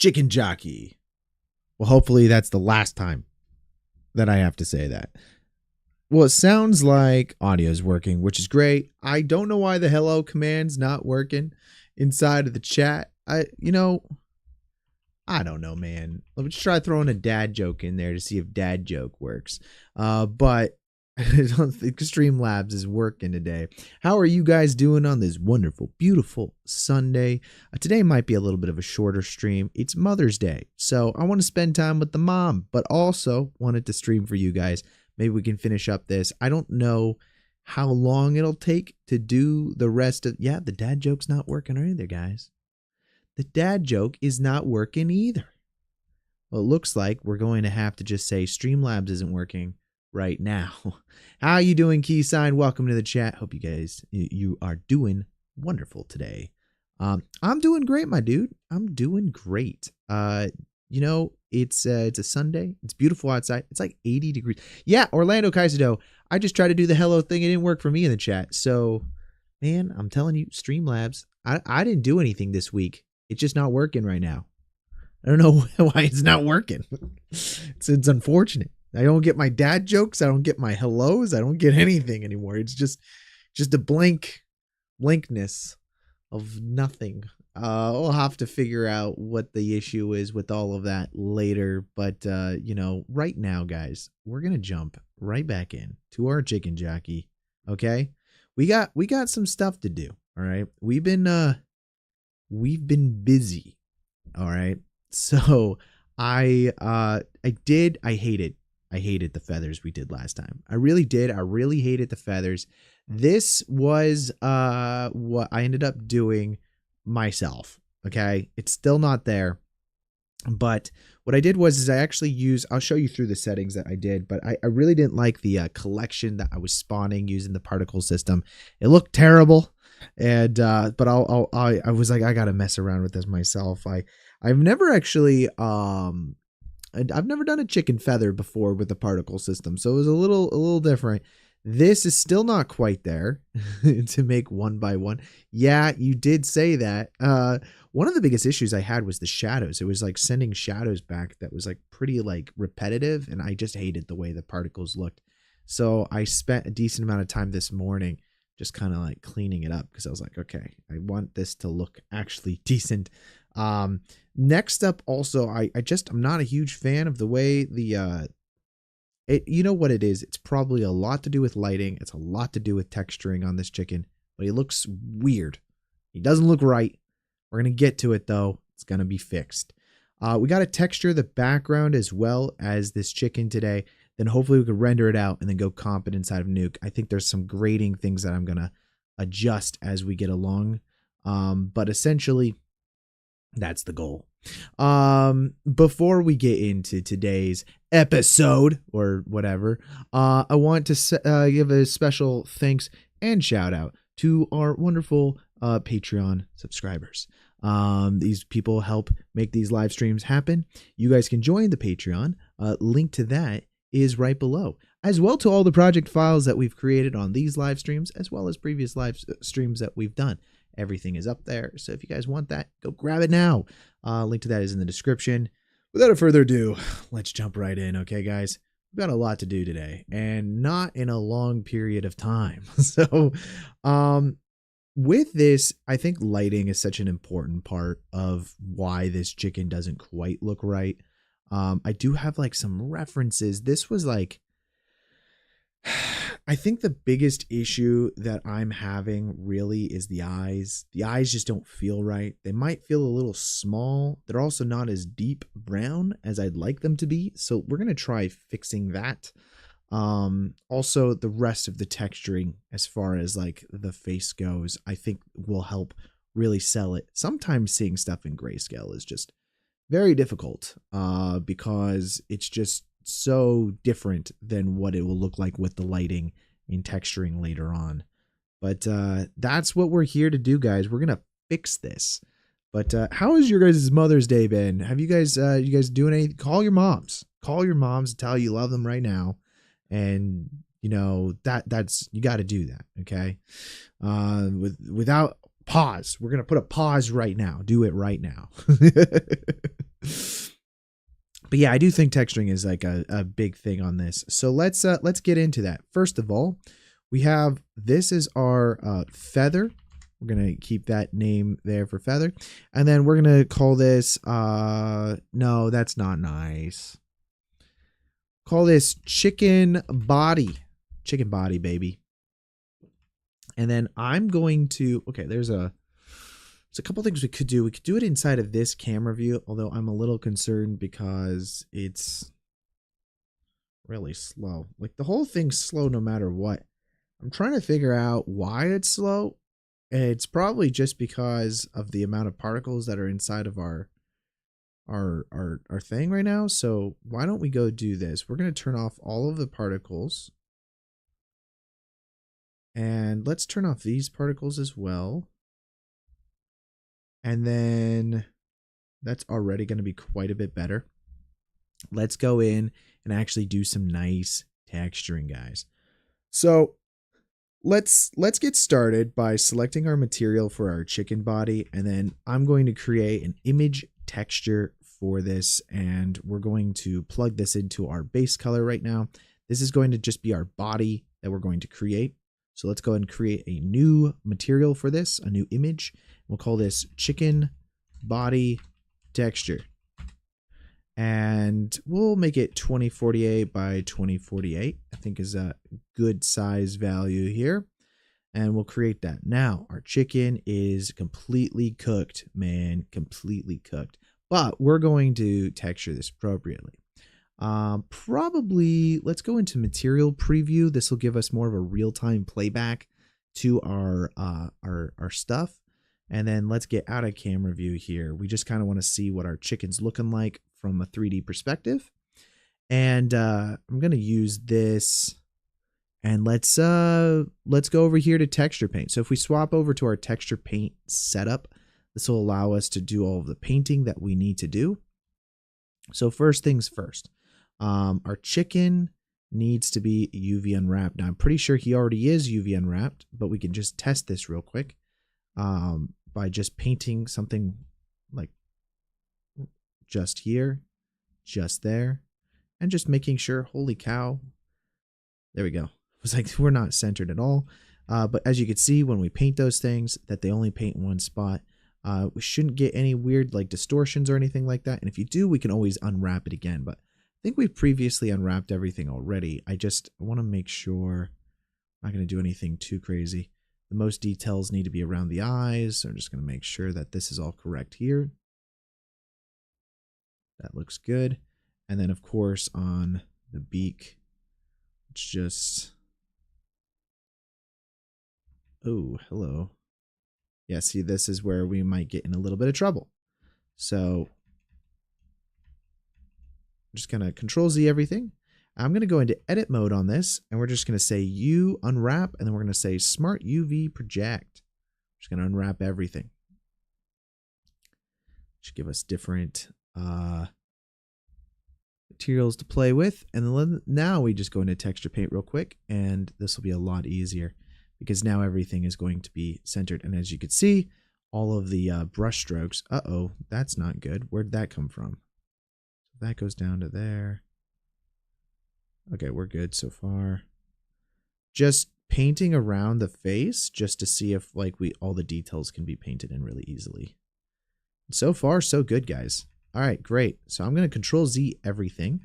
Chicken Jockeey. Well, hopefully that's the last time that I have to say that. Well, it sounds like audio's working, which is great. I don't know why the hello command's not working inside of the chat. I don't know, man. Let's try throwing a dad joke in there to see if dad joke works. But I don't think Streamlabs is working today. How are you guys doing on this wonderful, beautiful Sunday? Today might be a little bit of a shorter stream. It's Mother's Day, so I want to spend time with the mom, but also wanted to stream for you guys. Maybe we can finish up this. I don't know how long it'll take to do the rest of... Yeah, the dad joke's not working either, guys. The dad joke is not working either. Well, it looks like we're going to have to just say Streamlabs isn't working right now. How you doing, Keysign? Welcome to the chat. Hope you guys, you are doing wonderful today. I'm doing great, my dude. I'm doing great. It's a Sunday. It's beautiful outside. It's like 80 degrees. Yeah, Orlando Kaisado. I just tried to do the hello thing. It didn't work for me in the chat. So, man, I'm telling you, Streamlabs, I didn't do anything this week. It's just not working right now. I don't know why it's not working. It's unfortunate. I don't get my dad jokes. I don't get my hellos. I don't get anything anymore. It's just a blankness of nothing. We'll have to figure out what the issue is with all of that later. But, right now, guys, we're going to jump right back in to our Chicken Jockeey. Okay. We got some stuff to do. All right. We've been busy. All right. So I hated the feathers we did last time. I really did. I really hated the feathers. This was what I ended up doing myself. Okay. It's still not there. But what I did was I actually I'll show you through the settings that I did, but I really didn't like the collection that I was spawning using the particle system. It looked terrible. And, but I was like, I got to mess around with this myself. I've never actually, I've never done a chicken feather before with the particle system. So it was a little different. This is still not quite there to make one by one. Yeah, you did say that. One of the biggest issues I had was the shadows. It was like sending shadows back that was like pretty like repetitive. And I just hated the way the particles looked. So I spent a decent amount of time this morning just kind of like cleaning it up because I was like, okay, I want this to look actually decent. Next up, also, I'm not a huge fan of the way you know what it is? It's probably a lot to do with lighting. It's a lot to do with texturing on this chicken, but he looks weird. He doesn't look right. We're going to get to it though. It's going to be fixed. We got to texture the background as well as this chicken today. Then hopefully we could render it out and then go comp it inside of Nuke. I think there's some grading things that I'm going to adjust as we get along. But essentially, that's the goal. Before we get into today's episode or whatever, I want to give a special thanks and shout out to our wonderful Patreon subscribers. These people help make these live streams happen. You guys can join the Patreon. Link to that is right below, as well to all the project files that we've created on these live streams, as well as previous live streams that we've done. Everything is up there. So if you guys want that, go grab it now. Link to that is in the description. Without further ado, let's jump right in. Okay, guys, we've got a lot to do today and not in a long period of time. So, with this, I think lighting is such an important part of why this chicken doesn't quite look right. I do have like some references. This was like, I think the biggest issue that I'm having really is the eyes. The eyes just don't feel right. They might feel a little small. They're also not as deep brown as I'd like them to be. So we're going to try fixing that. Also the rest of the texturing as far as like the face goes, I think will help really sell it. Sometimes seeing stuff in grayscale is just very difficult, because it's just so different than what it will look like with the lighting and texturing later on. But that's what we're here to do, guys. We're gonna fix this. But how has your guys' Mother's Day been? Have you guys doing anything? Call your moms and tell you love them right now. And you know that's you got to do that. Okay. Without pause, we're gonna put a pause right now. Do it right now. But yeah, I do think texturing is like a big thing on this. So let's get into that. First of all, we have, this is our feather. We're going to keep that name there for feather. And then we're going to call this, no, that's not nice. Call this chicken body. Chicken body, baby. And then I'm going to, okay, there's a couple things we could do. We could do it inside of this camera view, although I'm a little concerned because it's really slow. Like the whole thing's slow no matter what. I'm trying to figure out why it's slow. It's probably just because of the amount of particles that are inside of our thing right now. So why don't we go do this? We're going to turn off all of the particles. And let's turn off these particles as well. And then that's already going to be quite a bit better. Let's go in and actually do some nice texturing, guys. So let's get started by selecting our material for our chicken body. And then I'm going to create an image texture for this. And we're going to plug this into our base color right now. This is going to just be our body that we're going to create. So let's go ahead and create a new material for this, a new image. We'll call this chicken body texture. And we'll make it 2048 by 2048, I think is a good size value here. And we'll create that. Now, our chicken is completely cooked, man, completely cooked. But we're going to texture this appropriately. Probably let's go into material preview. This will give us more of a real-time playback to our stuff. And then let's get out of camera view here. We just kind of want to see what our chicken's looking like from a 3D perspective. And I'm going to use this, and let's go over here to texture paint. So if we swap over to our texture paint setup, this will allow us to do all of the painting that we need to do. So first things first. Our chicken needs to be UV unwrapped. Now I'm pretty sure he already is UV unwrapped, but we can just test this real quick by just painting something like just here, just there, and just making sure, holy cow, there we go. It was like, we're not centered at all. But as you can see, when we paint those things, that they only paint one spot. We shouldn't get any weird like distortions or anything like that. And if you do, we can always unwrap it again. But I think we've previously unwrapped everything already. I want to make sure I'm not going to do anything too crazy. The most details need to be around the eyes. So I'm just going to make sure that this is all correct here. That looks good. And then of course on the beak, it's just, oh, hello. Yeah, see, this is where we might get in a little bit of trouble. So I'm just going to Control Z everything. I'm going to go into edit mode on this, and we're just going to say U unwrap, and then we're going to say Smart UV project. Just going to unwrap everything. Should give us different materials to play with. And then now we just go into texture paint real quick, and this will be a lot easier because now everything is going to be centered. And as you can see, all of the brush strokes, uh-oh, that's not good. Where'd that come from? That goes down to there. Okay, we're good so far. Just painting around the face just to see if like all the details can be painted in really easily. So far, so good, guys. All right, great. So I'm going to Control Z everything.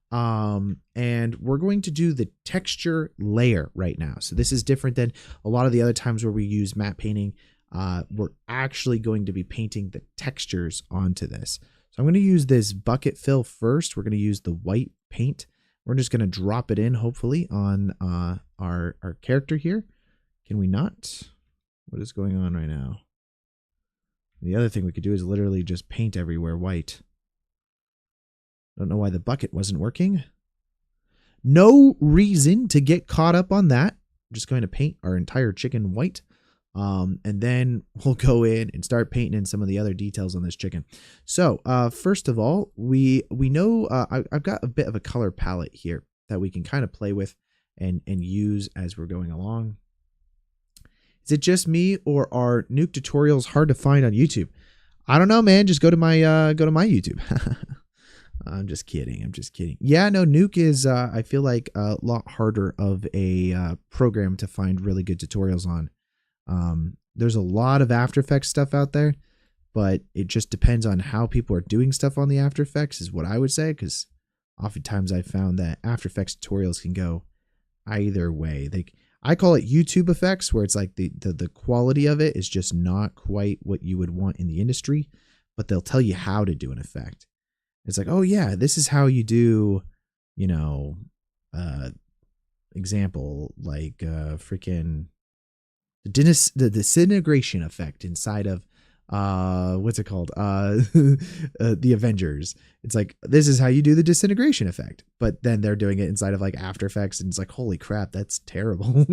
And we're going to do the texture layer right now. So this is different than a lot of the other times where we use matte painting. We're actually going to be painting the textures onto this. So I'm going to use this bucket fill first. We're going to use the white paint. We're just going to drop it in, hopefully, on our character here. Can we not? What is going on right now? The other thing we could do is literally just paint everywhere white. Don't know why the bucket wasn't working. No reason to get caught up on that. I'm just going to paint our entire chicken white. And then we'll go in and start painting in some of the other details on this chicken. So first of all, we know I've got a bit of a color palette here that we can kind of play with and use as we're going along. Is it just me, or are Nuke tutorials hard to find on YouTube? I don't know, man. Just go to my YouTube. I'm just kidding. I'm just kidding. Yeah, no, Nuke is, I feel like a lot harder of a program to find really good tutorials on. There's a lot of After Effects stuff out there, but it just depends on how people are doing stuff on the After Effects is what I would say, because oftentimes I found that After Effects tutorials can go either way. I call it YouTube effects, where it's like the quality of it is just not quite what you would want in the industry, but they'll tell you how to do an effect. It's like, oh yeah, this is how you do, you know, example, like freaking the disintegration effect inside of what's it called? The Avengers. It's like, this is how you do the disintegration effect, but then they're doing it inside of like After Effects, and it's like, holy crap, that's terrible.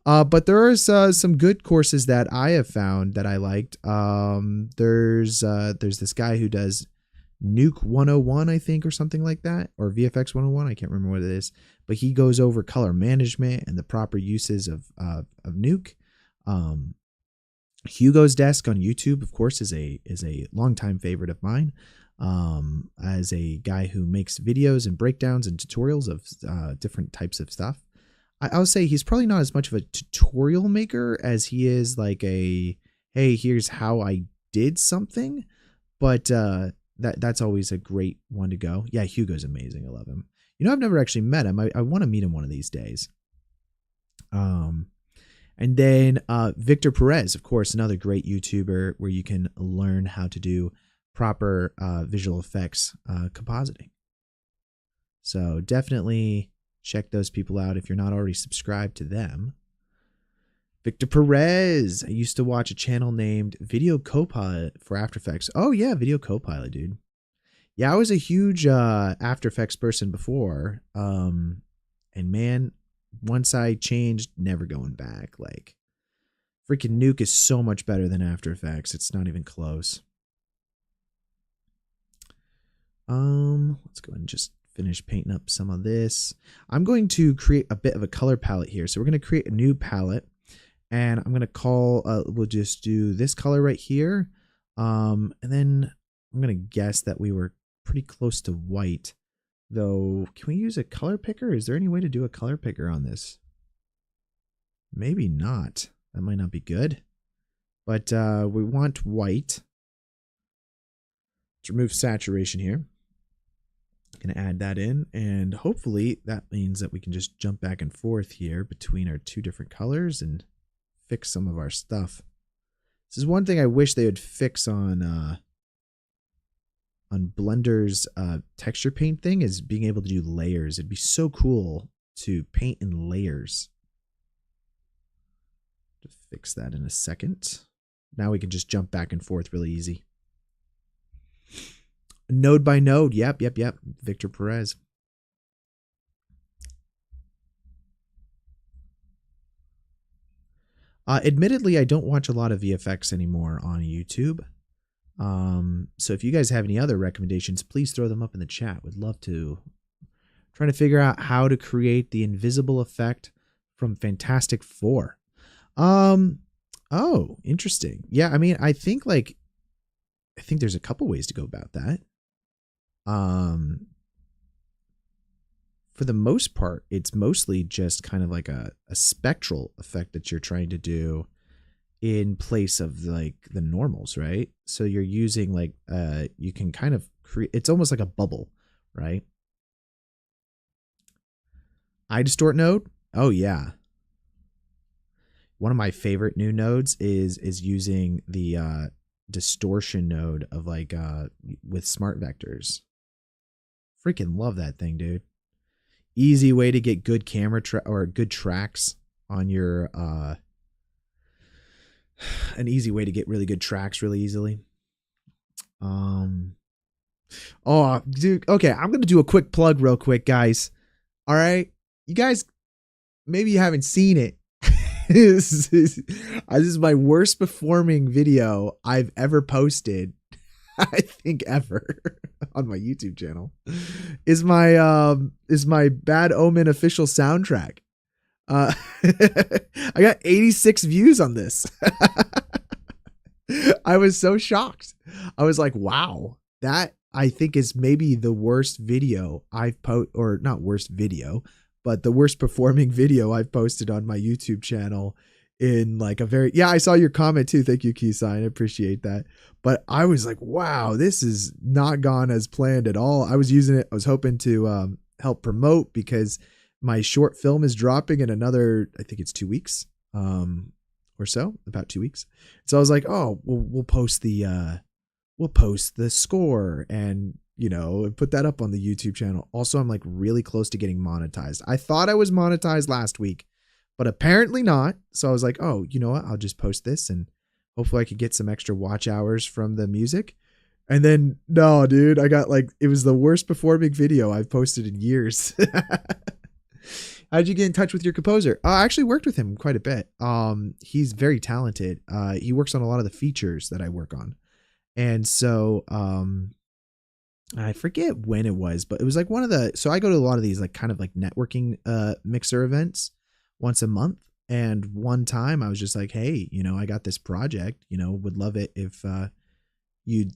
But there are some good courses that I have found that I liked. There's this guy who does Nuke 101, I think, or something like that, or VFX 101. I can't remember what it is, but he goes over color management and the proper uses of Nuke. Hugo's Desk on YouTube, of course, is a longtime favorite of mine. As a guy who makes videos and breakdowns and tutorials of different types of stuff. I'll say he's probably not as much of a tutorial maker as he is like a, hey, here's how I did something. But that's always a great one to go. Yeah, Hugo's amazing. I love him. You know, I've never actually met him. I want to meet him one of these days. And then Victor Perez, of course, another great YouTuber where you can learn how to do proper visual effects compositing. So definitely check those people out if you're not already subscribed to them. Victor Perez. I used to watch a channel named Video Copilot for After Effects. Oh yeah, Video Copilot, dude. Yeah, I was a huge After Effects person before. And man, once I changed, never going back. Like, freaking Nuke is so much better than After Effects. It's not even close. Let's go ahead and just finish painting up some of this. I'm going to create a bit of a color palette here. So we're going to create a new palette, and I'm going to call, we'll just do this color right here. And then I'm going to guess that we were pretty close to white. Though, can we use a color picker? Is there any way to do a color picker on this? Maybe not. That might not be good. But we want white. Let's remove saturation here. I'm going to add that in. And hopefully that means that we can just jump back and forth here between our two different colors and fix some of our stuff. This is one thing I wish they would fix on Blender's texture paint thing, is being able to do layers. It'd be so cool to paint in layers. Just fix that in a second. Now we can just jump back and forth really easy. Node by node. Yep. Victor Perez. Admittedly, I don't watch a lot of VFX anymore on YouTube. So if you guys have any other recommendations, please throw them up in the chat. Would love to. Trying to figure out how to create the invisible effect from Fantastic Four. Oh, interesting. Yeah, I mean, I think there's a couple ways to go about that. For the most part, it's mostly just kind of like a spectral effect that you're trying to do in place of like the normals, right? So you're using like, you can kind of create, it's almost like a bubble, right? Eye distort node. Oh yeah. One of my favorite new nodes is using the distortion node of like with smart vectors. Freaking love that thing, dude. Easy way to get good camera or good tracks on your an easy way to get really good tracks really easily. Oh, dude. Okay, I'm gonna do a quick plug real quick, guys. All right, you guys, maybe you haven't seen it. This is my worst performing video I've ever posted. I think ever on my YouTube channel is my Bad Omen official soundtrack. I got 86 views on this. I was so shocked. I was like, wow, that I think is maybe the worst video I've or not worst video, but the worst performing video I've posted on my YouTube channel in like a very, yeah, I saw your comment too. Thank you, Keysign. I appreciate that. But I was like, wow, this is not gone as planned at all. I was using it. I was hoping to help promote because my short film is dropping in another, I think it's 2 weeks or so, about 2 weeks. So I was like, oh, we'll post the score and, you know, put that up on the YouTube channel. Also, I'm like really close to getting monetized. I thought I was monetized last week, but apparently not. So I was like, oh, you know what? I'll just post this and hopefully I could get some extra watch hours from the music. And then, no, dude, I got like, it was the worst performing video I've posted in years. How'd you get in touch with your composer? I actually worked with him quite a bit. He's very talented. He works on a lot of the features that I work on. And so, I forget when it was, but it was like one of the, so I go to a lot of these like kind of like networking, mixer events once a month. And one time I was just like, hey, you know, I got this project, you know, would love it if, you'd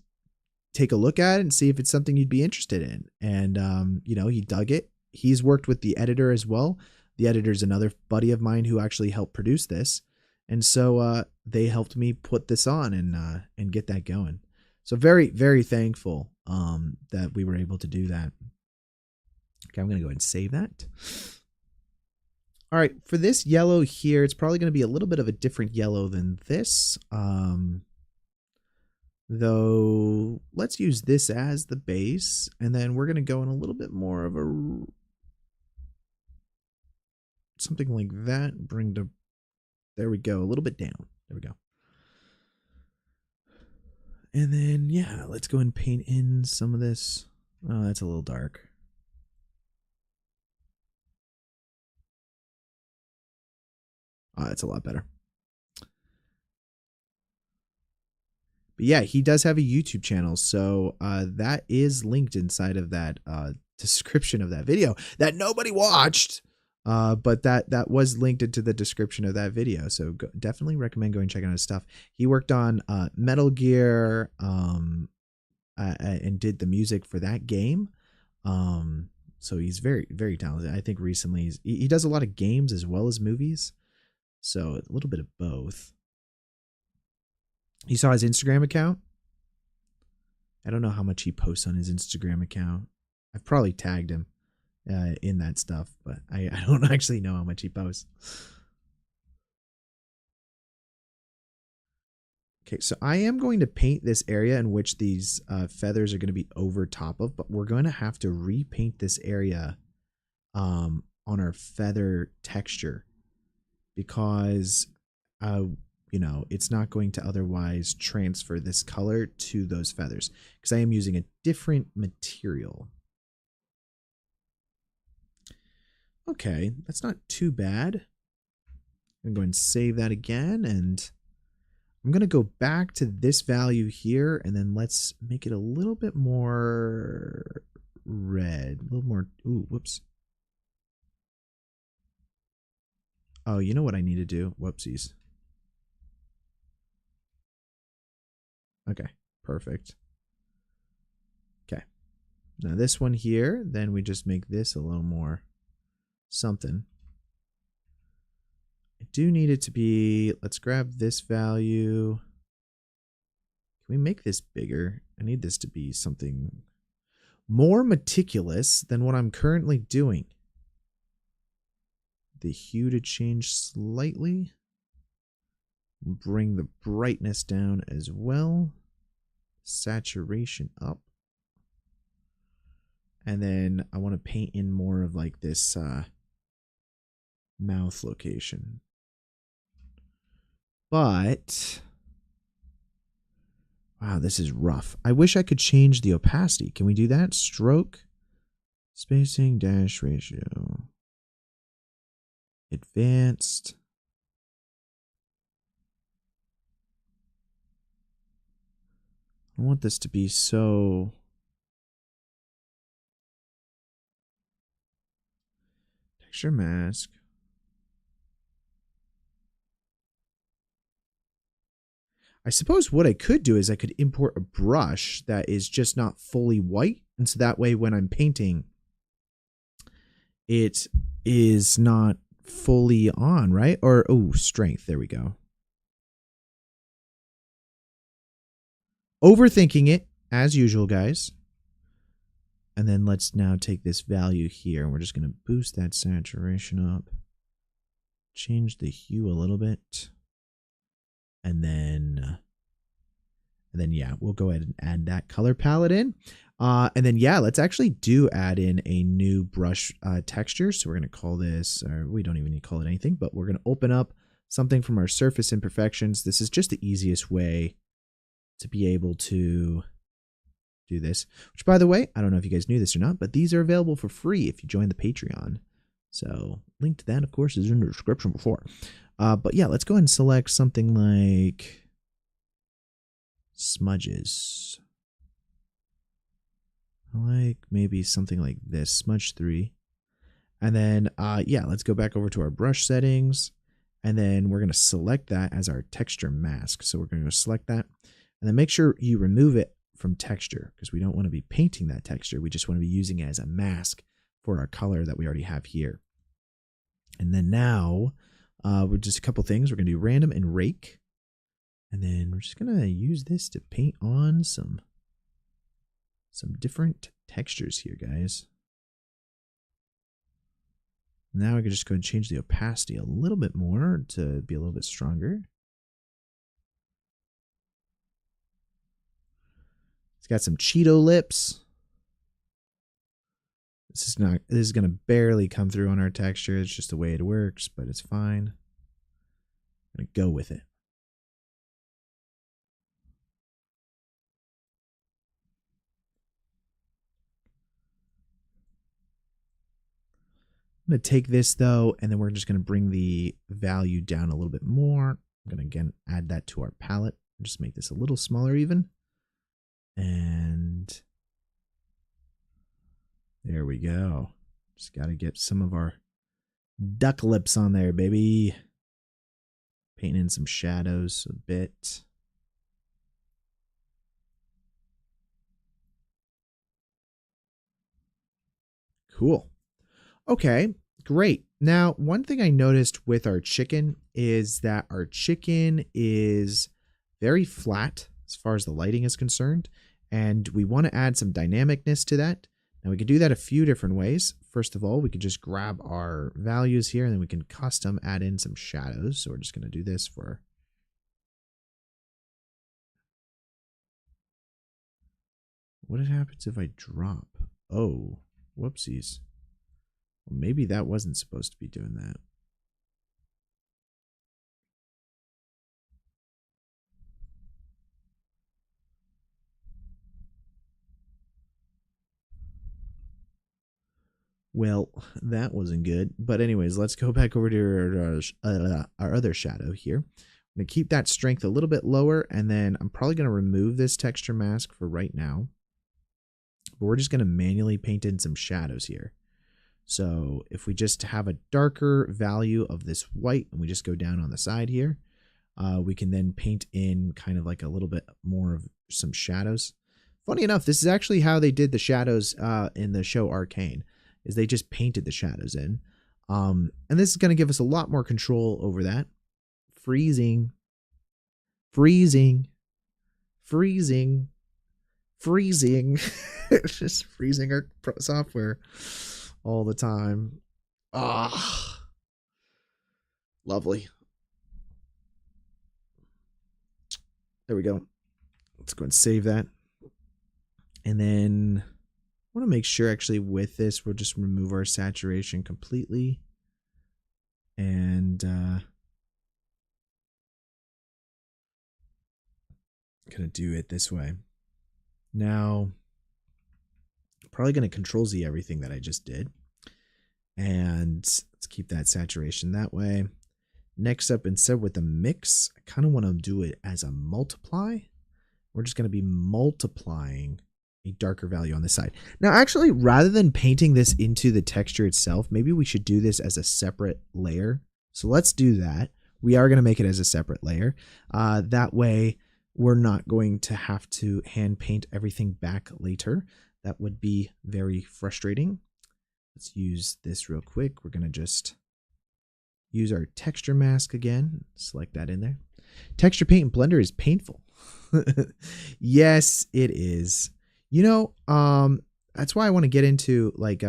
take a look at it and see if it's something you'd be interested in. And, you know, he dug it. He's worked with the editor as well. The editor's another buddy of mine who actually helped produce this. And so, they helped me put this on and get that going. So very, very thankful that we were able to do that. Okay, I'm going to go ahead and save that. All right, for this yellow here, it's probably going to be a little bit of a different yellow than this. Though, let's use this as the base, and then we're going to go in a little bit more of a... something like that. Bring the... there we go, a little bit down. There we go. And then, yeah, let's go and paint in some of this. Oh, that's a little dark. Oh, that's a lot better. But yeah, he does have a YouTube channel. So that is linked inside of that description of that video that nobody watched. But that was linked into the description of that video. So definitely recommend going check out his stuff. He worked on Metal Gear and did the music for that game. So he's very, very talented. I think recently he does a lot of games as well as movies. So a little bit of both. You saw his Instagram account? I don't know how much he posts on his Instagram account. I've probably tagged him in that stuff, but I don't actually know how much he posts. Okay, so I am going to paint this area in which these feathers are going to be over top of, but we're going to have to repaint this area on our feather texture because you know, it's not going to otherwise transfer this color to those feathers because I am using a different material. Okay, that's not too bad. I'm going to go ahead and save that again, and I'm going to go back to this value here, and then let's make it a little bit more red, a little more, ooh, whoops. Oh, you know what I need to do? Whoopsies. Okay, perfect. Okay. Now this one here, then we just make this a little more something. I do need it to be, let's grab this value. Can we make this bigger? I need this to be something more meticulous than what I'm currently doing. The hue to change slightly. Bring the brightness down as well. Saturation up. And then I want to paint in more of like this mouth location. But, wow, this is rough. I wish I could change the opacity. Can we do that? Stroke, spacing, dash ratio, advanced. I want this to be so... Texture mask. I suppose what I could do is I could import a brush that is just not fully white. And so that way when I'm painting, it is not fully on, right? Or, oh, strength. There we go. Overthinking it, as usual, guys. And then let's now take this value here, and we're just going to boost that saturation up. Change the hue a little bit. And then yeah, we'll go ahead and add that color palette in. And then, yeah, let's actually add in a new brush texture. So we're going to call this, or we don't even need to call it anything, but we're going to open up something from our surface imperfections. This is just the easiest way to be able to do this, which, by the way, I don't know if you guys knew this or not, but these are available for free if you join the Patreon. So link to that, of course, is in the description before. But yeah, let's go ahead and select something like smudges. I like maybe something like this, smudge 3. And then, yeah, let's go back over to our brush settings. And then we're going to select that as our texture mask. So we're going to select that. And then make sure you remove it from texture, because we don't want to be painting that texture. We just want to be using it as a mask for our color that we already have here. And then now, we're just a couple things. We're going to do random and rake. And then we're just going to use this to paint on some different textures here, guys. Now I can just go and change the opacity a little bit more to be a little bit stronger. It's got some Cheeto lips. This is going to barely come through on our texture. It's just the way it works, but it's fine. I'm going to go with it. I'm going to take this, though, and then we're just going to bring the value down a little bit more. I'm going to, again, add that to our palette. Just make this a little smaller even. And there we go. Just got to get some of our duck lips on there, baby. Painting in some shadows a bit. Cool. Okay, great. Now, one thing I noticed with our chicken is that our chicken is very flat as far as the lighting is concerned, and we want to add some dynamicness to that. Now, we can do that a few different ways. First of all, we can just grab our values here, and then we can custom add in some shadows. So we're just going to do this for... What happens if I drop? Oh, whoopsies. Well, maybe that wasn't supposed to be doing that. Well, that wasn't good. But anyways, let's go back over to our other shadow here. I'm going to keep that strength a little bit lower, and then I'm probably going to remove this texture mask for right now. But we're just going to manually paint in some shadows here. So if we just have a darker value of this white and we just go down on the side here, we can then paint in kind of like a little bit more of some shadows. Funny enough, this is actually how they did the shadows in the show Arcane, is they just painted the shadows in. And this is going to give us a lot more control over that. Freezing. It's just freezing our software all the time. Ah, lovely. There we go. Let's go and save that. And then I want to make sure actually with this, we'll just remove our saturation completely. And gonna do it this way. Now, probably gonna Control Z everything that I just did. And let's keep that saturation that way. Next up, instead with the mix, I kind of want to do it as a multiply. We're just going to be multiplying a darker value on this side. Now, actually, rather than painting this into the texture itself, maybe we should do this as a separate layer. So let's do that. We are going to make it as a separate layer. That way, we're not going to have to hand paint everything back later. That would be very frustrating. Let's use this real quick. We're going to just use our texture mask again. Select that in there. Texture paint in Blender is painful. Yes, it is. You know, that's why I want to get into like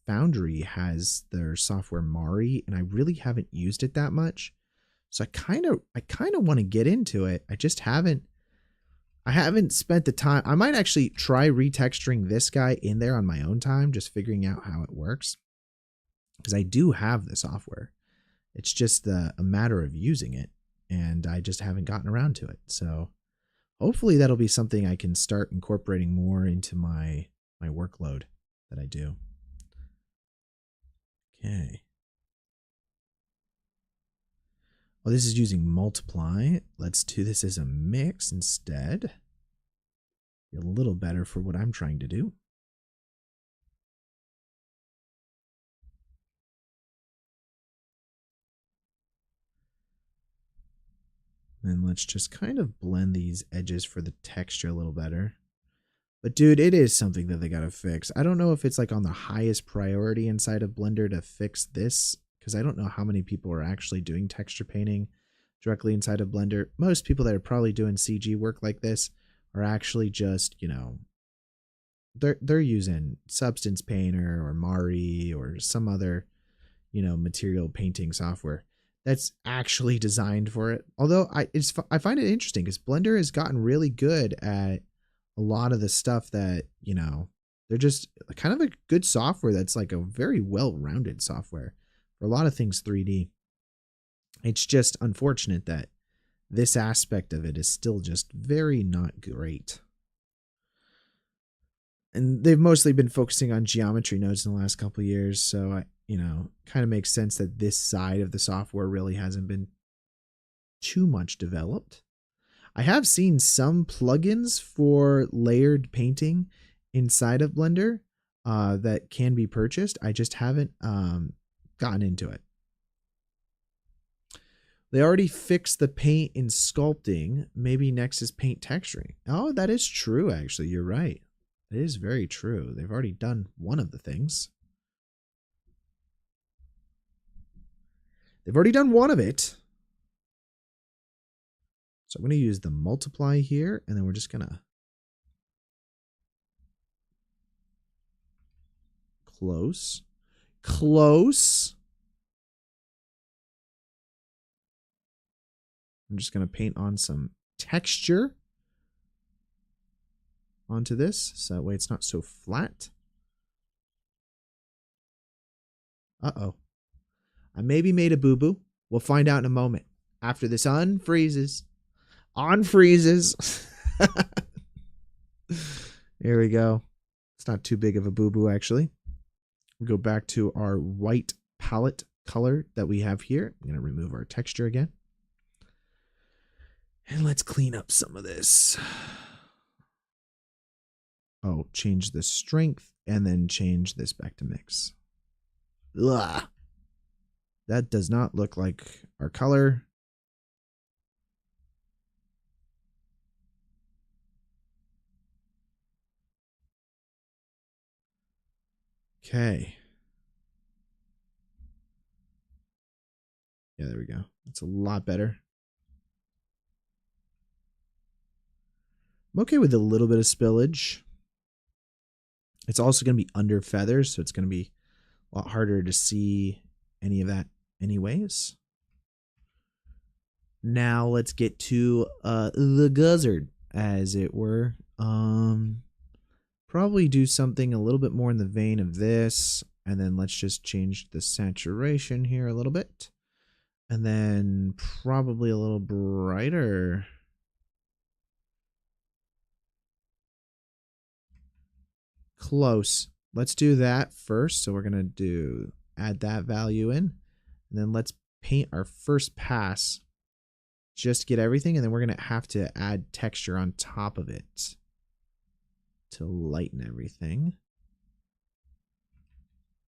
Foundry has their software Mari, and I really haven't used it that much. So I kind of want to get into it. I haven't spent the time. I might actually try retexturing this guy in there on my own time, just figuring out how it works. Because I do have the software. It's just a matter of using it, and I just haven't gotten around to it. So hopefully that'll be something I can start incorporating more into my workload that I do. Okay. Well, this is using multiply. Let's do this as a mix instead. Be a little better for what I'm trying to do. And let's just kind of blend these edges for the texture a little better. But dude, it is something that they gotta fix. I don't know if it's like on the highest priority inside of Blender to fix this, because I don't know how many people are actually doing texture painting directly inside of Blender. Most people that are probably doing CG work like this are actually just, you know, they're using Substance Painter or Mari or some other, you know, material painting software that's actually designed for it. Although I find it interesting because Blender has gotten really good at a lot of the stuff that, you know, they're just kind of a good software that's like a very well-rounded software for a lot of things 3D. It's just unfortunate that this aspect of it is still just very not great. And they've mostly been focusing on geometry nodes in the last couple of years, so I, you know, kind of makes sense that this side of the software really hasn't been too much developed. I have seen some plugins for layered painting inside of Blender that can be purchased. I just haven't gotten into it. They already fixed the paint in sculpting. Maybe next is paint texturing. Oh, that is true, actually. You're right. It is very true. They've already done one of the things. They've already done one of it. So I'm going to use the multiply here, and then we're just going to close. Close. I'm just going to paint on some texture onto this, so that way it's not so flat. Uh-oh. I maybe made a boo-boo. We'll find out in a moment. After this unfreezes. Unfreezes. There we go. It's not too big of a boo-boo, actually. We'll go back to our white palette color that we have here. I'm going to remove our texture again. And let's clean up some of this. Oh, change the strength and then change this back to mix. Ugh. That does not look like our color. Okay. Yeah, there we go. That's a lot better. I'm okay with a little bit of spillage. It's also going to be under feathers, so it's going to be a lot harder to see any of that anyways. Now let's get to the guzzard, as it were. Probably do something a little bit more in the vein of this, and then let's just change the saturation here a little bit. And then probably a little brighter. Close. Let's do that first. So we're going to add that value in. And then let's paint our first pass. Just get everything. And then we're going to have to add texture on top of it to lighten everything.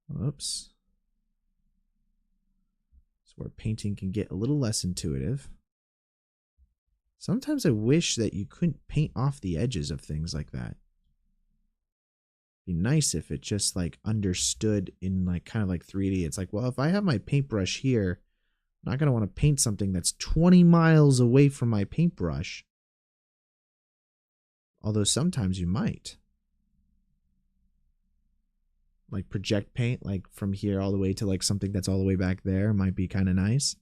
Whoops. So where painting can get a little less intuitive. Sometimes I wish that you couldn't paint off the edges of things like that. Be nice if it just like understood in like kind of like 3D. It's like, well, if I have my paintbrush here, I'm not going to want to paint something that's 20 miles away from my paintbrush. Although sometimes you might. Like project paint, like from here all the way to like something that's all the way back there might be kind of nice.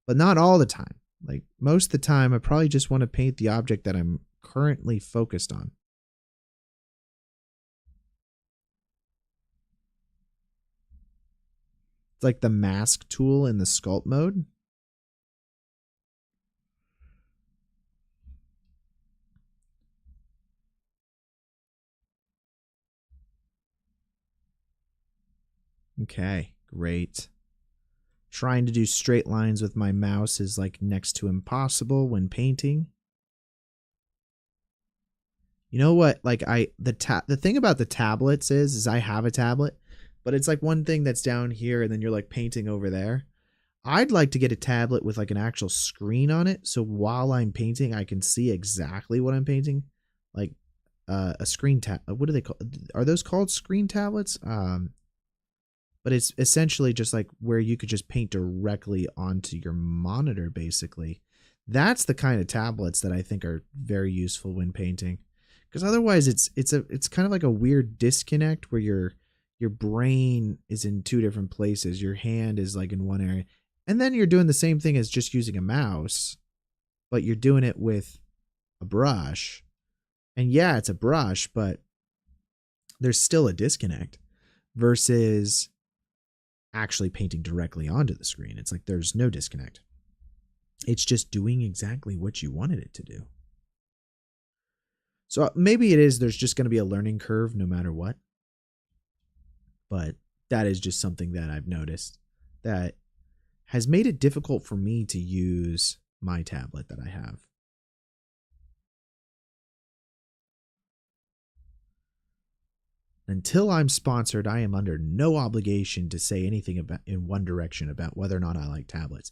But not all the time. Like most of the time, I probably just want to paint the object that I'm currently focused on. It's like the mask tool in the sculpt mode. Okay, great. Trying to do straight lines with my mouse is like next to impossible when painting. You know what? Like the thing about the tablets is I have a tablet, but it's like one thing that's down here and then you're like painting over there. I'd like to get a tablet with like an actual screen on it, so while I'm painting, I can see exactly what I'm painting. Like a screen tab. What do they call? Are those called screen tablets? But it's essentially just like where you could just paint directly onto your monitor, basically. That's the kind of tablets that I think are very useful when painting, because otherwise it's kind of like a weird disconnect where your brain is in two different places. Your hand is like in one area, and then you're doing the same thing as just using a mouse, but you're doing it with a brush. And yeah, it's a brush, but there's still a disconnect versus actually painting directly onto the screen. It's like there's no disconnect. It's just doing exactly what you wanted it to do. So maybe it is, there's just going to be a learning curve no matter what. But that is just something that I've noticed that has made it difficult for me to use my tablet that I have. Until I'm sponsored, I am under no obligation to say anything about in one direction about whether or not I like tablets,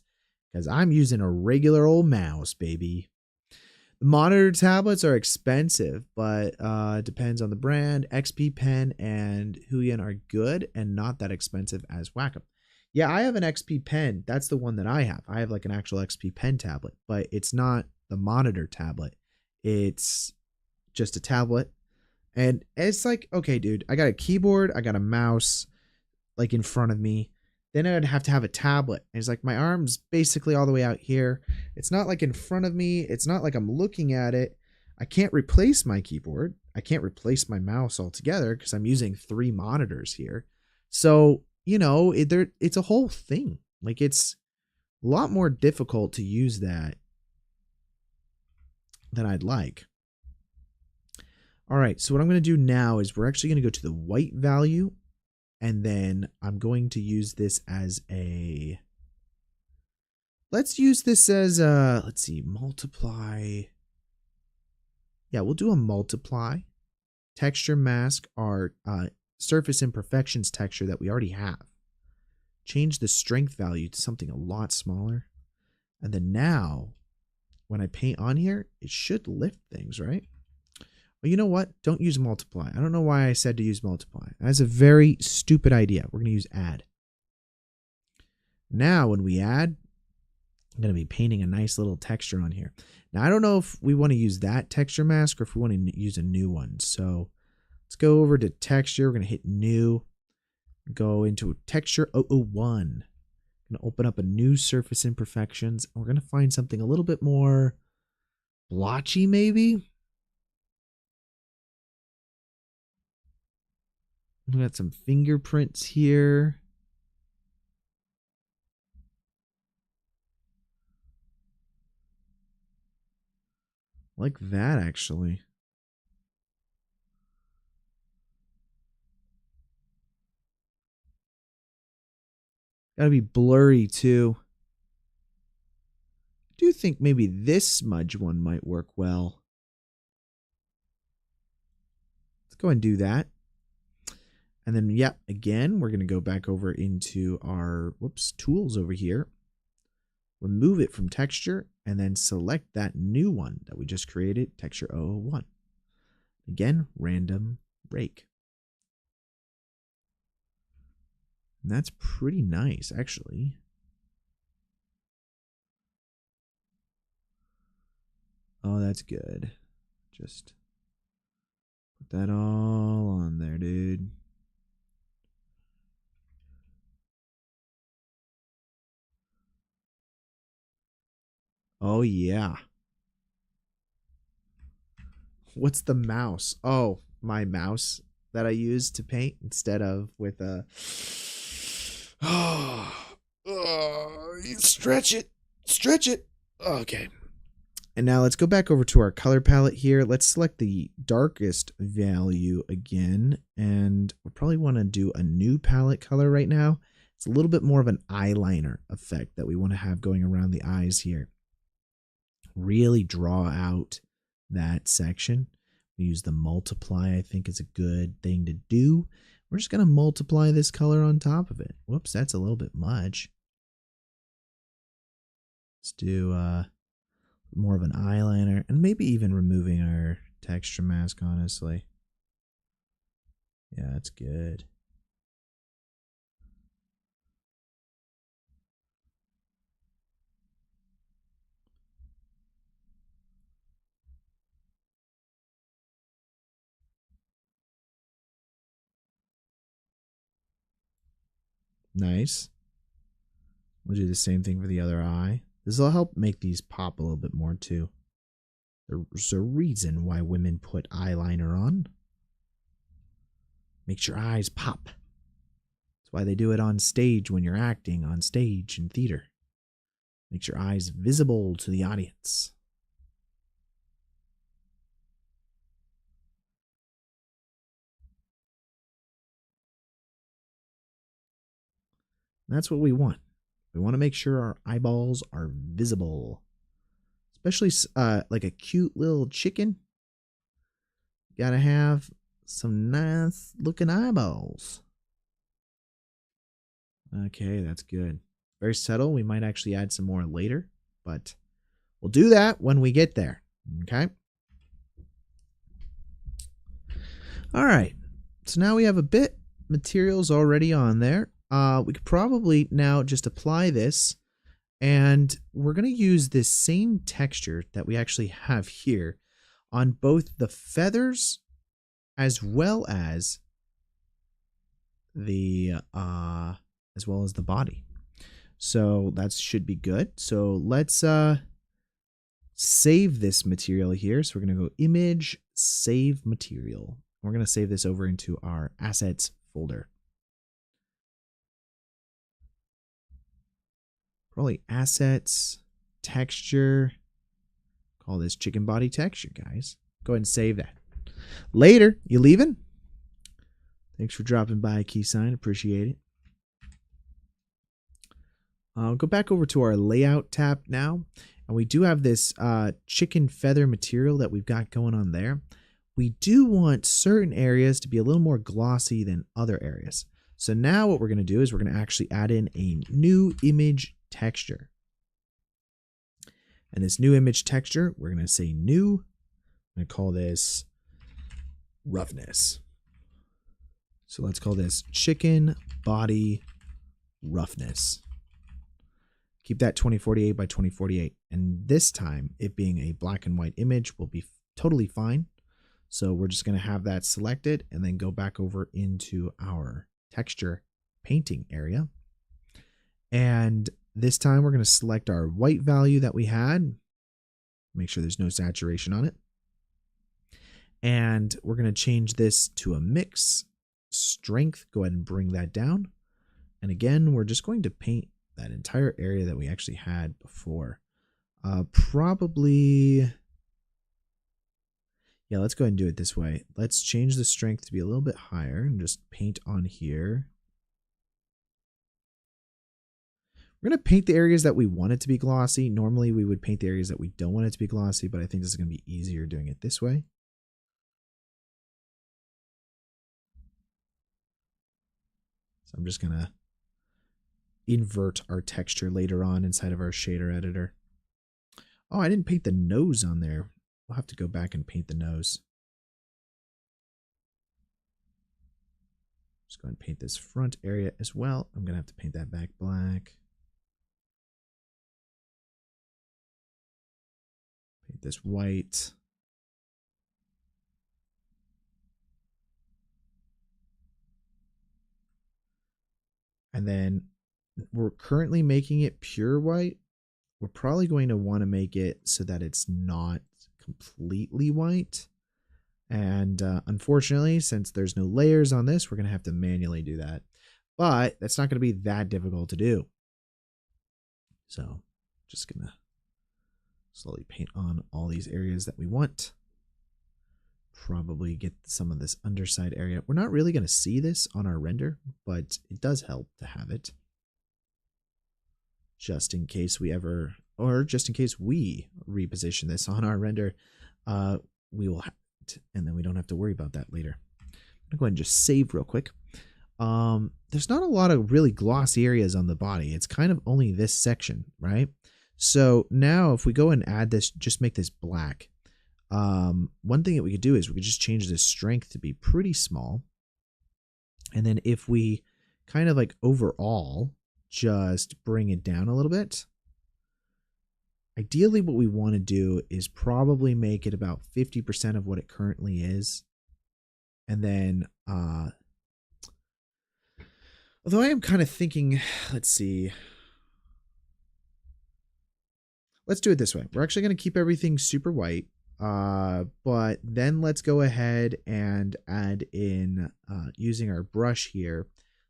because I'm using a regular old mouse, baby. The monitor tablets are expensive, but it depends on the brand. XP Pen and Huion are good and not that expensive as Wacom. Yeah, I have an XP Pen. That's the one that I have. I have like an actual XP Pen tablet, but it's not the monitor tablet. It's just a tablet. And it's like, okay, dude, I got a keyboard, I got a mouse like in front of me. Then I'd have to have a tablet. And it's like my arm's basically all the way out here. It's not like in front of me. It's not like I'm looking at it. I can't replace my keyboard. I can't replace my mouse altogether because I'm using 3 monitors here. So, you know, it's a whole thing. Like it's a lot more difficult to use that than I'd like. All right, so what I'm going to do now is we're actually going to go to the white value, and then I'm going to use this as a, let's use this as a, let's see, multiply. Yeah, we'll do a multiply. Texture mask our surface imperfections texture that we already have. Change the strength value to something a lot smaller. And then now, when I paint on here, it should lift things, right? Well, you know what? Don't use multiply. I don't know why I said to use multiply. That's a very stupid idea. We're going to use add. Now, when we add, I'm going to be painting a nice little texture on here. Now, I don't know if we want to use that texture mask or if we want to use a new one. So let's go over to texture. We're going to hit new. Go into texture 001. I'm going to open up a new surface imperfections. We're going to find something a little bit more blotchy, maybe. We got some fingerprints here. Like that, actually. Gotta be blurry, too. I do think maybe this smudge one might work well. Let's go and do that. And then, yeah, again, we're going to go back over into our, tools over here. remove it from texture, and then select that new one that we just created, texture 001. Again, random rake. And that's pretty nice, actually. Oh, that's good. Just put that all on there, dude. Oh, yeah. What's the mouse? Oh, my mouse that I use to paint instead of with a... Oh, stretch it. Stretch it. Okay. And now let's go back over to our color palette here. Let's select the darkest value again. And we'll probably want to do a new palette color right now. It's a little bit more of an eyeliner effect that we want to have going around the eyes here. Really draw out that section. We use the multiply, I think is a good thing to do. We're just going to multiply this color on top of it. Whoops, that's a little bit much. Let's do more of an eyeliner, and maybe even removing our texture mask, honestly. Yeah, that's good. Nice. We'll do the same thing for the other eye. This will help make these pop a little bit more too. There's a reason why women put eyeliner on. Makes your eyes pop. That's why they do it on stage when you're acting on stage in theater. Makes your eyes visible to the audience. That's what we want. We want to make sure our eyeballs are visible. Especially like a cute little chicken. Gotta have some nice looking eyeballs. Okay, that's good. Very subtle. We might actually add some more later, but we'll do that when we get there. Okay. All right. So now we have a bit materials already on there. We could probably now just apply this, and we're going to use this same texture that we actually have here on both the feathers as well as the body. So that should be good. So let's save this material here. So we're going to go image, save material. We're going to save this over into our assets folder. Probably assets, texture. Call this chicken body texture, guys. Go ahead and save that. Later, you leaving? Thanks for dropping by, Keysign. Appreciate it. I'll go back over to our layout tab now. And we do have this chicken feather material that we've got going on there. We do want certain areas to be a little more glossy than other areas. So now what we're going to do is we're going to actually add in a new image texture. And this new image texture, we're going to say new. I'm going to call this roughness. So let's call this chicken body roughness. Keep that 2048 by 2048. And this time, it being a black and white image will be totally fine. So we're just going to have that selected and then go back over into our texture painting area. And this time we're going to select our white value that we had. Make sure there's no saturation on it. And we're going to change this to a mix strength. Go ahead and bring that down. And again, we're just going to paint that entire area that we actually had before. Probably... Yeah, let's go ahead and do it this way. Let's change the strength to be a little bit higher and just paint on here. We're going to paint the areas that we want it to be glossy. Normally, we would paint the areas that we don't want it to be glossy, but I think this is going to be easier doing it this way. So I'm just going to invert our texture later on inside of our shader editor. Oh, I didn't paint the nose on there. We'll have to go back and paint the nose. Just go ahead and paint this front area as well. I'm going to have to paint that back black. Paint this white. And then we're currently making it pure white. We're probably going to want to make it so that it's not completely white. And unfortunately, since there's no layers on this, we're going to have to manually do that. But that's not going to be that difficult to do. So just going to slowly paint on all these areas that we want. Probably get some of this underside area. We're not really going to see this on our render, but it does help to have it. Just in case we ever, or just in case we reposition this on our render, we will have it, and then we don't have to worry about that later. I'm going to go ahead and just save real quick. There's not a lot of really glossy areas on the body. It's kind of only this section, right? So now if we go and add this, just make this black. One thing that we could do is we could just change the strength to be pretty small. And then if we kind of like overall just bring it down a little bit, ideally what we want to do is probably make it about 50% of what it currently is. And then, although I am kind of thinking, let's see. Let's do it this way. We're actually going to keep everything super white. But then let's go ahead and add in, using our brush here,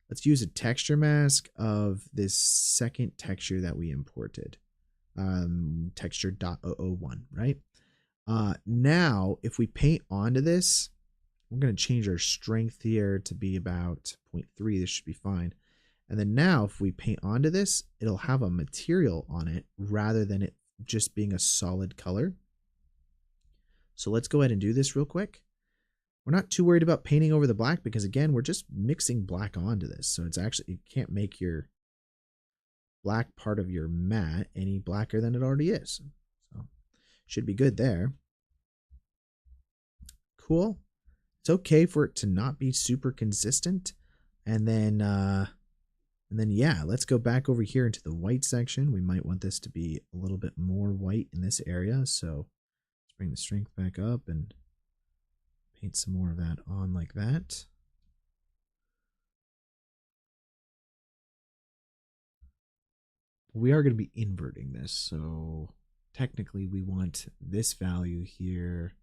let's use a texture mask of this second texture that we imported, texture.001, right? Now, if we paint onto this, we're going to change our strength here to be about 0.3. This should be fine. And then now, if we paint onto this, it'll have a material on it rather than it just being a solid color. So let's go ahead and do this real quick. We're not too worried about painting over the black because, again, we're just mixing black onto this. So it's actually, you can't make your black part of your mat any blacker than it already is. So should be good there. Cool. It's okay for it to not be super consistent. And then yeah, let's go back over here into the white section. We might want this to be a little bit more white in this area. So bring the strength back up and paint some more of that on like that. We are going to be inverting this, so technically we want this value here.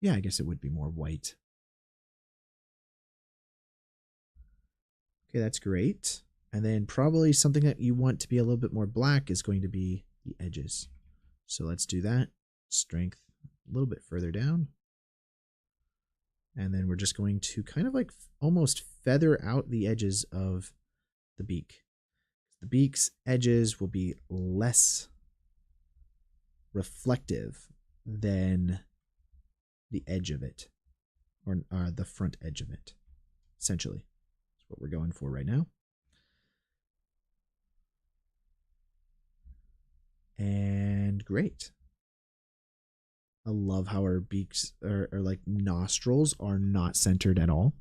Yeah, I guess it would be more white. Okay, that's great. And then probably something that you want to be a little bit more black is going to be the edges. So let's do that. Strength a little bit further down. And then we're just going to kind of like almost feather out the edges of the beak. The beak's edges will be less reflective than the edge of it, or the front edge of it, essentially. That's what we're going for right now. And great. I love how our beaks or like nostrils are not centered at all.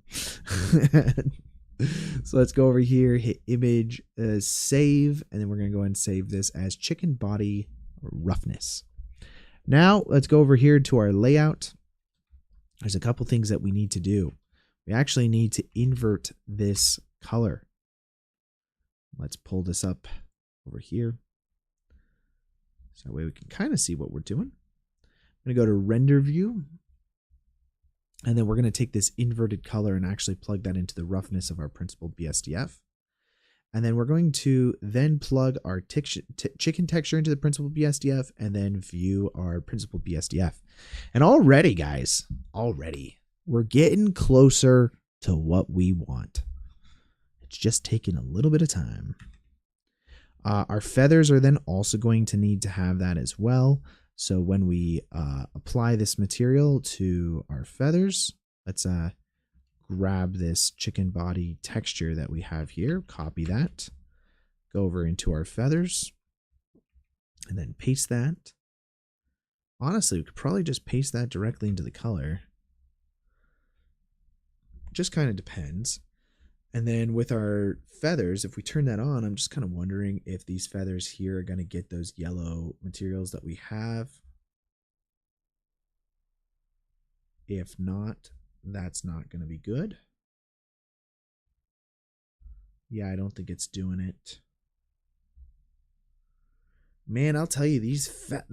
So let's go over here, hit image, save, and then we're going to go ahead and save this as chicken body roughness. Now let's go over here to our layout. There's a couple things that we need to do. We actually need to invert this color. Let's pull this up over here. So that way we can kind of see what we're doing. I'm going to go to render view. And then we're going to take this inverted color and actually plug that into the roughness of our principled BSDF. And then we're going to then plug our chicken texture into the principled BSDF and then view our principled BSDF. And already, guys, we're getting closer to what we want. It's just taking a little bit of time. Our feathers are then also going to need to have that as well. So when we apply this material to our feathers, let's grab this chicken body texture that we have here, copy that, Go over into our feathers and then paste that. Honestly, we could probably just paste that directly into the color. Just kind of depends. And then with our feathers, if we turn that on, I'm just kind of wondering if these feathers here are going to get those yellow materials that we have. If not, that's not going to be good. Yeah, I don't think it's doing it. Man, I'll tell you, these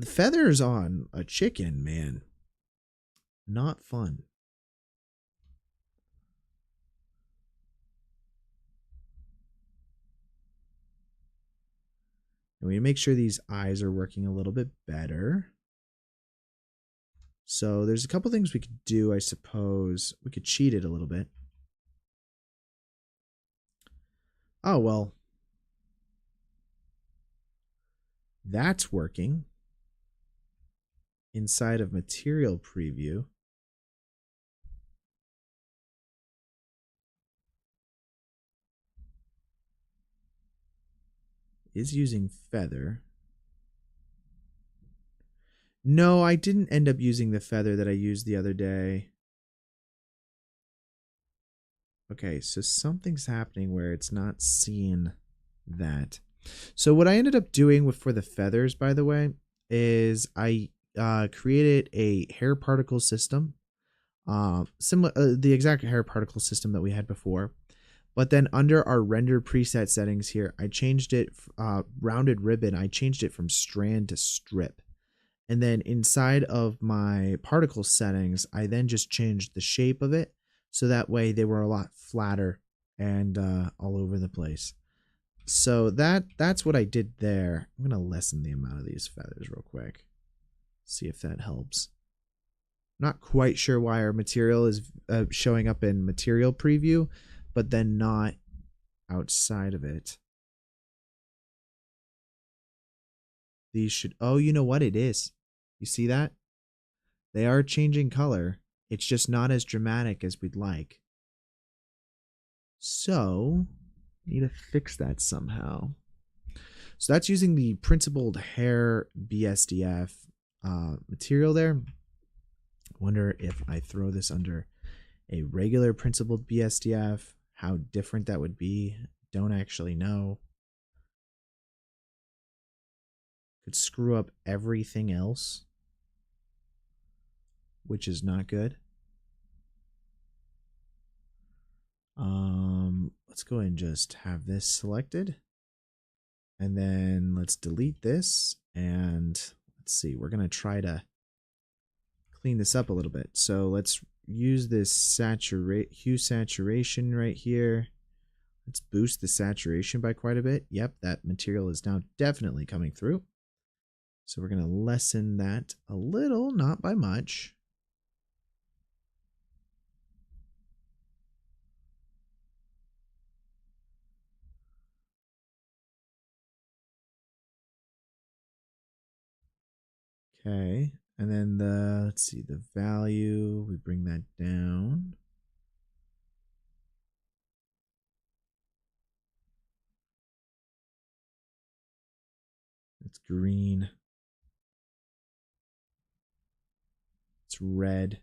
feathers on a chicken, man, not fun. And we make sure these eyes are working a little bit better. So there's a couple things we could do, I suppose. We could cheat it a little bit. Oh, well. That's working. Inside of material preview. Is using feather. No, I didn't end up using the feather that I used the other day. Okay, so something's happening where it's not seeing that. So what I ended up doing for the feathers, by the way, is I created a hair particle system, similar the exact hair particle system that we had before. But then under our render preset settings here, I changed it, rounded ribbon, I changed it from strand to strip. And then inside of my particle settings, I then just changed the shape of it. So that way they were a lot flatter and all over the place. So that's what I did there. I'm going to lessen the amount of these feathers real quick. See if that helps. Not quite sure why our material is showing up in material preview, but then not outside of it. These should, oh, you know what it is? You see that? They are changing color. It's just not as dramatic as we'd like. So, need to fix that somehow. So that's using the principled hair BSDF material there. Wonder if I throw this under a regular principled BSDF, how different that would be. Don't actually know. Could screw up everything else, which is not good. Let's go ahead and just have this selected. And then let's delete this. And let's see, we're going to try to clean this up a little bit. So let's use this hue saturation right here. Let's boost the saturation by quite a bit. Yep, that material is now definitely coming through. So we're going to lessen that a little, not by much. Okay, and then let's see, the value, we bring that down. It's green. It's red.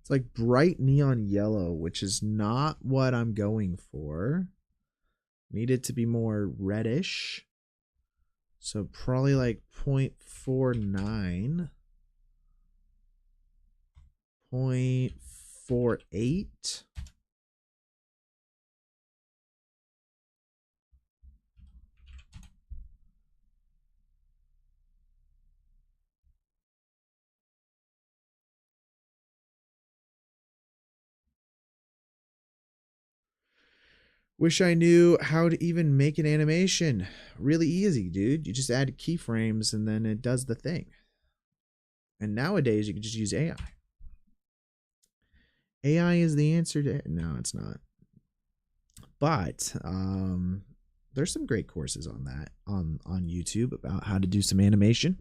It's like bright neon yellow, which is not what I'm going for. Need it to be more reddish. So probably like 0.49. 0.48. Wish I knew how to even make an animation. Really easy, dude. You just add keyframes and then it does the thing. And nowadays you can just use AI. AI is the answer to it. No, it's not. But there's some great courses on that on YouTube about how to do some animation.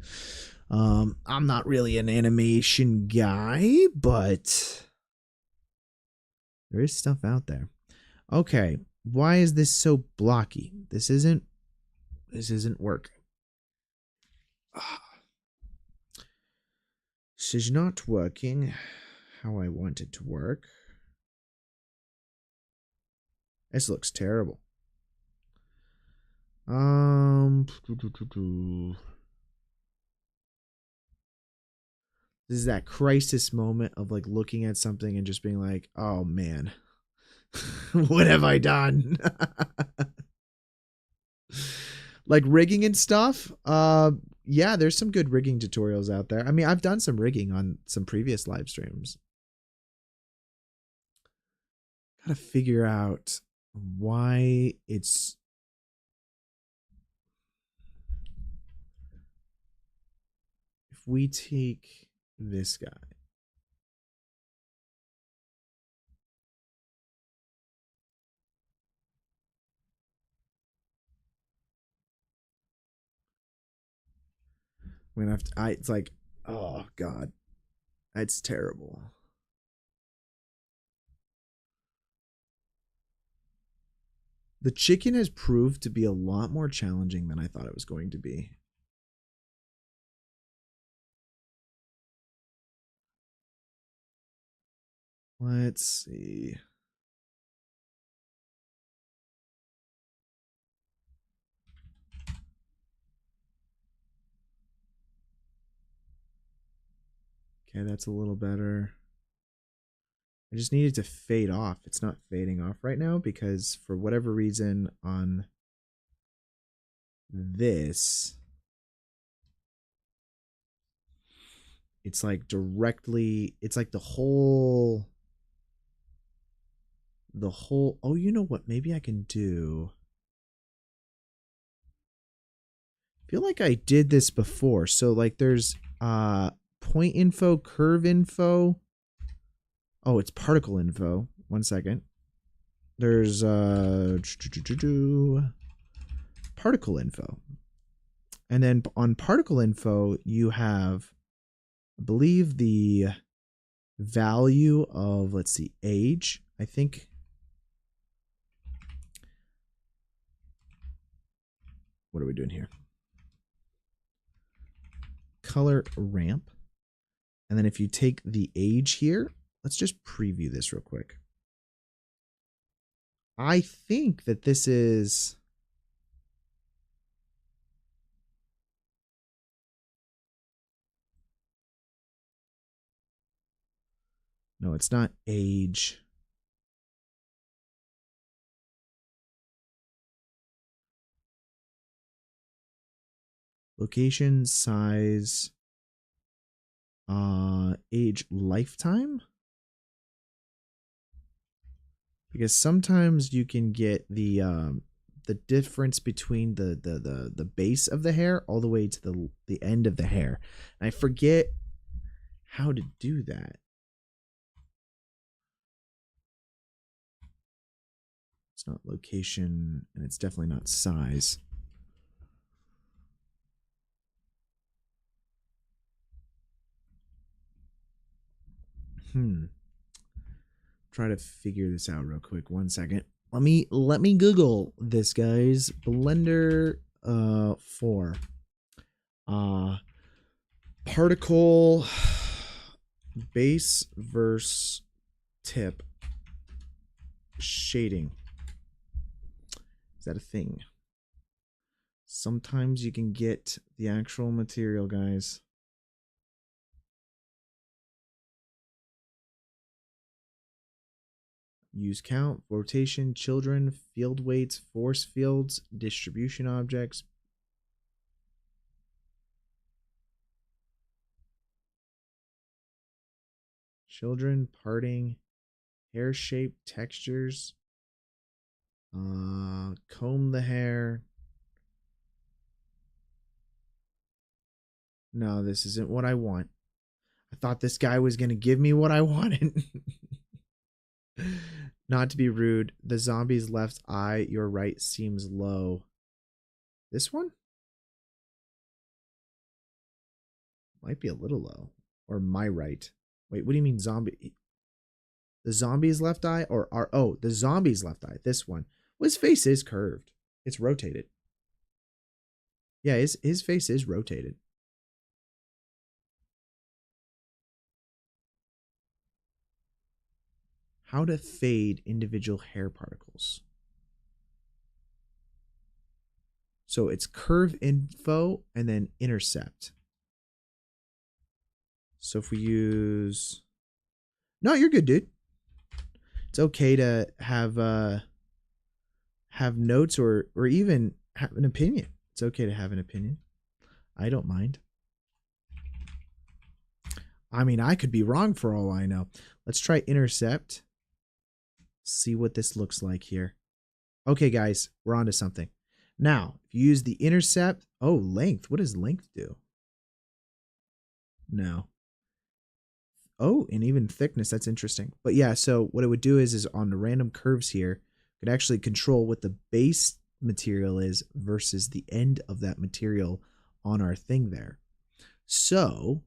I'm not really an animation guy, but There is stuff out there. Okay, why is this so blocky? This isn't working. This is not working how I want it to work. This looks terrible. This is that crisis moment of like looking at something and just being like, oh man, what have I done? Like rigging and stuff. Yeah, there's some good rigging tutorials out there. I mean, I've done some rigging on some previous live streams. Gotta figure out why it's... If we take this guy. I'm gonna have to... it's like, oh god. That's terrible. The chicken has proved to be a lot more challenging than I thought it was going to be. Let's see. Okay, that's a little better. I just need it to fade off. It's not fading off right now because for whatever reason on this, it's like directly, it's like the whole, oh, you know what? Maybe I can do. I feel like I did this before. So like there's point info, curve info. Oh, it's particle info. 1 second. There's particle info. And then on particle info, you have, I believe, the value of, let's see, age. I think. What are we doing here? Color ramp. And then if you take the age here, let's just preview this real quick. I think that this is... No, it's not age. Location, size, age, lifetime. Because sometimes you can get the difference between the base of the hair all the way to the end of the hair. And I forget how to do that. It's not location, and it's definitely not size. Try to figure this out real quick. 1 second. Let me Google this, guys. Blender 4. Particle base versus tip shading. Is that a thing? Sometimes you can get the actual material, guys. Use count, rotation, children, field weights, force fields, distribution objects. Children, parting, hair shape, textures. Comb the hair. No, this isn't what I want. I thought this guy was going to give me what I wanted. Not to be rude, the zombie's left eye, your right, seems low. This one? Might be a little low. Or my right. Wait, what do you mean zombie? The zombie's left eye or our, oh, the zombie's left eye, this one. Well, his face is curved. It's rotated. Yeah, his face is rotated. How to fade individual hair particles. So it's curve info and then intercept. So if we use, no, you're good, dude. It's okay to have notes or even have an opinion. It's okay to have an opinion. I don't mind. I mean, I could be wrong for all I know. Let's try intercept. See what this looks like here. Okay, guys, we're on to something. Now, if you use the intercept, oh, length. What does length do? No. Oh, and even thickness. That's interesting. But yeah, so what it would do is on the random curves here, it could actually control what the base material is versus the end of that material on our thing there. So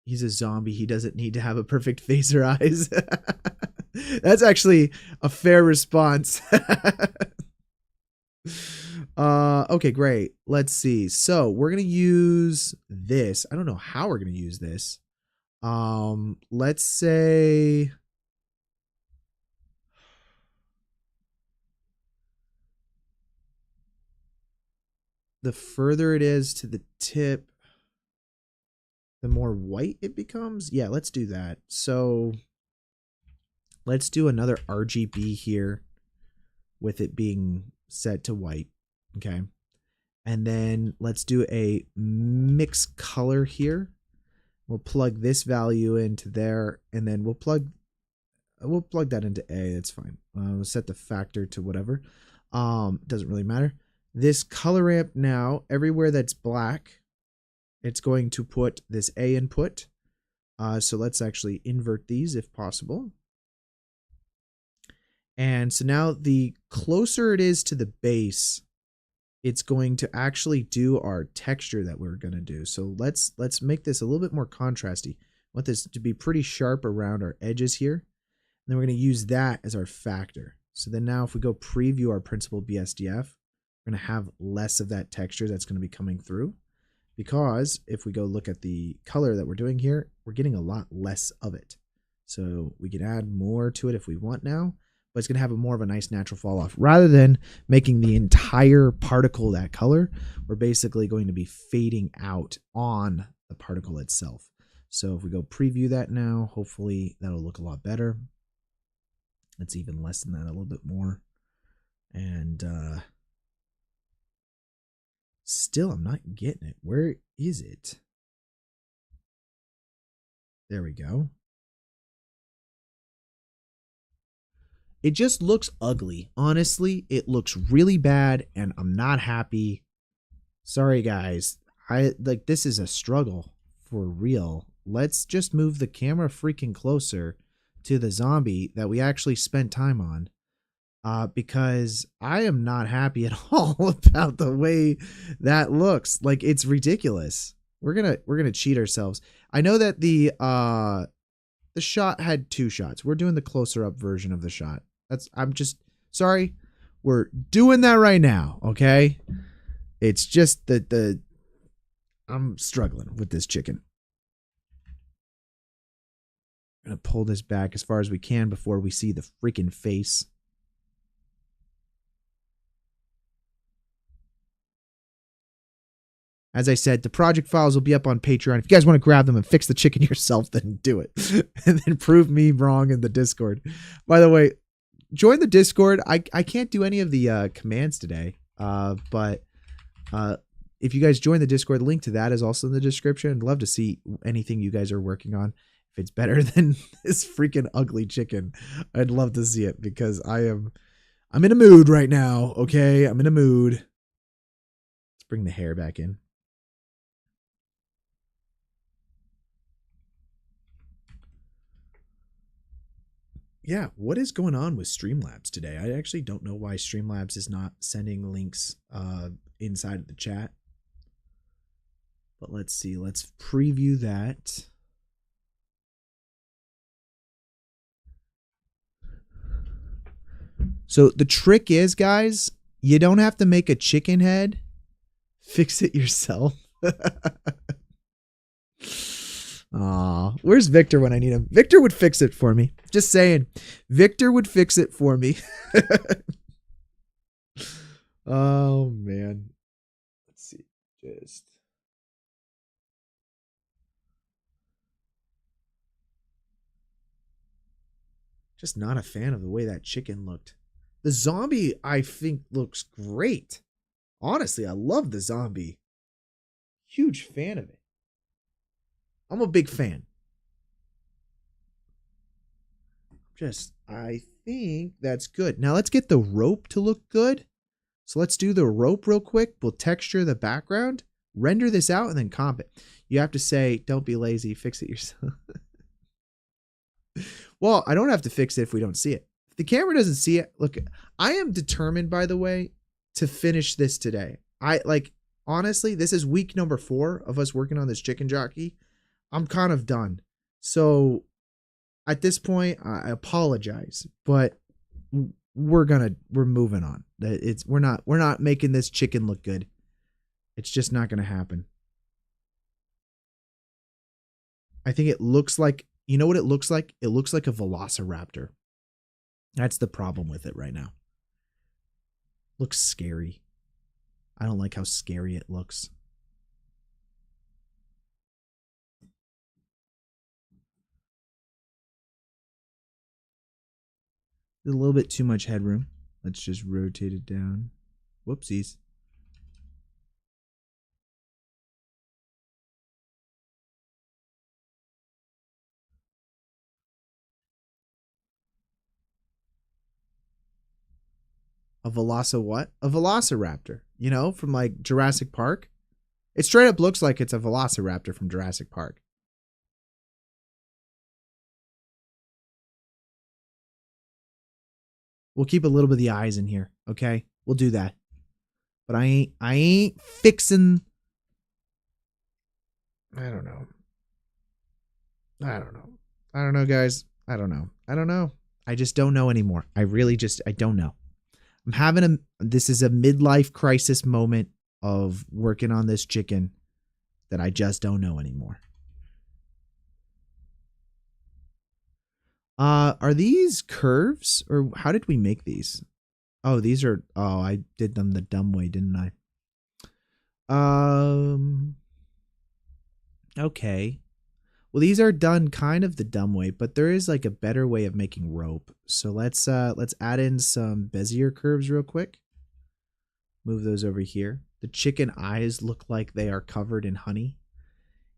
he's a zombie. He doesn't need to have a perfect face or eyes. That's actually a fair response. Okay, great. Let's see. So we're going to use this. I don't know how we're going to use this. Let's say the further it is to the tip, the more white it becomes. Yeah, let's do that. So let's do another RGB here with it being set to white. Okay. And then let's do a mix color here. We'll plug this value into there, and then we'll plug that into A. That's fine. We'll set the factor to whatever. Doesn't really matter. This color ramp now, everywhere that's black, it's going to put this A input. So let's actually invert these if possible. And so now the closer it is to the base, it's going to actually do our texture that we're going to do. So let's make this a little bit more contrasty. I want this to be pretty sharp around our edges here. And then we're going to use that as our factor. So then now if we go preview our principal BSDF, we're going to have less of that texture that's going to be coming through. Because if we go look at the color that we're doing here, we're getting a lot less of it. So we can add more to it if we want now. But it's going to have more of a nice natural fall off. Rather than making the entire particle that color, we're basically going to be fading out on the particle itself. So if we go preview that now, hopefully that'll look a lot better. It's even less than that, a little bit more. And still, I'm not getting it. Where is it? There we go. It just looks ugly. Honestly, it looks really bad and I'm not happy. Sorry guys. This is a struggle for real. Let's just move the camera freaking closer to the zombie that we actually spent time on. Because I am not happy at all about the way that looks. Like, it's ridiculous. We're gonna cheat ourselves. I know that the shot had 2 shots. We're doing the closer up version of the shot. I'm just sorry. We're doing that right now, okay? It's just that I'm struggling with this chicken. I'm gonna pull this back as far as we can before we see the freaking face. As I said, the project files will be up on Patreon. If you guys want to grab them and fix the chicken yourself, then do it. And then prove me wrong in the Discord. By the way, join the Discord. I can't do any of the commands today. But if you guys join the Discord, the link to that is also in the description. I'd love to see anything you guys are working on. If it's better than this freaking ugly chicken, I'd love to see it because I'm in a mood right now. Okay, I'm in a mood. Let's bring the hair back in. Yeah, what is going on with Streamlabs today? I actually don't know why Streamlabs is not sending links inside of the chat. But let's see. Let's preview that. So the trick is, guys, you don't have to make a chicken head. Fix it yourself. Aw, where's Victor when I need him? Victor would fix it for me. Just saying. Victor would fix it for me. Oh, man. Let's see. Just not a fan of the way that chicken looked. The zombie, I think, looks great. Honestly, I love the zombie. Huge fan of it. I'm a big fan. I think that's good. Now let's get the rope to look good. So let's do the rope real quick. We'll texture the background, render this out, and then comp it. You have to say, don't be lazy, fix it yourself. Well, I don't have to fix it if we don't see it. If the camera doesn't see it, look, I am determined, by the way, to finish this today. Honestly, this is week number 4 of us working on this chicken jockey. I'm kind of done. So at this point, I apologize, but we're moving on. We're not making this chicken look good. It's just not gonna happen. I think it looks like, you know what it looks like? It looks like a velociraptor. That's the problem with it right now. Looks scary. I don't like how scary it looks. There's a little bit too much headroom. Let's just rotate it down. Whoopsies. A what? A velociraptor. You know, from like Jurassic Park. It straight up looks like it's a velociraptor from Jurassic Park. We'll keep a little bit of the eyes in here, okay? We'll do that. But I ain't fixing. I don't know. I don't know, guys. I don't know. I just don't know anymore. I don't know. This is a midlife crisis moment of working on this chicken that I just don't know anymore. Are these curves, or how did we make these? Oh, I did them the dumb way, didn't I? Okay. Well, these are done kind of the dumb way, but there is like a better way of making rope. So let's add in some Bezier curves real quick. Move those over here. The chicken eyes look like they are covered in honey.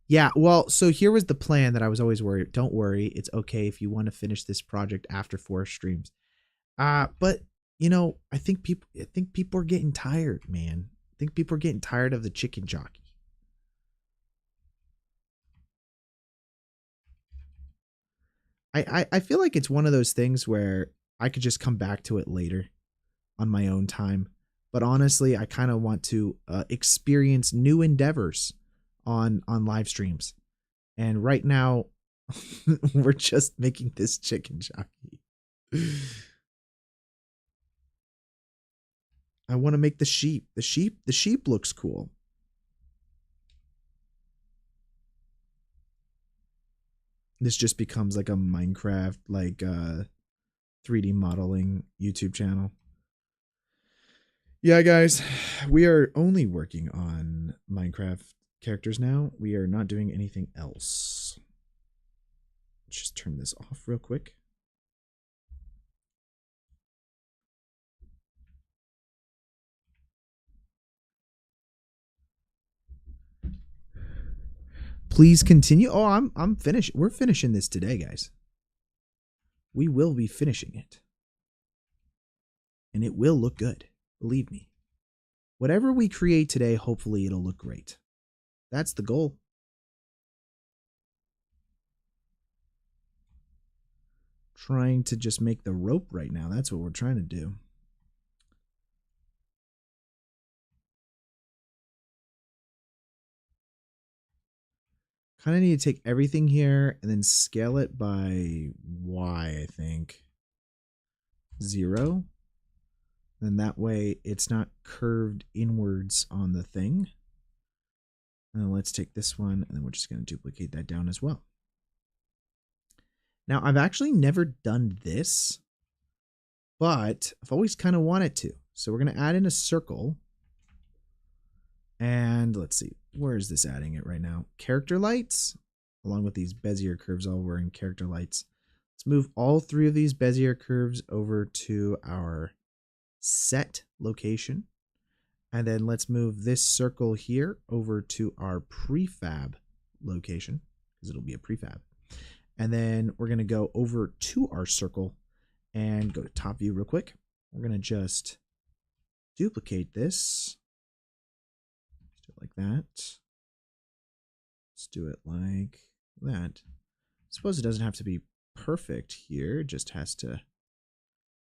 Yeah, well, so here was the plan that I was always worried. Don't worry, it's okay if you want to finish this project after 4 streams. But you know, I think people are getting tired, man. I think people are getting tired of the chicken jockey. I feel like it's one of those things where I could just come back to it later on my own time. But honestly, I kind of want to experience new endeavors on live streams. And right now, we're just making this chicken jockey. I want to make the sheep. The sheep looks cool. This just becomes like a Minecraft, like 3D modeling YouTube channel. Yeah, guys, we are only working on Minecraft characters now. We are not doing anything else. Let's just turn this off real quick. Please continue. Oh, I'm finished. We're finishing this today, guys. We will be finishing it. And it will look good. Believe me. Whatever we create today, hopefully it'll look great. That's the goal. Trying to just make the rope right now. That's what we're trying to do. Kind of need to take everything here and then scale it by Y, I think. 0. And that way it's not curved inwards on the thing. And then let's take this one, and then we're just going to duplicate that down as well. Now, I've actually never done this, but I've always kind of wanted to. So we're going to add in a circle. And let's see, where is this adding it right now? Character lights, along with these Bezier curves, all were in character lights. Let's move all three of these Bezier curves over to our set location. And then let's move this circle here over to our prefab location, because it'll be a prefab. And then we're going to go over to our circle and go to top view real quick. We're going to just duplicate this. Let's do it like that. Let's do it like that. I suppose it doesn't have to be perfect here. It just has to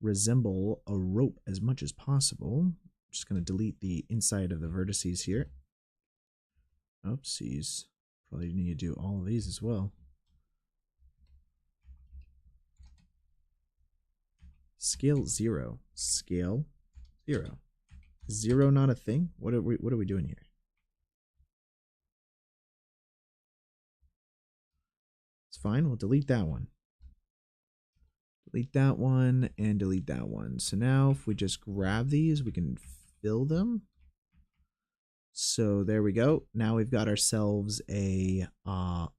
resemble a rope as much as possible. Just going to delete the inside of the vertices here. Oopsies. Probably need to do all of these as well. Scale 0. Scale 0. Is 0 not a thing? What are we doing here? It's fine. We'll delete that one. Delete that one and delete that one. So now if we just grab these, we can fill them. So there we go. Now we've got ourselves a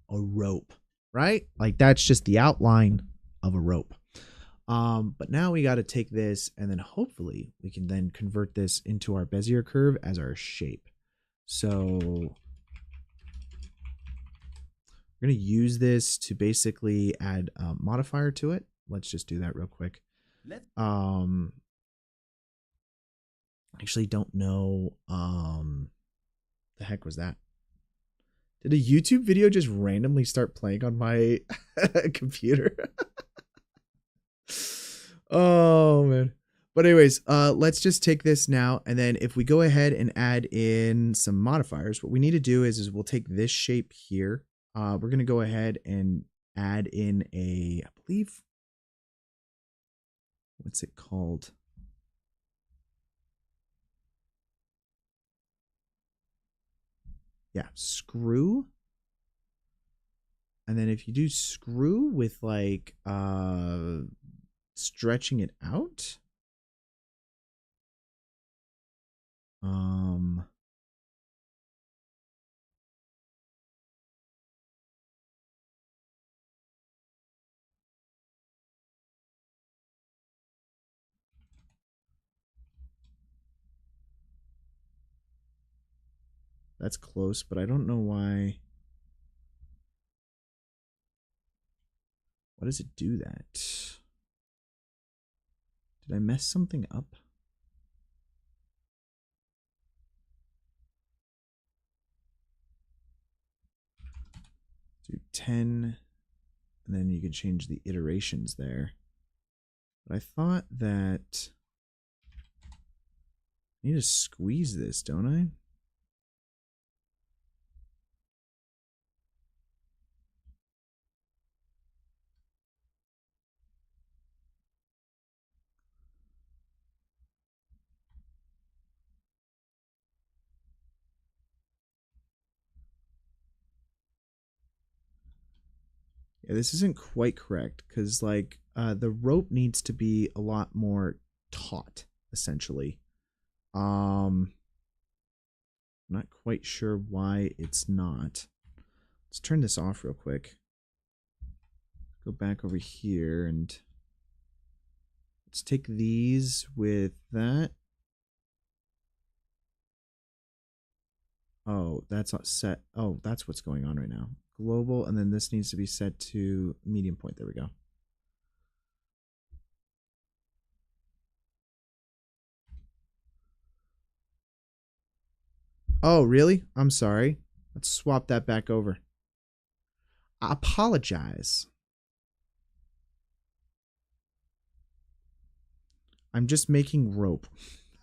rope, right? Like that's just the outline of a rope. But now we got to take this and then hopefully we can then convert this into our Bezier curve as our shape. So we're going to use this to basically add a modifier to it. Let's just do that real quick. Actually don't know. The heck was that? Did a YouTube video just randomly start playing on my computer? Oh man. But anyways, let's just take this now. And then if we go ahead and add in some modifiers, what we need to do is we'll take this shape here. We're going to go ahead and add in I believe, what's it called? Yeah, screw. And then if you do screw with like stretching it out. That's close, but I don't know why. Why does it do that? Did I mess something up? Do 10, and then you can change the iterations there. But I thought that I need to squeeze this, don't I? Yeah, this isn't quite correct because like the rope needs to be a lot more taut, essentially. I'm not quite sure why it's not. Let's turn this off real quick. Go back over here and let's take these with that. Oh, that's not set. Oh, that's what's going on right now. Global, and then this needs to be set to medium point. There we go. Oh, really? I'm sorry. Let's swap that back over. I apologize. I'm just making rope.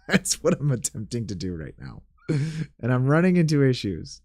That's what I'm attempting to do right now. And I'm running into issues.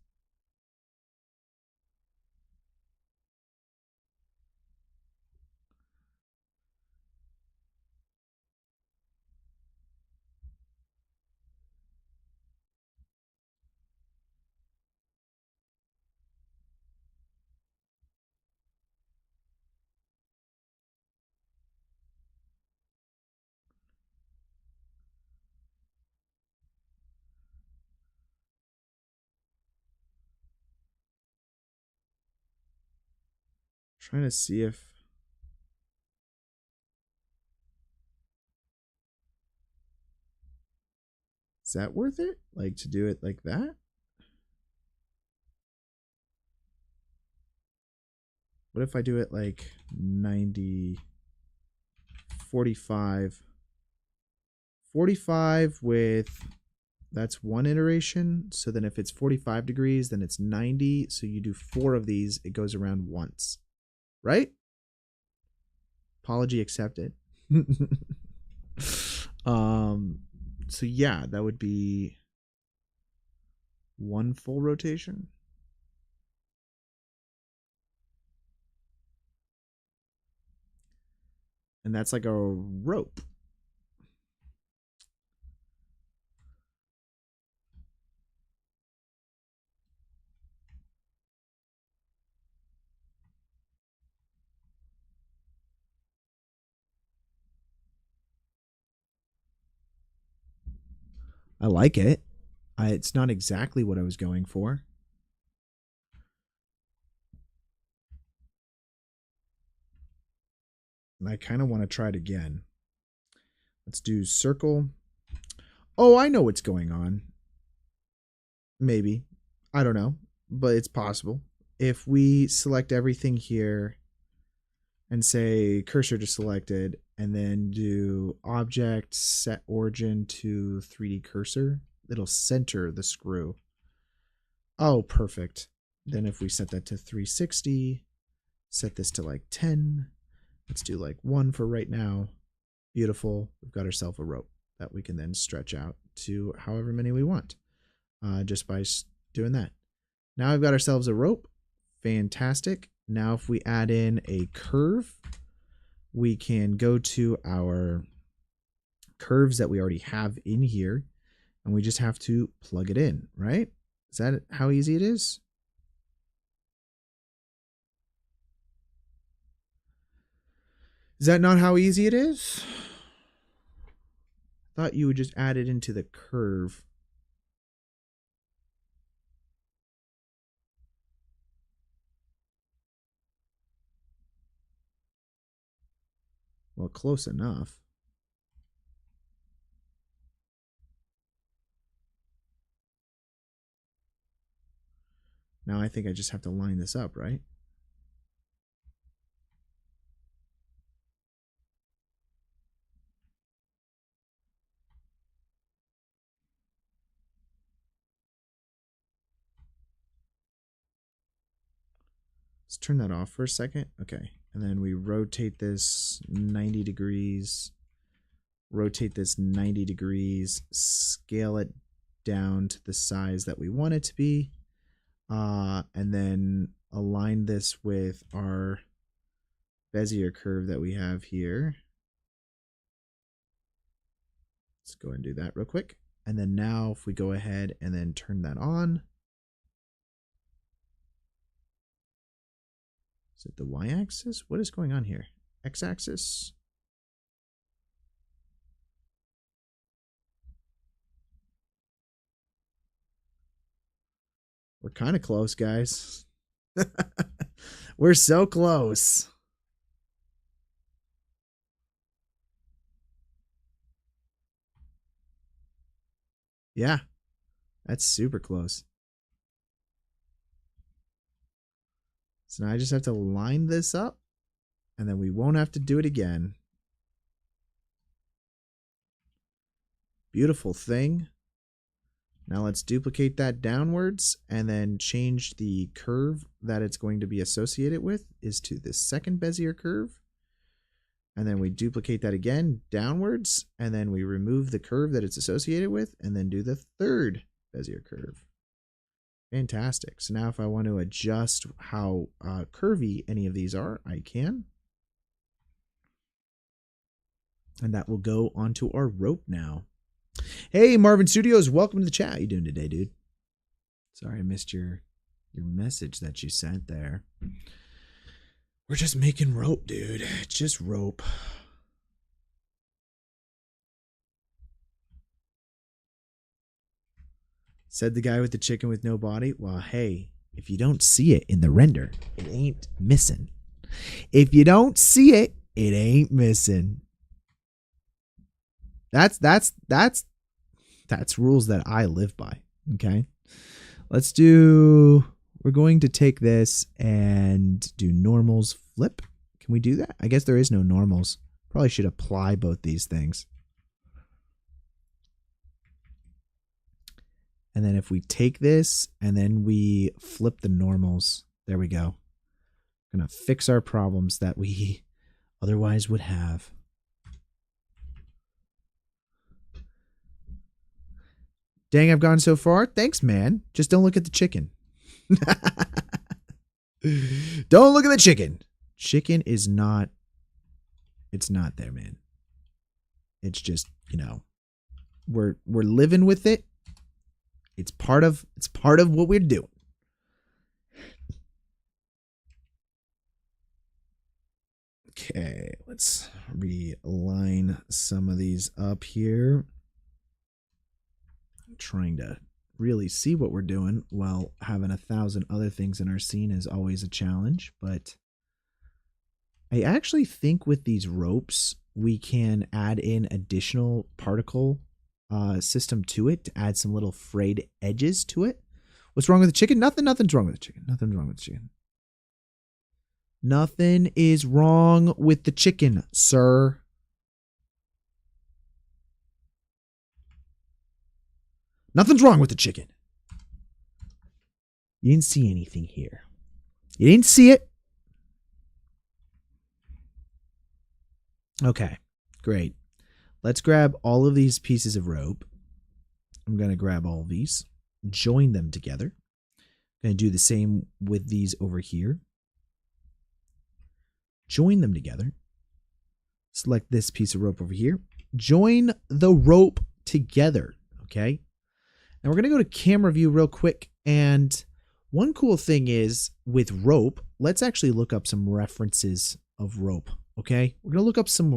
Trying to see if is that worth it? Like to do it like that? What if I do it like 90, 45, 45 with, that's one iteration. So then if it's 45 degrees, then it's 90. So you do 4 of these, it goes around once, right? Apology accepted. So yeah, that would be 1 full rotation. And that's like a rope. I like it. It's not exactly what I was going for. And I kind of want to try it again. Let's do circle. Oh, I know what's going on. Maybe. I don't know, but it's possible. If we select everything here and say cursor to selected and then do object set origin to 3D cursor, it'll center the screw. Oh, perfect. Then if we set that to 360, set this to like 10, let's do like 1 for right now. Beautiful. We've got ourselves a rope that we can then stretch out to however many we want just by doing that. Now we've got ourselves a rope. Fantastic. Now if we add in a curve, we can go to our curves that we already have in here, and we just have to plug it in, right? Is that how easy it is? Is that not how easy it is? I thought you would just add it into the curve. Well, close enough. Now I think I just have to line this up, right? Let's turn that off for a second. Okay. And then we rotate this 90 degrees, rotate this 90 degrees, scale it down to the size that we want it to be, and then align this with our Bezier curve that we have here. Let's go ahead and do that real quick. And then now if we go ahead and then turn that on, is it the y-axis? What is going on here? X-axis? We're kind of close, guys. We're so close. Yeah, that's super close. So now I just have to line this up, and then we won't have to do it again. Beautiful thing. Now let's duplicate that downwards and then change the curve that it's going to be associated with is to the second Bezier curve. And then we duplicate that again downwards, and then we remove the curve that it's associated with and then do the third Bezier curve. Fantastic. So now if I want to adjust how curvy any of these are, I can. And that will go onto our rope now. Hey, Marvin Studios, welcome to the chat. How you doing today, dude? Sorry I missed your message that you sent there. We're just making rope, dude. It's just rope. Said the guy with the chicken with no body. Well, hey, if you don't see it in the render, it ain't missing. If you don't see it, it ain't missing. That's rules that I live by. Okay. We're going to take this and do normals flip. Can we do that? I guess there is no normals. Probably should apply both these things. And then if we take this and then we flip the normals, there we go. Gonna fix our problems that we otherwise would have. Dang, I've gone so far. Thanks, man. Just don't look at the chicken. Don't look at the chicken. Chicken is not, it's not there, man. It's just, you know, we're living with it. It's part of what we're doing. Okay, let's realign some of these up here. I'm trying to really see what we're doing while having 1,000 other things in our scene is always a challenge, but I actually think with these ropes we can add in additional particle system to it to add some little frayed edges to it. What's wrong with the chicken? Nothing's wrong with the chicken. Nothing's wrong with the chicken. Nothing is wrong with the chicken, sir. Nothing's wrong with the chicken. You didn't see anything here. You didn't see it. Okay, great. Let's grab all of these pieces of rope. I'm going to grab all of these, join them together. I'm going to do the same with these over here. Join them together. Select this piece of rope over here. Join the rope together, okay? Now we're going to go to camera view real quick. And one cool thing is with rope, let's actually look up some references of rope, okay? We're going to look up some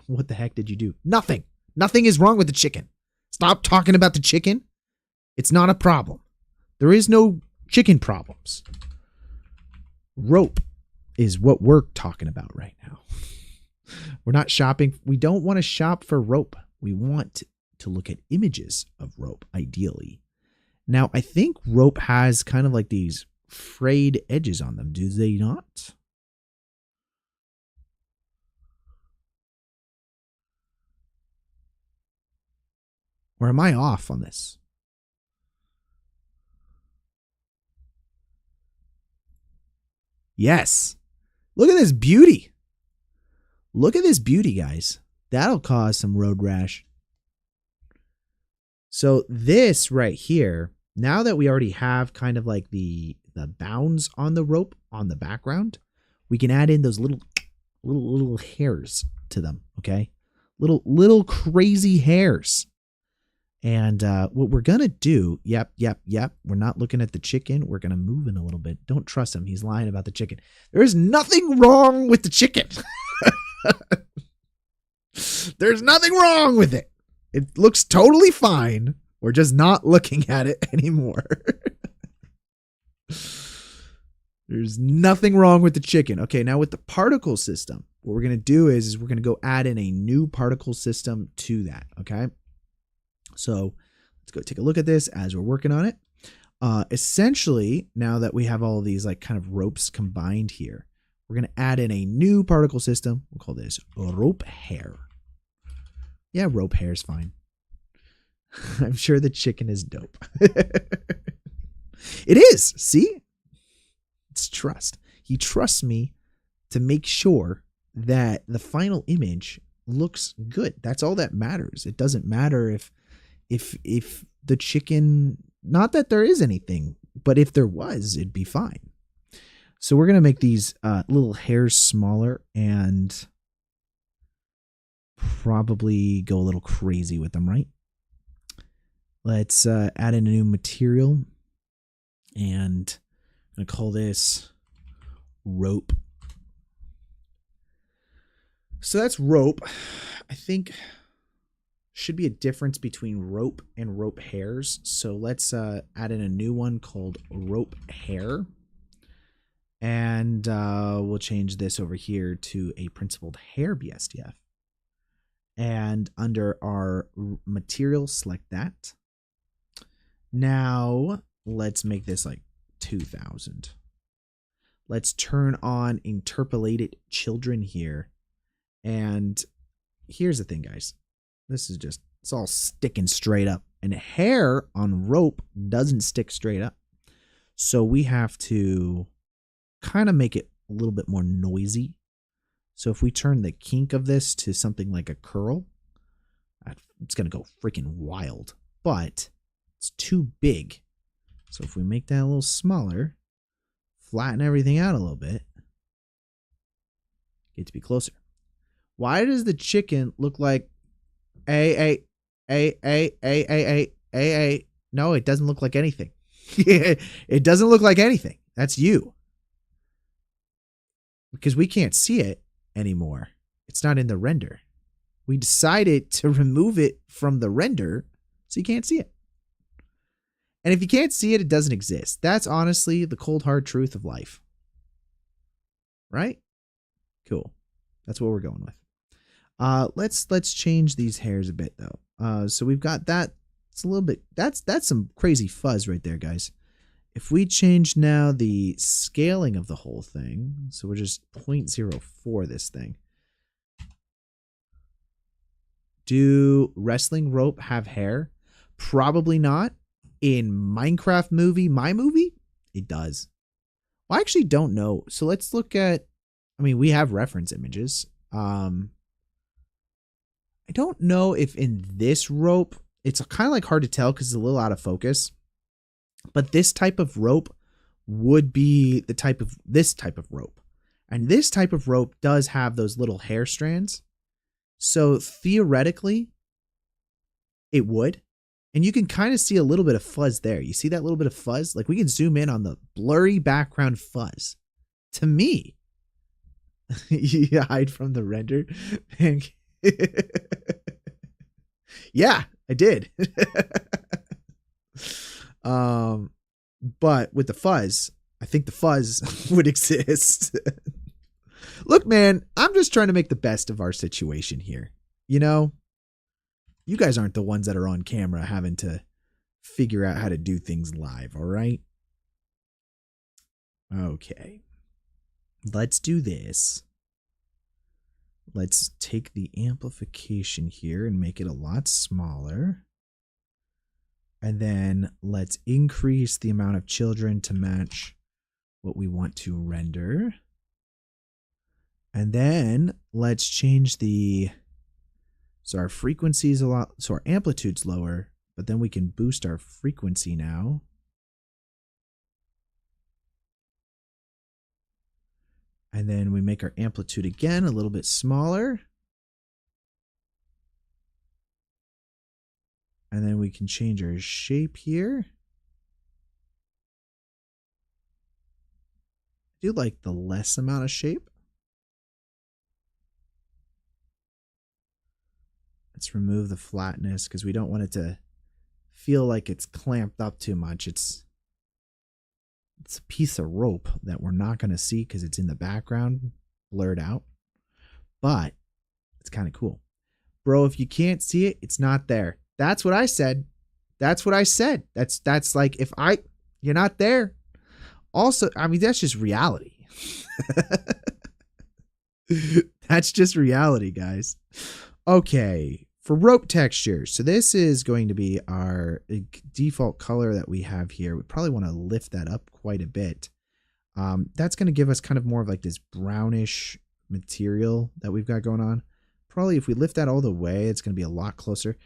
what the heck did you do? Nothing. Nothing is wrong with the chicken. Stop talking about the chicken. It's not a problem. There is no chicken problems. Rope is what we're talking about right now. We're not shopping. We don't want to shop for rope. We want to look at images of rope, ideally. Now, I think rope has kind of like these frayed edges on them. Do they not? Or am I off on this? Yes. Look at this beauty. Look at this beauty, guys. That'll cause some road rash. So this right here, now that we already have kind of like the bounds on the rope on the background, we can add in those little hairs to them, okay? Little crazy hairs. And what we're going to do, yep. We're not looking at the chicken. We're going to move in a little bit. Don't trust him. He's lying about the chicken. There is nothing wrong with the chicken. There's nothing wrong with it. It looks totally fine. We're just not looking at it anymore. There's nothing wrong with the chicken. Okay, now with the particle system, what we're going to do is we're going to go add in a new particle system to that, okay? So let's go take a look at this as we're working on it. Essentially, now that we have all of these like kind of ropes combined here, we're going to add in a new particle system. We'll call this rope hair. Yeah, rope hair is fine. I'm sure the chicken is dope. It is. See? It's trust. He trusts me to make sure that the final image looks good. That's all that matters. It doesn't matter if the chicken, not that there is anything, but if there was, it'd be fine. So we're going to make these little hairs smaller and probably go a little crazy with them, right? Let's add in a new material, and I'm going to call this rope. So that's rope. I think should be a difference between rope and rope hairs. So let's add in a new one called rope hair. And we'll change this over here to a principled hair BSDF. And under our material, select that. Now let's make this like 2000. Let's turn on interpolated children here. And here's the thing, guys. This is just, it's all sticking straight up. And hair on rope doesn't stick straight up. So we have to kind of make it a little bit more noisy. So if we turn the kink of this to something like a curl, it's going to go freaking wild. But it's too big. So if we make that a little smaller, flatten everything out a little bit, get to be closer. Why does the chicken look like a? No, it doesn't look like anything. It doesn't look like anything. That's you. Because we can't see it anymore. It's not in the render. We decided to remove it from the render so you can't see it. And if you can't see it, it doesn't exist. That's honestly the cold hard truth of life. Right? Cool. That's what we're going with. Let's change these hairs a bit though. So we've got that. It's a little bit, that's some crazy fuzz right there, guys. If we change now the scaling of the whole thing, so we're just 0.04 this thing. Do wrestling rope have hair? Probably not. In Minecraft movie, my movie, it does. Well, I actually don't know. So let's look at, I mean, we have reference images. I don't know if in this rope, it's kind of like hard to tell because it's a little out of focus. But this type of rope would be the type of this type of rope. And this type of rope does have those little hair strands. So theoretically, it would. And you can kind of see a little bit of fuzz there. You see that little bit of fuzz? Like we can zoom in on the blurry background fuzz. To me, you hide from the render. Yeah, I did. But with the fuzz, I think the fuzz would exist. Look, man, I'm just trying to make the best of our situation here. You know, you guys aren't the ones that are on camera having to figure out how to do things live, all right? Okay. Let's do this. Let's take the amplification here and make it a lot smaller. And then let's increase the amount of children to match what we want to render. And then let's change the, so our frequency is a lot, so our amplitude's lower, but then we can boost our frequency now. And then we make our amplitude again a little bit smaller. And then we can change our shape here. I do like the less amount of shape. Let's remove the flatness because we don't want it to feel like it's clamped up too much. It's a piece of rope that we're not going to see because it's in the background, blurred out. But it's kind of cool. Bro, if you can't see it, it's not there. That's what I said. That's what I said. That's like if you're not there. Also, I mean, that's just reality. That's just reality, guys. Okay, for rope texture. So this is going to be our default color that we have here. We probably want to lift that up quite a bit. That's going to give us kind of more of like this brownish material that we've got going on. Probably if we lift that all the way, it's going to be a lot closer.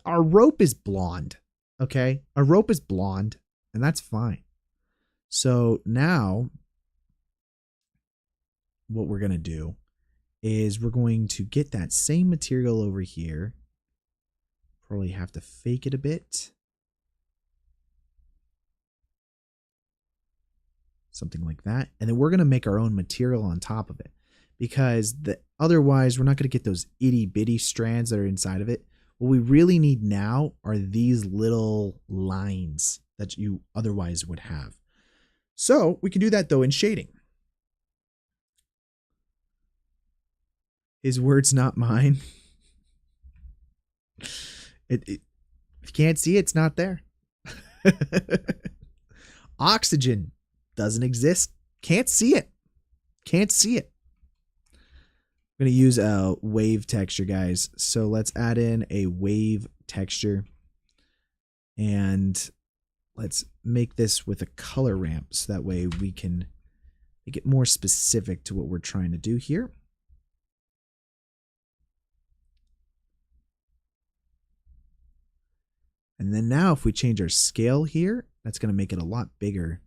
Our rope is blonde, okay? Our rope is blonde, and that's fine. So now what we're going to do is we're going to get that same material over here. Probably have to fake it a bit. Something like that. And then we're going to make our own material on top of it because otherwise we're not going to get those itty bitty strands that are inside of it. What we really need now are these little lines that you otherwise would have. So we can do that though in shading. His words, not mine. If you can't see it, it's not there. Oxygen doesn't exist. Can't see it. Can't see it. I'm going to use a wave texture, guys. So let's add in a wave texture. And let's make this with a color ramp so that way we can make it more specific to what we're trying to do here. And then now if we change our scale here, that's going to make it a lot bigger,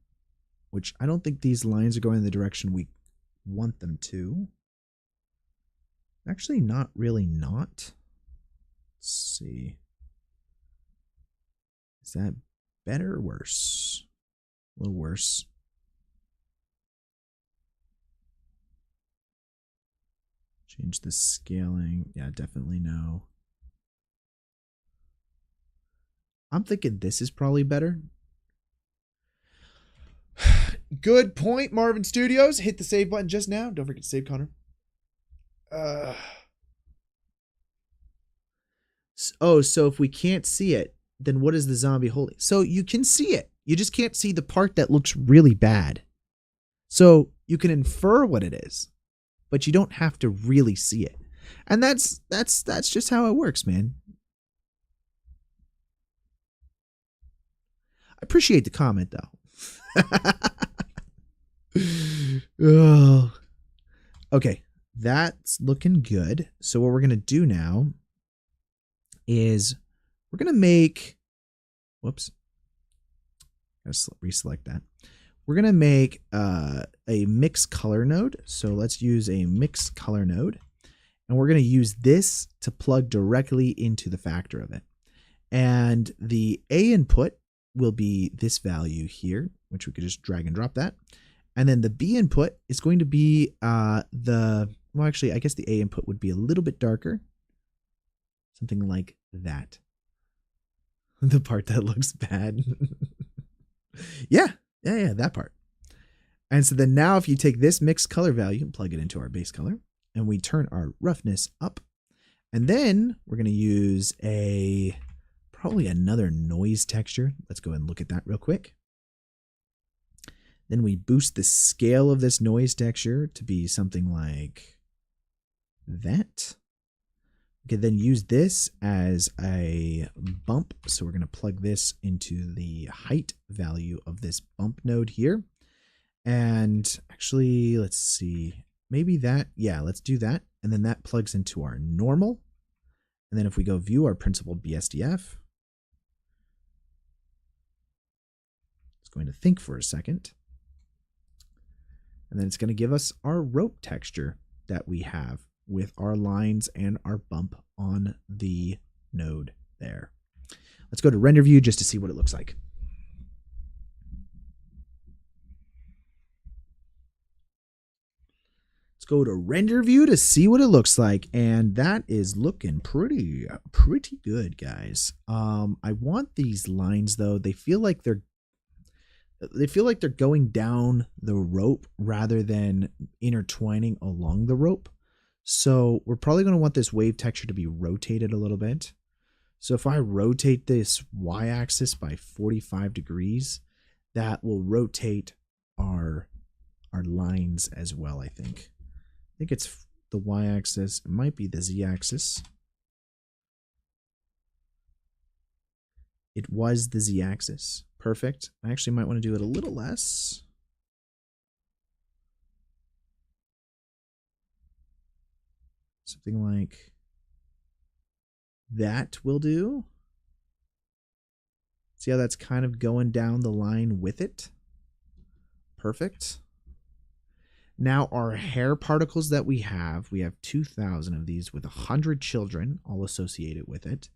which I don't think these lines are going in the direction we want them to. Actually, not really not. Let's see. Is that better or worse? A little worse. Change the scaling. Yeah, definitely no. I'm thinking this is probably better. Good point, Marvin Studios. Hit the save button just now. Don't forget to save, Connor. Oh, so if we can't see it, then what is the zombie holding? So you can see it. You just can't see the part that looks really bad. So you can infer what it is, but you don't have to really see it. And that's just how it works, man. I appreciate the comment, though. Oh. Okay, that's looking good. So what we're going to do now is we're going to make, whoops, gotta reselect that. We're going to make a mix color node. So let's use a mix color node. And we're going to use this to plug directly into the factor of it. And the A input will be this value here, which we could just drag and drop that. And then the B input is going to be well, actually, I guess the A input would be a little bit darker. Something like that. The part that looks bad. Yeah, that part. And so then now if you take this mixed color value and plug it into our base color, and we turn our roughness up, and then we're going to use probably another noise texture. Let's go ahead and look at that real quick. Then we boost the scale of this noise texture to be something like that. We can then use this as a bump. So we're going to plug this into the height value of this bump node here. And actually, let's see, maybe that, yeah, let's do that. And then that plugs into our normal. And then if we go view our principled BSDF, it's going to think for a second. And then it's going to give us our rope texture that we have with our lines and our bump on the node there. Let's go to render view just to see what it looks like. Let's go to render view to see what it looks like. And that is looking pretty good, guys. I want these lines though. They feel like they're going down the rope rather than intertwining along the rope. So we're probably going to want this wave texture to be rotated a little bit. So if I rotate this y-axis by 45 degrees, that will rotate our lines as well, I think. I think it's the y-axis. It might be the z-axis. It was the z-axis. Perfect. I actually might want to do it a little less. Something like that will do. See how that's kind of going down the line with it? Perfect. Now our hair particles that we have 2,000 of these with 100 children all associated with it.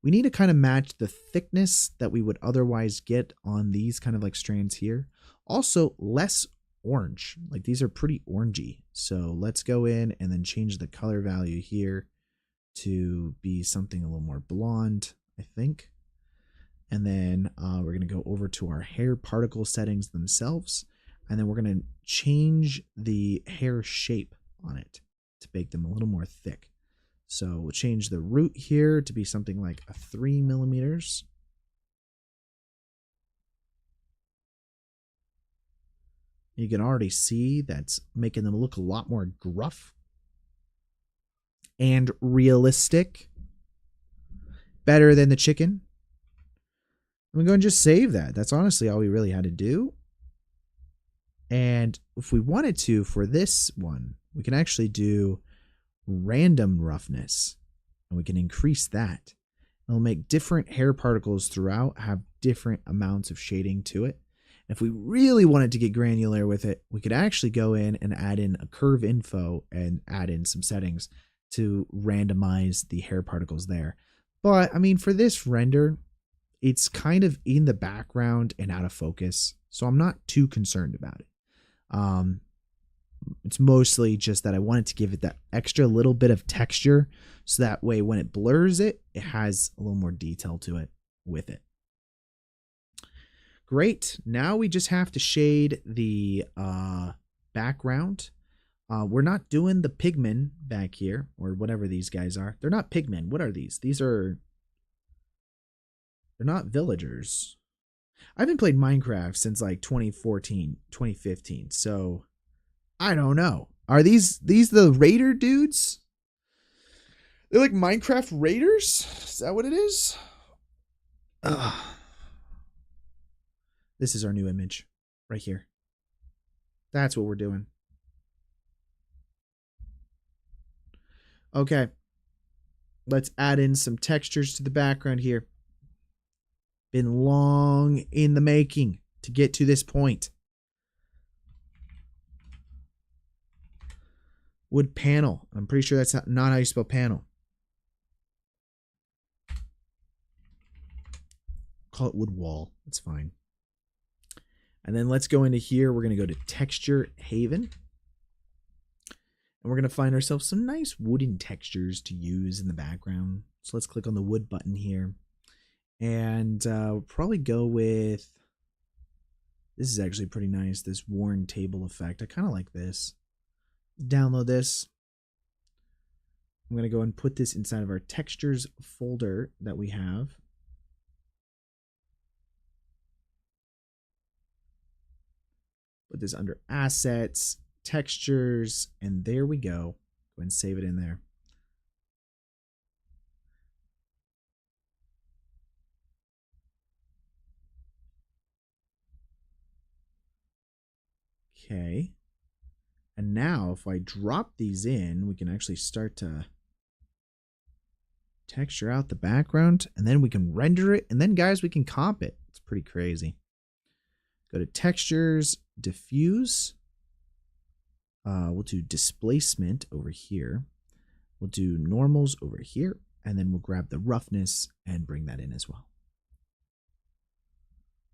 We need to kind of match the thickness that we would otherwise get on these kind of like strands here. Also less orange, like these are pretty orangey. So let's go in and then change the color value here to be something a little more blonde, I think. And then we're going to go over to our hair particle settings themselves. And then we're going to change the hair shape on it. to make them a little more thick. So we'll change the root here to be something like a 3 millimeters. You can already see that's making them look a lot more gruff and realistic. Better than the chicken. I'm going to just save that. That's honestly all we really had to do. And if we wanted to, for this one, we can actually do random roughness. And we can increase that. It'll make different hair particles throughout have different amounts of shading to it. And if we really wanted to get granular with it, we could actually go in and add in a curve info and add in some settings to randomize the hair particles there. But I mean, for this render, it's kind of in the background and out of focus. So I'm not too concerned about it. It's mostly just that I wanted to give it that extra little bit of texture. So that way, when it blurs it, it has a little more detail to it with it. Great. Now we just have to shade the background. We're not doing the pigmen back here, or whatever these guys are. They're not pigmen. What are these? They're not villagers. I haven't played Minecraft since like 2014, 2015. So I don't know. Are these the raider dudes? They're like Minecraft raiders? Is that what it is? Ugh. This is our new image right here. That's what we're doing. Okay. Let's add in some textures to the background here. Been long in the making to get to this point. Wood panel. I'm pretty sure that's not how you spell panel. Call it wood wall. That's fine. And then let's go into here. We're going to go to Texture Haven. And we're going to find ourselves some nice wooden textures to use in the background. So let's click on the wood button here. And we'll probably go with, this is actually pretty nice, this worn table effect. I kind of like this. Download this. I'm going to go and put this inside of our textures folder that we have. Put this under assets, textures, and there we go. Go and save it in there. Okay. And now if I drop these in, we can actually start to texture out the background, and then we can render it, and then guys, we can comp it. It's pretty crazy. Go to textures, diffuse. We'll do displacement over here. We'll do normals over here, and then we'll grab the roughness and bring that in as well.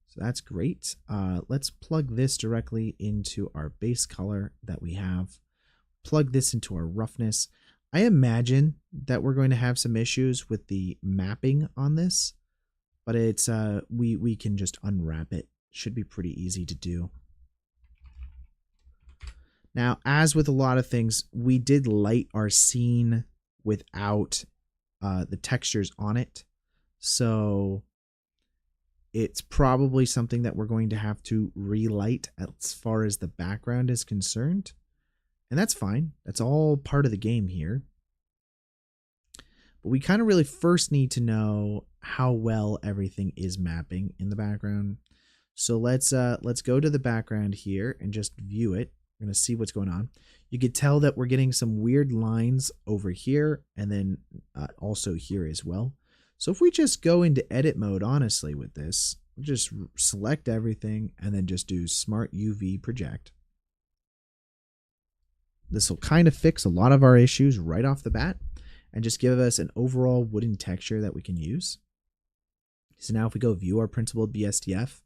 So that's great. Let's plug this directly into our base color that we have. Plug this into our roughness. I imagine that we're going to have some issues with the mapping on this, but it's we can just unwrap it. Should be pretty easy to do. Now, as with a lot of things, we did light our scene without the textures on it. So it's probably something that we're going to have to relight as far as the background is concerned. And that's fine. That's all part of the game here. But we kind of really first need to know how well everything is mapping in the background. So let's go to the background here and just view it. We're going to see what's going on. You could tell that we're getting some weird lines over here and then also here as well. So if we just go into edit mode, honestly, with this, we'll just select everything and then just do Smart UV Project. This will kind of fix a lot of our issues right off the bat and just give us an overall wooden texture that we can use. So now if we go view our principled BSDF,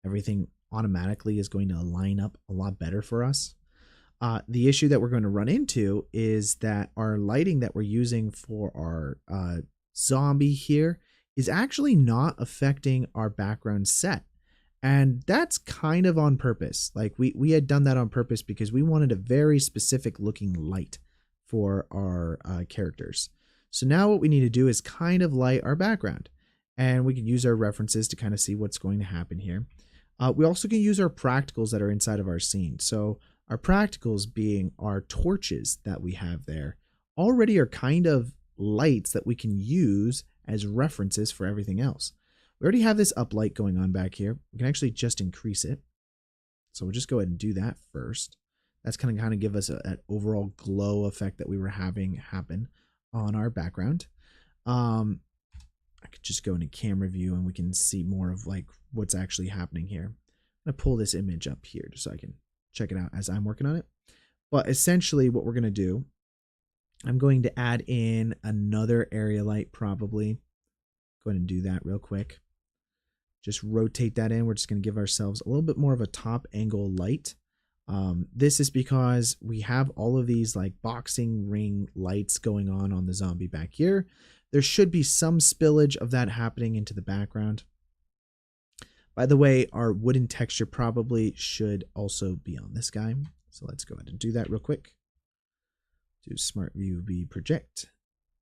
everything automatically is going to line up a lot better for us. The issue that we're going to run into is that our lighting that we're using for our zombie here is actually not affecting our background set. And that's kind of on purpose. Like we had done that on purpose because we wanted a very specific looking light for our characters. So now what we need to do is kind of light our background, and we can use our references to kind of see what's going to happen here. We also can use our practicals that are inside of our scene. So our practicals being our torches that we have there already are kind of lights that we can use as references for everything else. We already have this up light going on back here. We can actually just increase it. So we'll just go ahead and do that first. That's going to kind of give us an overall glow effect that we were having happen on our background. I could just go into camera view and we can see more of like what's actually happening here. I'm going to pull this image up here just so I can check it out as I'm working on it. But essentially what we're going to do, I'm going to add in another area light probably. Go ahead and do that real quick. Just rotate that in. We're just going to give ourselves a little bit more of a top angle light. This is because we have all of these like boxing ring lights going on the zombie back here. There should be some spillage of that happening into the background. By the way, our wooden texture probably should also be on this guy. So let's go ahead and do that real quick. Do Smart View V Project.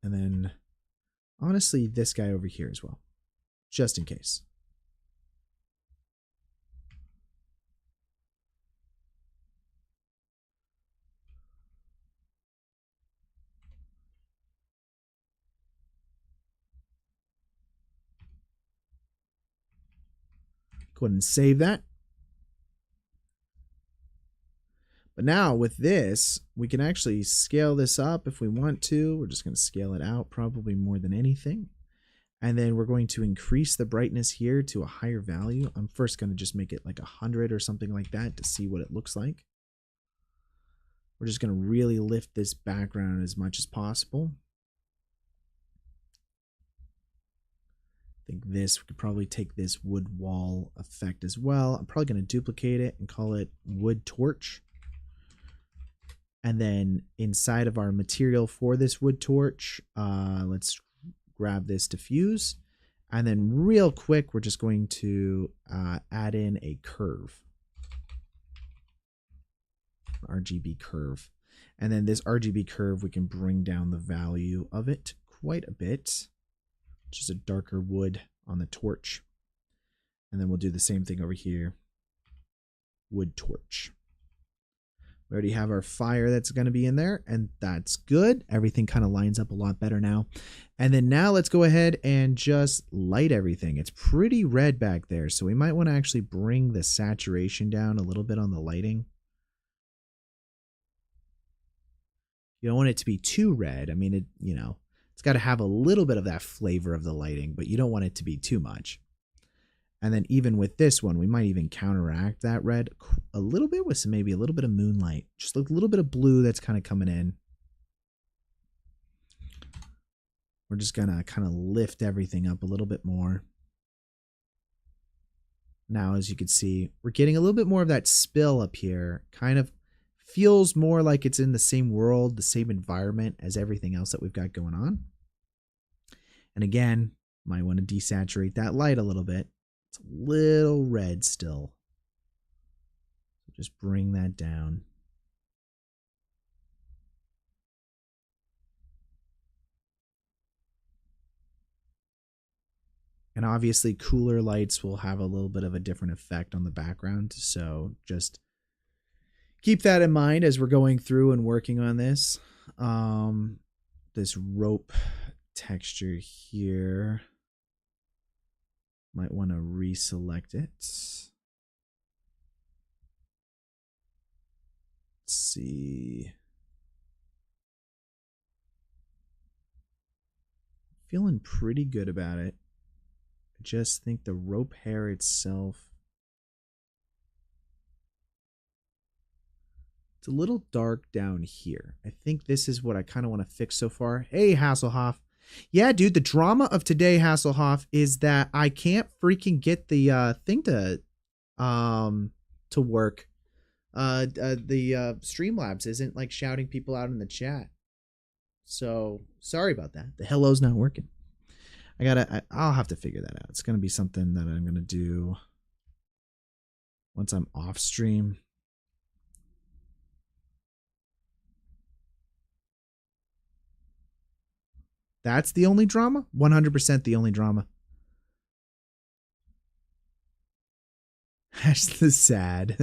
And then honestly, this guy over here as well, just in case. Go ahead and save that. But now with this, we can actually scale this up if we want to. We're just going to scale it out probably more than anything. And then we're going to increase the brightness here to a higher value. I'm first going to just make it like 100 or something like that to see what it looks like. We're just going to really lift this background as much as possible. I think this, we could probably take this wood wall effect as well. I'm probably going to duplicate it and call it wood torch. And then inside of our material for this wood torch, let's grab this diffuse. And then real quick, we're just going to add in a curve. RGB curve. And then this RGB curve, we can bring down the value of it quite a bit. Just a darker wood on the torch. And then we'll do the same thing over here. Wood torch. We already have our fire that's going to be in there, and that's good. Everything kind of lines up a lot better now. And then now let's go ahead and just light everything. It's pretty red back there, so we might want to actually bring the saturation down a little bit on the lighting. You don't want it to be too red. I mean, it's got to have a little bit of that flavor of the lighting, but you don't want it to be too much. And then even with this one, we might even counteract that red a little bit with maybe a little bit of moonlight. Just a little bit of blue that's kind of coming in. We're just going to kind of lift everything up a little bit more. Now, as you can see, we're getting a little bit more of that spill up here. Kind of feels more like it's in the same world, the same environment as everything else that we've got going on. And again, might want to desaturate that light a little bit. It's a little red still. So just bring that down. And obviously cooler lights will have a little bit of a different effect on the background. So just keep that in mind as we're going through and working on this. This rope texture here. Might want to reselect it. Let's see. Feeling pretty good about it. I just think the rope hair itself, it's a little dark down here. I think this is what I kind of want to fix so far. Hey, Hasselhoff. Yeah, dude, the drama of today, Hasselhoff, is that I can't freaking get the thing to work. The Streamlabs isn't like shouting people out in the chat. So sorry about that. The hello's not working. I'll have to figure that out. It's gonna be something that I'm gonna do once I'm off stream. That's the only drama? 100% the only drama. That's the sad.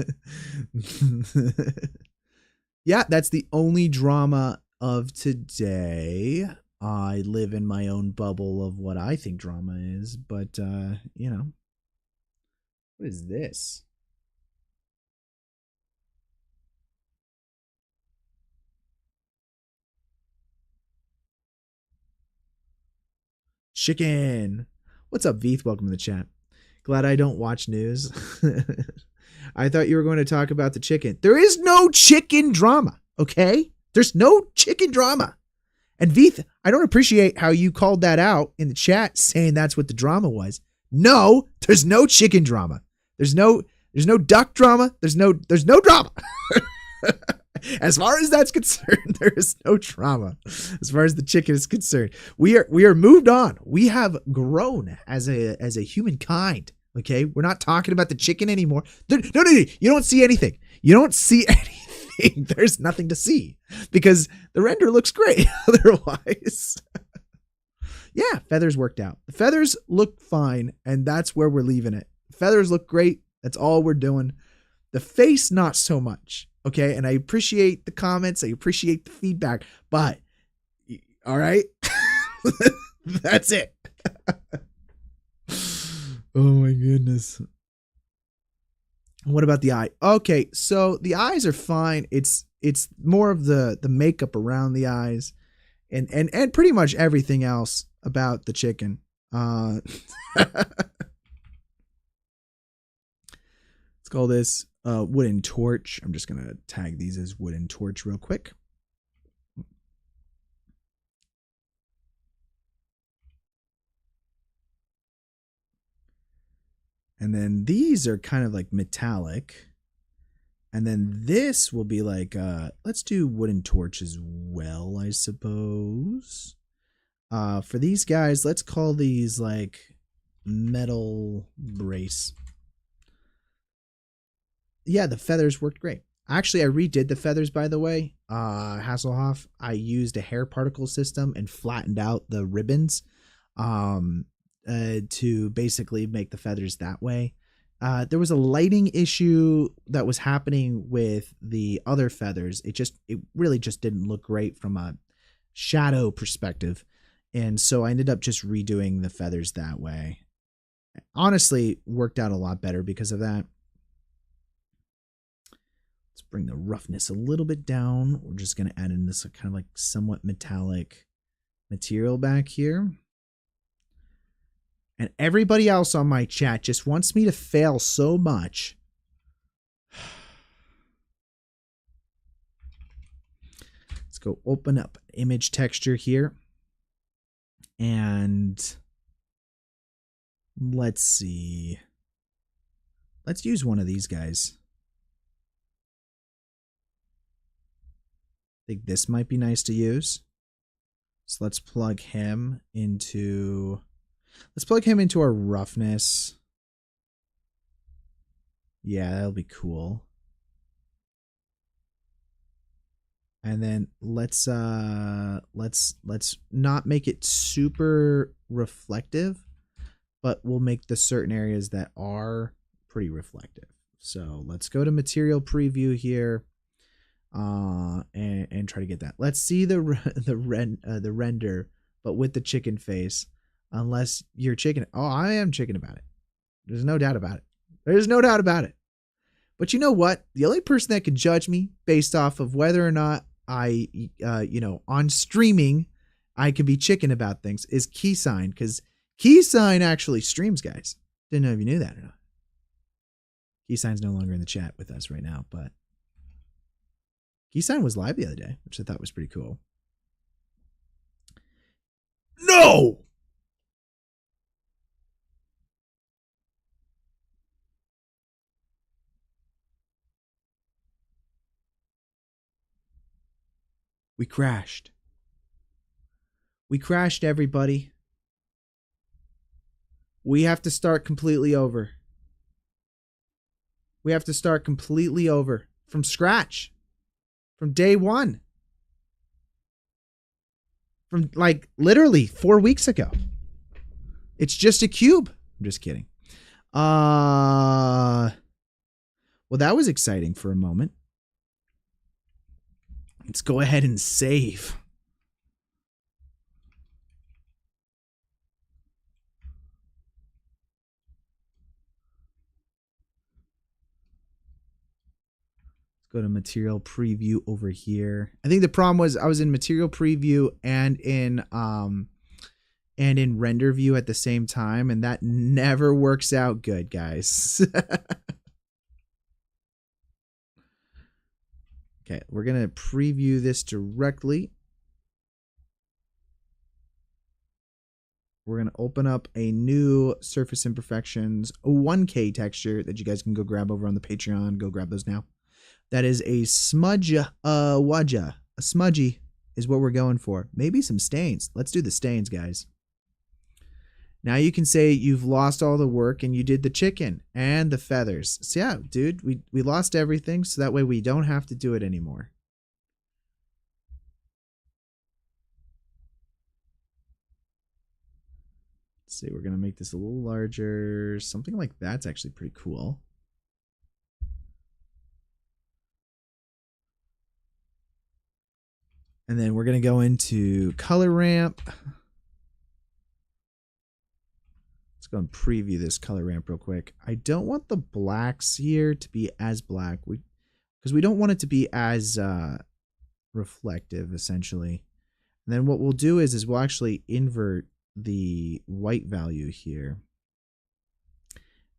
Yeah, that's the only drama of today. I live in my own bubble of what I think drama is, but, you know. What is this? Chicken. What's up, Veeth? Welcome to the chat. Glad I don't watch news. I thought you were going to talk about the chicken. There is no chicken drama, okay? There's no chicken drama. And Veeth, I don't appreciate how you called that out in the chat saying that's what the drama was. No, there's no chicken drama. There's no duck drama. There's no drama. As far as that's concerned, there is no drama. As far as the chicken is concerned, we are moved on. We have grown as a humankind. Okay, we're not talking about the chicken anymore. No, you don't see anything. You don't see anything. There's nothing to see because the render looks great. Otherwise, yeah, feathers worked out. The feathers look fine, and that's where we're leaving it. Feathers look great. That's all we're doing. The face, not so much. Okay, and I appreciate the comments. I appreciate the feedback, but all right, that's it. Oh my goodness. What about the eye? Okay, so the eyes are fine. It's more of the makeup around the eyes, and pretty much everything else about the chicken. Let's call this wooden torch. I'm just gonna tag these as wooden torch real quick. And then these are kind of like metallic. And then this will be like, let's do wooden torch as well, I suppose. For these guys, let's call these like metal brace. Yeah, the feathers worked great. Actually, I redid the feathers, by the way. Hasselhoff, I used a hair particle system and flattened out the ribbons to basically make the feathers that way. There was a lighting issue that was happening with the other feathers. It really just didn't look great from a shadow perspective. And so I ended up just redoing the feathers that way. Honestly, worked out a lot better because of that. Let's bring the roughness a little bit down. We're just going to add in this kind of like somewhat metallic material back here. And everybody else on my chat just wants me to fail so much. Let's go open up image texture here. And let's see. Let's use one of these guys. I think this might be nice to use. So let's plug him into... Let's plug him into our roughness. Yeah, that'll be cool. And then let's not make it super reflective, but we'll make the certain areas that are pretty reflective. So let's go to material preview here, and try to get that. Let's see the render, but with the chicken face. Unless you're chicken. Oh, I am chicken about it. There's no doubt about it. There's no doubt about it. But you know what? The only person that can judge me based off of whether or not I, on streaming, I can be chicken about things is Keysign. Because Keysign actually streams, guys. Didn't know if you knew that or not. Keysign's no longer in the chat with us right now, but Keysign was live the other day, which I thought was pretty cool. No! We crashed. We crashed, everybody. We have to start completely over. We have to start completely over. From scratch. From day one. from like literally 4 weeks ago. It's just a cube. I'm just kidding. Well, that was exciting for a moment. Let's go ahead and save. Go to material preview over here. I think the problem was I was in material preview and in render view at the same time, and that never works out good, guys. Okay, we're gonna preview this directly. We're gonna open up a new Surface Imperfections 1K texture that you guys can go grab over on the Patreon. Go grab those now. That is a smudge wajah. A smudgy is what we're going for. Maybe some stains. Let's do the stains, guys. Now you can say you've lost all the work and you did the chicken and the feathers. So yeah, dude, we lost everything, so that way we don't have to do it anymore. Let's see, we're going to make this a little larger. Something like that's actually pretty cool. And then we're going to go into color ramp. Let's go and preview this color ramp real quick. I don't want the blacks here to be as black because we don't want it to be as reflective, essentially. And then what we'll do is we'll actually invert the white value here.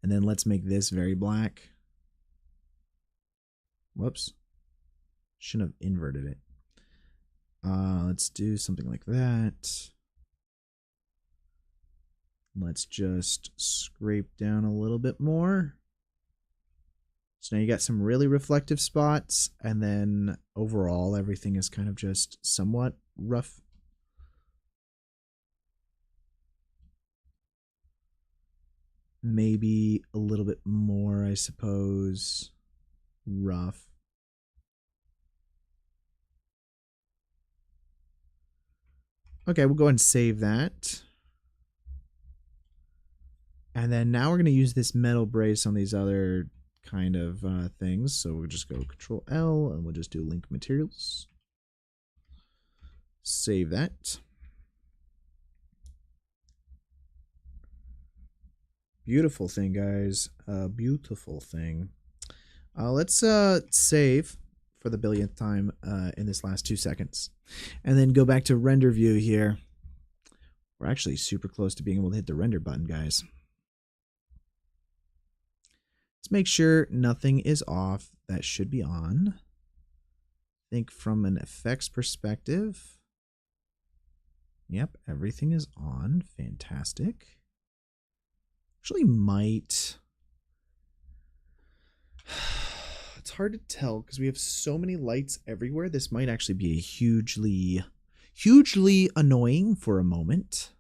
And then let's make this very black. Whoops. Shouldn't have inverted it. Let's do something like that. Let's just scrape down a little bit more. So now you got some really reflective spots, and then overall everything is kind of just somewhat rough. Maybe a little bit more, I suppose, rough. Okay, we'll go ahead and save that. And then now we're going to use this metal brace on these other kind of things. So we'll just go Control L and we'll just do link materials. Save that. Beautiful thing, guys. Beautiful thing. Let's save for the billionth time in this last 2 seconds. And then go back to render view here. We're actually super close to being able to hit the render button, guys. Let's make sure nothing is off. That should be on. Think from an effects perspective. Yep, everything is on. Fantastic. Actually might. It's hard to tell because we have so many lights everywhere. This might actually be a hugely annoying for a moment.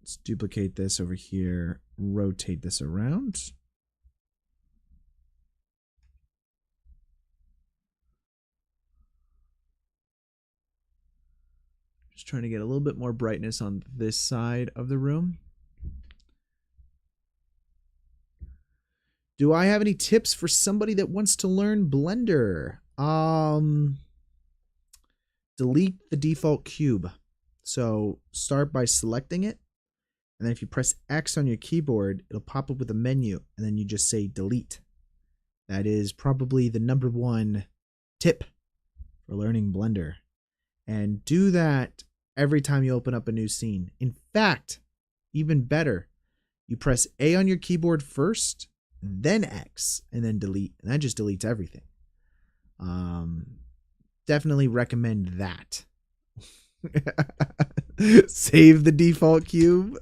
Let's duplicate this over here, rotate this around. Just trying to get a little bit more brightness on this side of the room. Do I have any tips for somebody that wants to learn Blender? Delete the default cube. So start by selecting it. And then if you press X on your keyboard, it'll pop up with a menu. And then you just say delete. That is probably the #1 tip for learning Blender. And do that every time you open up a new scene. In fact, even better, you press A on your keyboard first, then X, and then delete. And that just deletes everything. Definitely recommend that. Save the default cube.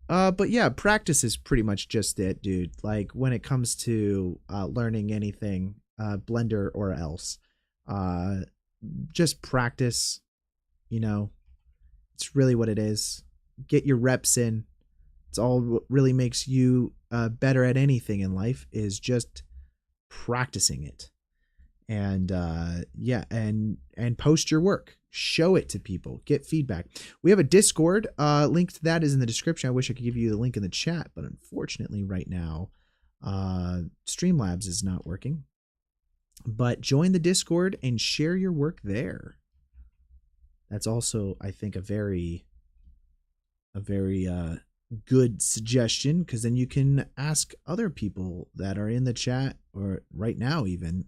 But yeah, practice is pretty much just it, dude. Like when it comes to learning anything, Blender or else, just practice. You know, it's really what it is. Get your reps in. It's all what really makes you better at anything in life is just practicing it. And and post your work, show it to people, get feedback. We have a Discord. Link to that is in the description. I wish I could give you the link in the chat, but unfortunately right now Streamlabs is not working. But join the Discord and share your work there. That's also, I think, a very good suggestion, because then you can ask other people that are in the chat or right now even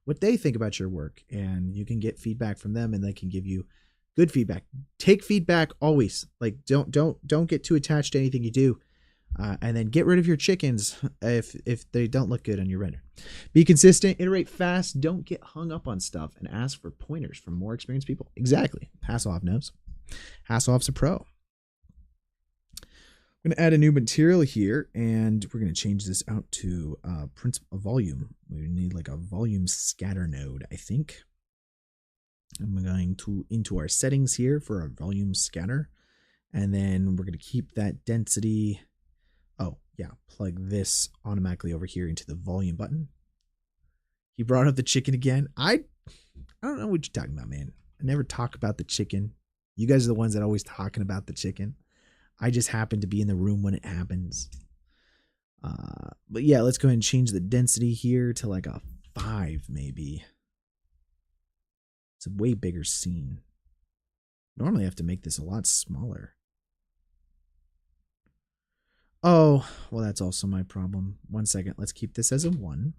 what they think about your work, and you can get feedback from them and they can give you good feedback. Take feedback always. Like don't get too attached to anything you do, and then get rid of your chickens if they don't look good on your render. Be consistent, iterate fast, don't get hung up on stuff, and ask for pointers from more experienced people. Exactly. Hasselhoff knows. Hasselhoff's a pro. I'm going to add a new material here, and we're going to change this out to principal volume. We need like a volume scatter node, I think. I'm going to into our settings here for our volume scatter, and then we're going to keep that density. Oh yeah, plug this automatically over here into the volume button. He brought up the chicken again. I don't know what you're talking about, man. I never talk about the chicken. You guys are the ones that are always talking about the chicken. I just happen to be in the room when it happens. But yeah, let's go ahead and change the density here to like a 5 maybe. It's a way bigger scene. Normally I have to make this a lot smaller. Oh, well, that's also my problem. 1 second. Let's keep this as a 1.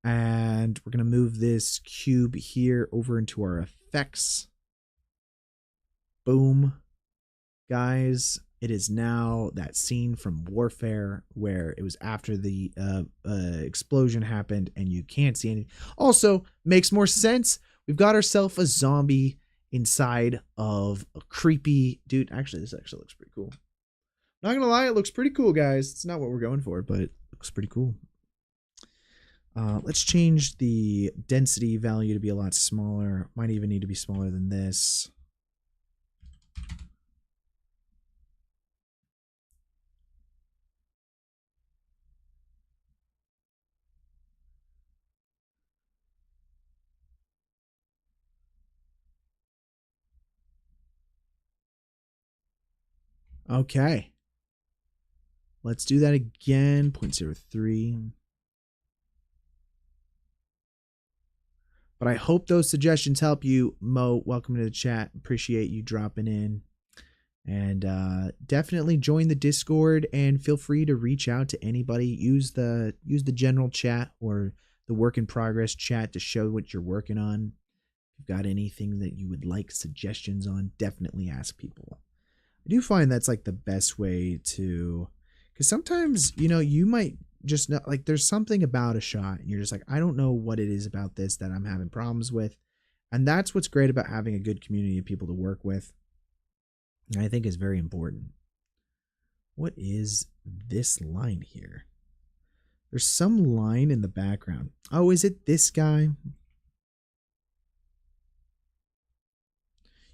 And we're going to move this cube here over into our effects. Boom. Guys, it is now that scene from Warfare where it was after the explosion happened and you can't see anything. Also, makes more sense. We've got ourselves a zombie inside of a creepy dude. Actually, this actually looks pretty cool. Not gonna lie, it looks pretty cool, guys. It's not what we're going for, but it looks pretty cool. Let's change the density value to be a lot smaller. Might even need to be smaller than this. Okay. Let's do that again. 0.03. But I hope those suggestions help you. Mo, welcome to the chat. Appreciate you dropping in. And definitely join the Discord and feel free to reach out to anybody. Use the general chat or the work in progress chat to show what you're working on. If you've got anything that you would like suggestions on, definitely ask people. I do find that's like the best way to, because sometimes, you know, you might just know, like there's something about a shot and you're just like, I don't know what it is about this that I'm having problems with. And that's what's great about having a good community of people to work with. And I think is very important. What is this line here? There's some line in the background. Oh, is it this guy?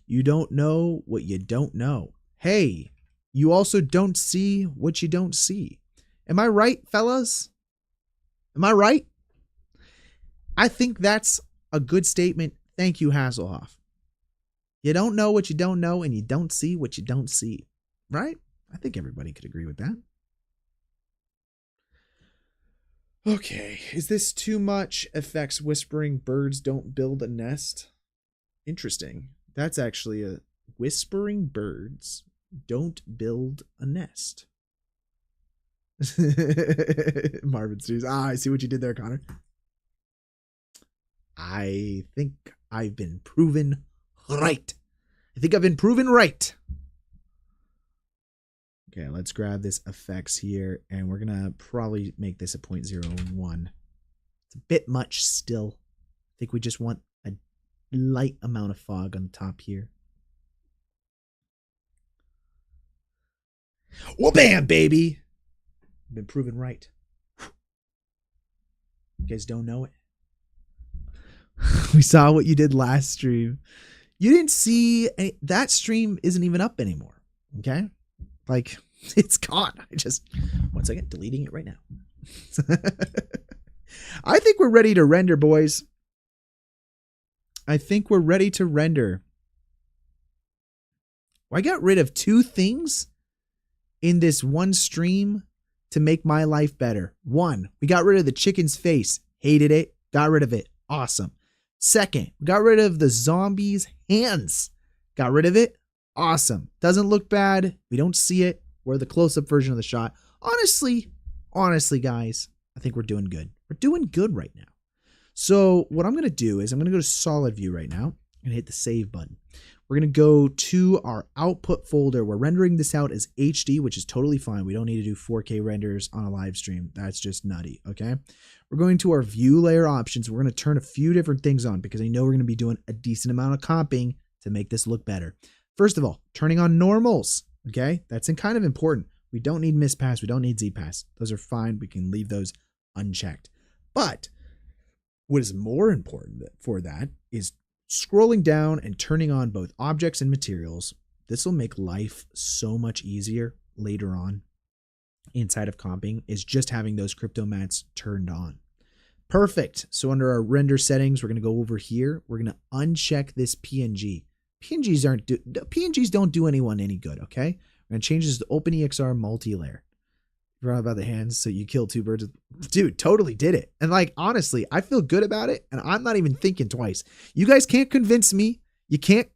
You don't know what you don't know. Hey, you also don't see what you don't see. Am I right, fellas? Am I right? I think that's a good statement. Thank you, Hasselhoff. You don't know what you don't know, and you don't see what you don't see. Right? I think everybody could agree with that. Okay, is this too much? Effects whispering birds don't build a nest. Interesting. That's actually a whispering birds don't build a nest. Marvin Stews. I see what you did there, Connor. I think I've been proven right. I think I've been proven right. Okay, let's grab this effects here, and we're gonna probably make this a 0.01. It's a bit much still. I think we just want a light amount of fog on the top here. Well, bam, baby. I've been proven right. You guys don't know it. We saw what you did last stream. You didn't see any, that stream isn't even up anymore. Okay? Like, It's gone. I just, one second, deleting it right now. I think we're ready to render, boys. I think we're ready to render. I got rid of 2 things in this one stream to make my life better. 1, we got rid of the chicken's face. Hated it. Got rid of it. Awesome. 2nd, we got rid of the zombie's hands. Got rid of it. Awesome. Doesn't look bad. We don't see it. We're the close-up version of the shot. Honestly, guys, I think we're doing good. We're doing good right now. So what I'm going to do is I'm going to go to solid view right now and hit the save button. We're going to go to our output folder. We're rendering this out as HD, which is totally fine. We don't need to do 4K renders on a live stream. That's just nutty, okay? We're going to our view layer options. We're going to turn a few different things on because I know we're going to be doing a decent amount of comping to make this look better. First of all, turning on normals, okay? That's kind of important. We don't need mispass. We don't need zpass. Those are fine. We can leave those unchecked. But what is more important for that is scrolling down and turning on both objects and materials. This will make life so much easier later on inside of comping, is just having those crypto mats turned on. Perfect. So under our render settings, we're going to go over here. We're going to uncheck this PNG. PNGs don't do anyone any good, okay? We're going to change this to OpenEXR multi-layer. Forgot about the hands, so you kill 2 birds. Dude, totally did it. And like, honestly, I feel good about it, and I'm not even thinking twice. You guys can't convince me. You can't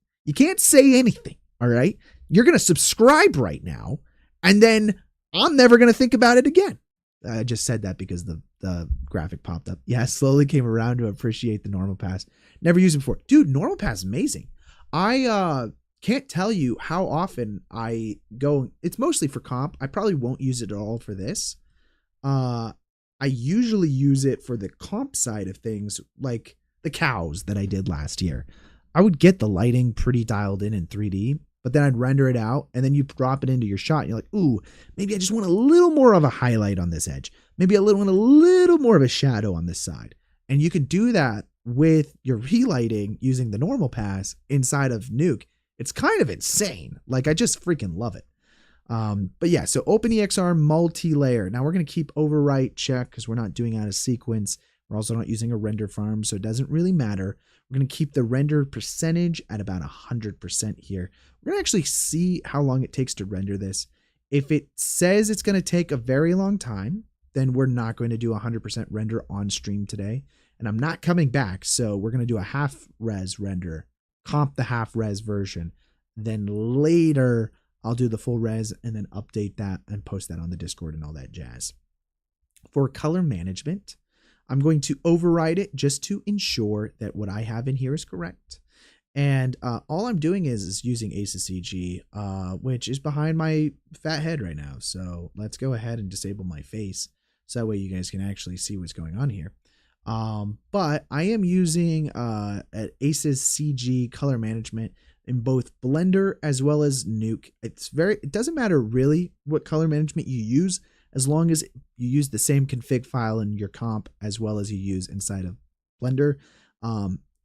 say anything, all right? You're going to subscribe right now, and then I'm never going to think about it again. I just said that because the graphic popped up. Yeah, slowly came around to appreciate the normal pass. Never used it before. Dude, normal pass is amazing. I can't tell you how often I go. It's mostly for comp. I probably won't use it at all for this. I usually use it for the comp side of things, like the cows that I did last year. I would get the lighting pretty dialed in 3D, but then I'd render it out, and then you drop it into your shot. And you're like, ooh, maybe I just want a little more of a highlight on this edge. Maybe want a little more of a shadow on this side. And you can do that with your relighting using the normal pass inside of Nuke. It's kind of insane. Like, I just freaking love it. But yeah, so OpenEXR multi-layer. Now we're going to keep overwrite check because we're not doing out of sequence. We're also not using a render farm, so it doesn't really matter. We're going to keep the render percentage at about 100% here. We're going to actually see how long it takes to render this. If it says it's going to take a very long time, then we're not going to do 100% render on stream today. And I'm not coming back, so we're going to do a half res render, comp the half res version. Then later, I'll do the full res and then update that and post that on the Discord and all that jazz. For color management, I'm going to override it just to ensure that what I have in here is correct. And all I'm doing is using Aces CG, which is behind my fat head right now. So let's go ahead and disable my face. So that way you guys can actually see what's going on here. But I am using Aces CG color management in both Blender as well as Nuke. It doesn't matter really what color management you use, as long as you use the same config file in your comp as well as you use inside of Blender.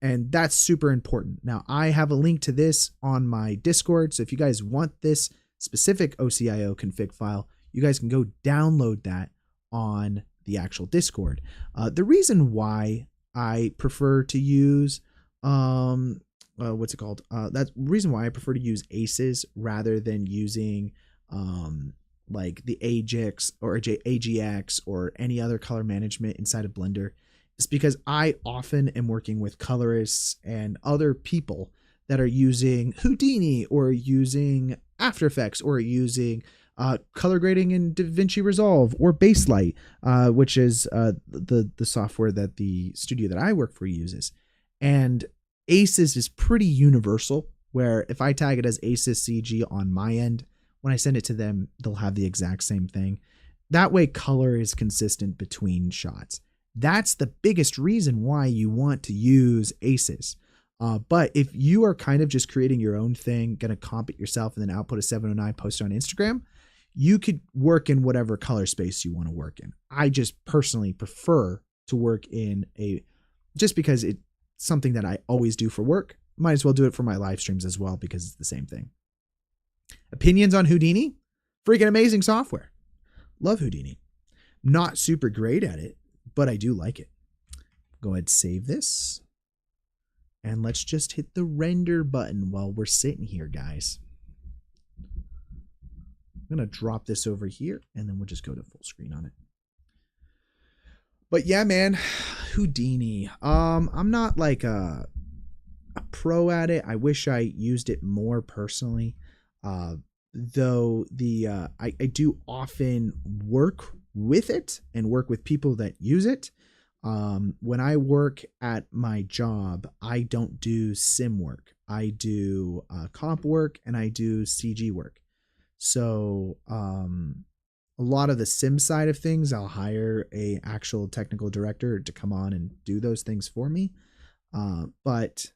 And that's super important. Now I have a link to this on my Discord. So if you guys want this specific OCIO config file, you guys can go download that on the actual Discord. The reason why I prefer to use, what's it called? That's the reason why I prefer to use Aces rather than using, like the Ajax or AGX or any other color management inside of Blender, is because I often am working with colorists and other people that are using Houdini or using After Effects or using color grading in DaVinci Resolve or Baselight, which is the software that the studio that I work for uses. And Aces is pretty universal, where if I tag it as Aces CG on my end, when I send it to them, they'll have the exact same thing. That way color is consistent between shots. That's the biggest reason why you want to use Aces. But if you are kind of just creating your own thing, going to comp it yourself and then output a 709, post it on Instagram, you could work in whatever color space you want to work in. I just personally prefer to work in just because it's something that I always do for work. Might as well do it for my live streams as well because it's the same thing. Opinions on Houdini? Freaking amazing software. Love Houdini. Not super great at it, but I do like it. Go ahead, save this. And let's just hit the render button while we're sitting here, guys. I'm going to drop this over here, and then we'll just go to full screen on it. But yeah, man, Houdini. I'm not like a pro at it. I wish I used it more personally. Though I do often work with it and work with people that use it. When I work at my job, I don't do sim work. I do comp work and I do CG work. So a lot of the sim side of things, I'll hire a actual technical director to come on and do those things for me. But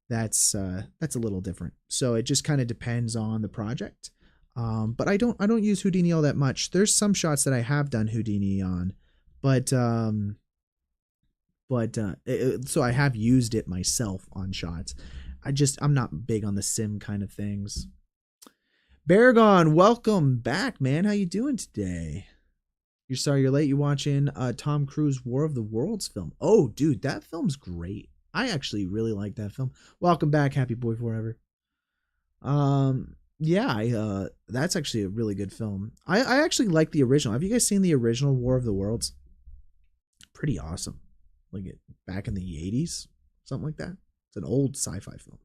that's a little different. So it just kind of depends on the project. But I don't use Houdini all that much. There's some shots that I have done Houdini on, but so I have used it myself on shots. I'm not big on the sim kind of things. Baragon, welcome back, man. How you doing today? You're sorry you're late. You watching Tom Cruise War of the Worlds film? Oh, dude, that film's great. I actually really like that film. Welcome back, Happy Boy Forever. Yeah, that's actually a really good film. I actually like the original. Have you guys seen the original War of the Worlds? Pretty awesome. Like it back in the 80s, something like that. It's an old sci-fi film.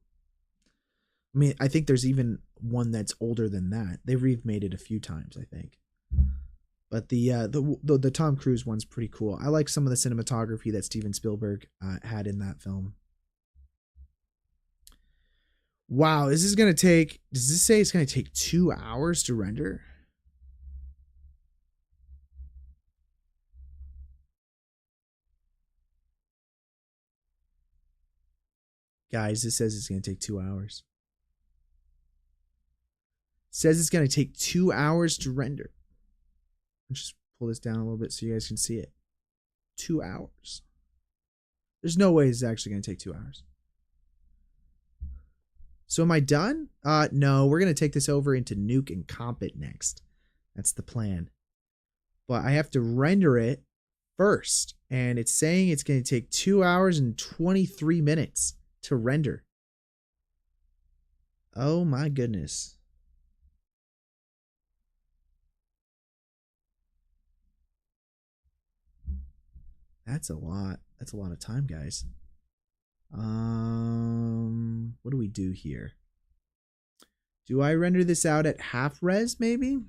I mean, I think there's even one that's older than that. They've remade it a few times, I think. But the Tom Cruise one's pretty cool. I like some of the cinematography that Steven Spielberg had in that film. Wow, does this say it's going to take 2 hours to render? Guys, this says it's going to take 2 hours. It says it's going to take 2 hours to render. Let's just pull this down a little bit so you guys can see it. 2 hours. There's no way it's actually going to take 2 hours. So am I done? No, we're going to take this over into Nuke and comp it next. That's the plan. But I have to render it first. And it's saying it's going to take 2 hours and 23 minutes to render. Oh my goodness. That's a lot. That's a lot of time, guys. What do we do here? Do I render this out at half res maybe?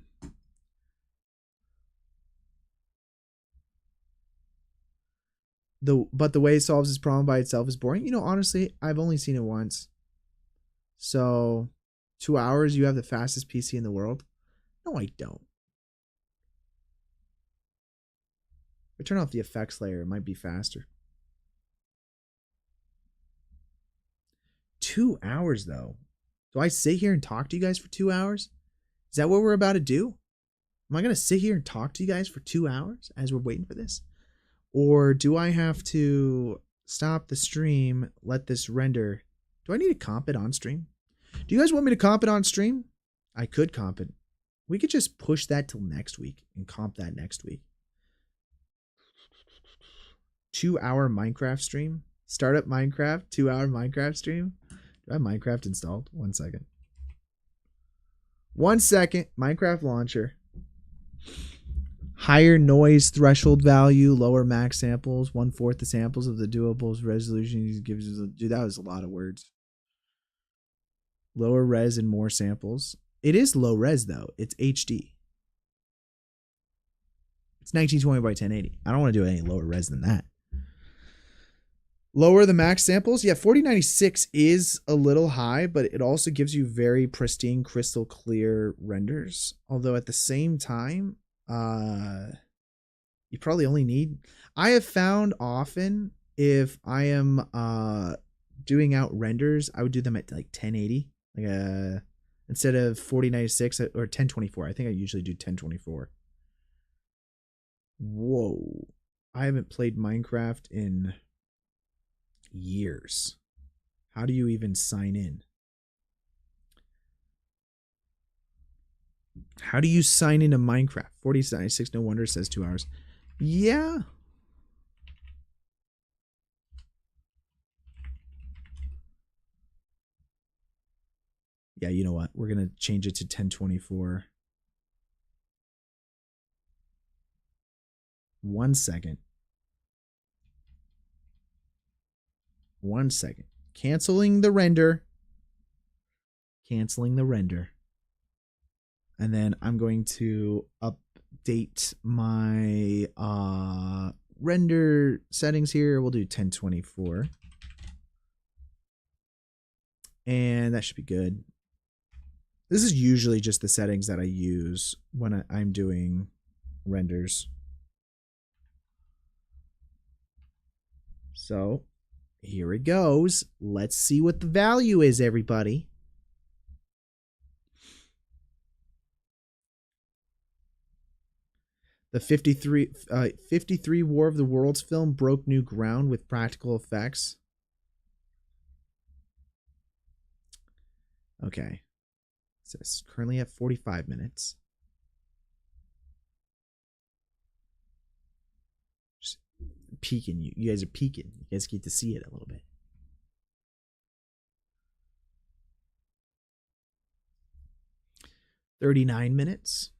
But the way it solves this problem by itself is boring. You know, honestly, I've only seen it once. So 2 hours, you have the fastest PC in the world? No, I don't. If I turn off the effects layer, it might be faster. 2 hours though. Do I sit here and talk to you guys for 2 hours? Is that what we're about to do? Am I going to sit here and talk to you guys for 2 hours as we're waiting for this? Or do I have to stop the stream, let this render? Do I need to comp it on stream? Do you guys want me to comp it on stream? I could comp it. We could just push that till next week and comp that next week. 2 hour Minecraft stream. Start up Minecraft, 2 hour Minecraft stream. Do I have Minecraft installed? 1 second. 1 second. Minecraft launcher. Higher noise threshold value, lower max samples, 1/4 the samples of the doables resolution gives us. Dude, that was a lot of words. Lower res and more samples. It is low res though. It's HD. It's 1920 by 1080. I don't want to do any lower res than that. Lower the max samples. Yeah, 4096 is a little high, but it also gives you very pristine, crystal clear renders. Although at the same time, you probably only need. I have found often if I am doing out renders, I would do them at like 1080, like instead of 4096 or 1024. I think I usually do 1024. Whoa, I haven't played Minecraft in years. How do you even sign in? How do you sign into Minecraft? 4096, no wonder it says 2 hours. Yeah. Yeah, you know what? We're going to change it to 1024. 1 second. 1 second. Canceling the render. Canceling the render. And then I'm going to update my render settings here. We'll do 1024. And that should be good. This is usually just the settings that I use when I'm doing renders. So here it goes. Let's see what the value is, everybody. The 53 War of the Worlds film broke new ground with practical effects. Okay. It says currently at 45 minutes. Just peeking. You guys are peeking. You guys get to see it a little bit. $39 minutes.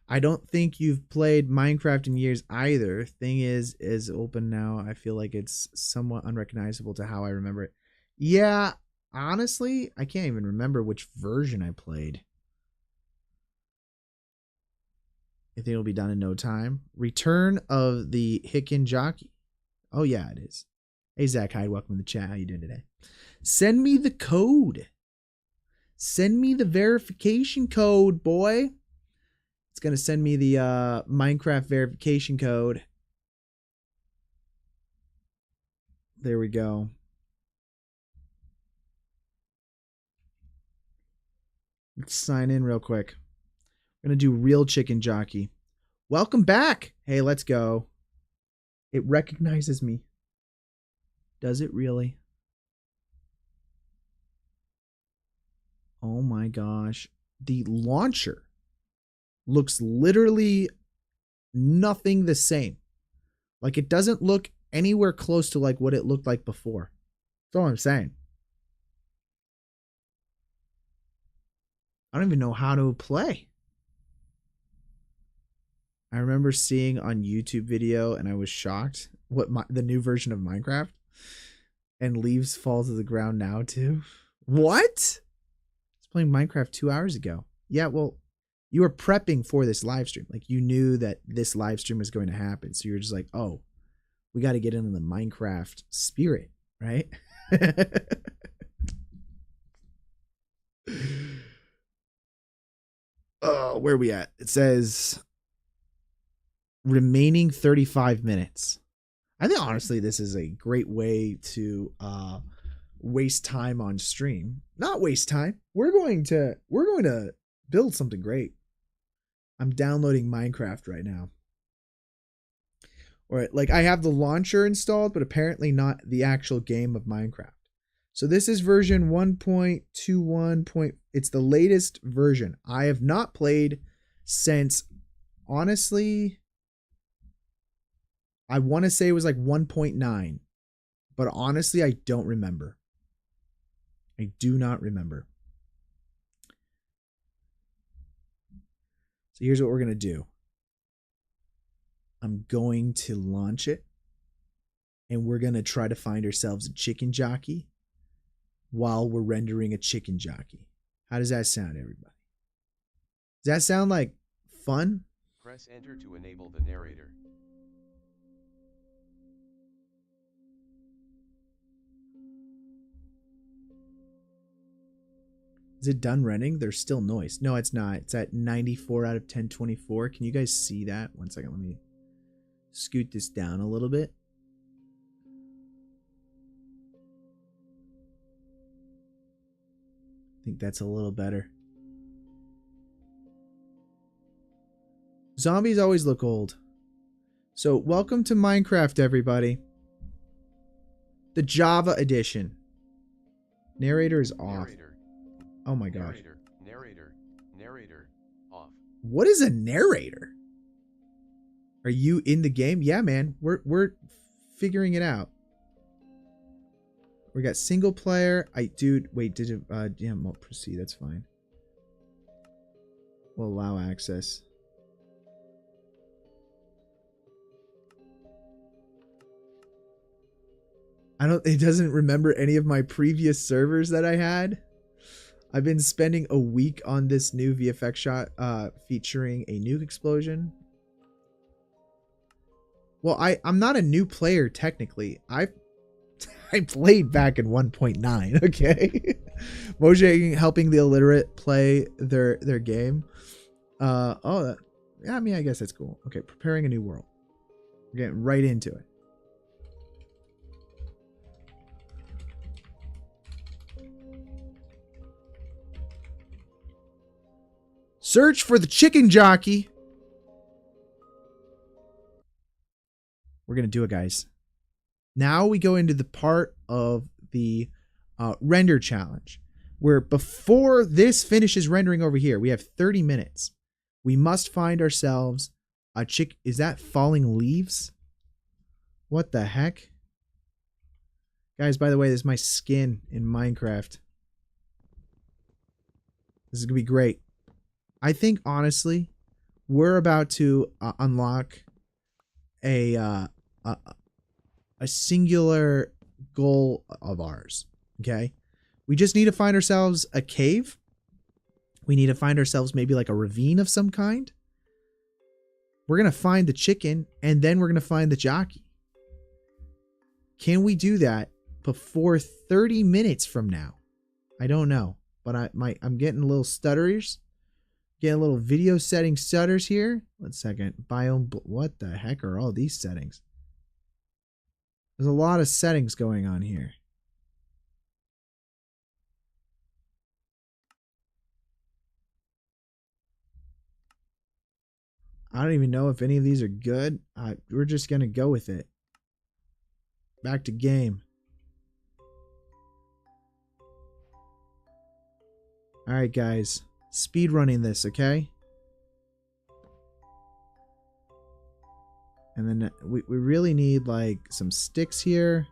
I don't think you've played Minecraft in years either. Thing is open now. I feel like it's somewhat unrecognizable to how I remember it. Yeah, honestly, I can't even remember which version I played. I think it'll be done in no time. Return of the Chicken Jockeey. Oh, yeah, it is. Hey, Zach Hyde, welcome to the chat. How you doing today? Send me the code. Send me the verification code, boy. It's going to send me the Minecraft verification code. There we go. Let's sign in real quick. We're going to do real Chicken Jockeey. Welcome back. Hey, let's go. It recognizes me. Does it really? Oh my gosh. The launcher looks literally nothing the same. Like, it doesn't look anywhere close to like what it looked like before. That's all I'm saying. I don't even know how to play. I remember seeing on YouTube video and I was shocked what the new version of Minecraft, and leaves fall to the ground now too. What? I was playing Minecraft 2 hours ago. Yeah, well, you were prepping for this live stream. Like, you knew that this live stream was going to happen. So you're just like, oh, we got to get into the Minecraft spirit, right? Oh, where are we at? It says remaining 35 minutes. I think honestly this is a great way to waste time on stream. Not waste time. We're going to build something great. I'm downloading Minecraft right now. Or like, I have the launcher installed, but apparently not the actual game of Minecraft. So this is version 1.21. It's the latest version. I have not played since, honestly, I want to say it was like 1.9, but honestly, I don't remember. I do not remember. So here's what we're going to do. I'm going to launch it, and we're going to try to find ourselves a chicken jockey while we're rendering a chicken jockey. How does that sound, everybody? Does that sound like fun? Press enter to enable the narrator. Is it done rendering? There's still noise. No, it's not. It's at 94 out of 1024. Can you guys see that? 1 second. Let me scoot this down a little bit. I think that's a little better. Zombies always look old. So welcome to Minecraft, everybody. The Java edition. Narrator is off. Narrator. Oh my gosh. Narrator. Off. What is a narrator? Are you in the game? Yeah, man. We're figuring it out. We got single player. Wait, did it yeah, well, proceed, that's fine. We'll allow access. It doesn't remember any of my previous servers that I had. I've been spending a week on this new VFX shot featuring a nuke explosion. Well, I'm not a new player technically. I played back in 1.9, okay? Mojang helping the illiterate play their game. Yeah, I mean, I guess that's cool. Okay, preparing a new world. We're getting right into it. Search for the chicken jockey. We're going to do it, guys. Now we go into the part of the render challenge, where before this finishes rendering over here, we have 30 minutes. We must find ourselves a chick. Is that falling leaves? What the heck? Guys, by the way, this is my skin in Minecraft. This is going to be great. I think, honestly, we're about to unlock a singular goal of ours, okay? We just need to find ourselves a cave. We need to find ourselves maybe like a ravine of some kind. We're going to find the chicken, and then we're going to find the jockey. Can we do that before 30 minutes from now? I don't know, but I'm getting a little stutters. Getting a little video setting stutters here. 1 second. Biome. What the heck are all these settings? There's a lot of settings going on here. I don't even know if any of these are good. We're just going to go with it. Back to game. All right, guys. Speed running this, okay? And then we really need like some sticks here.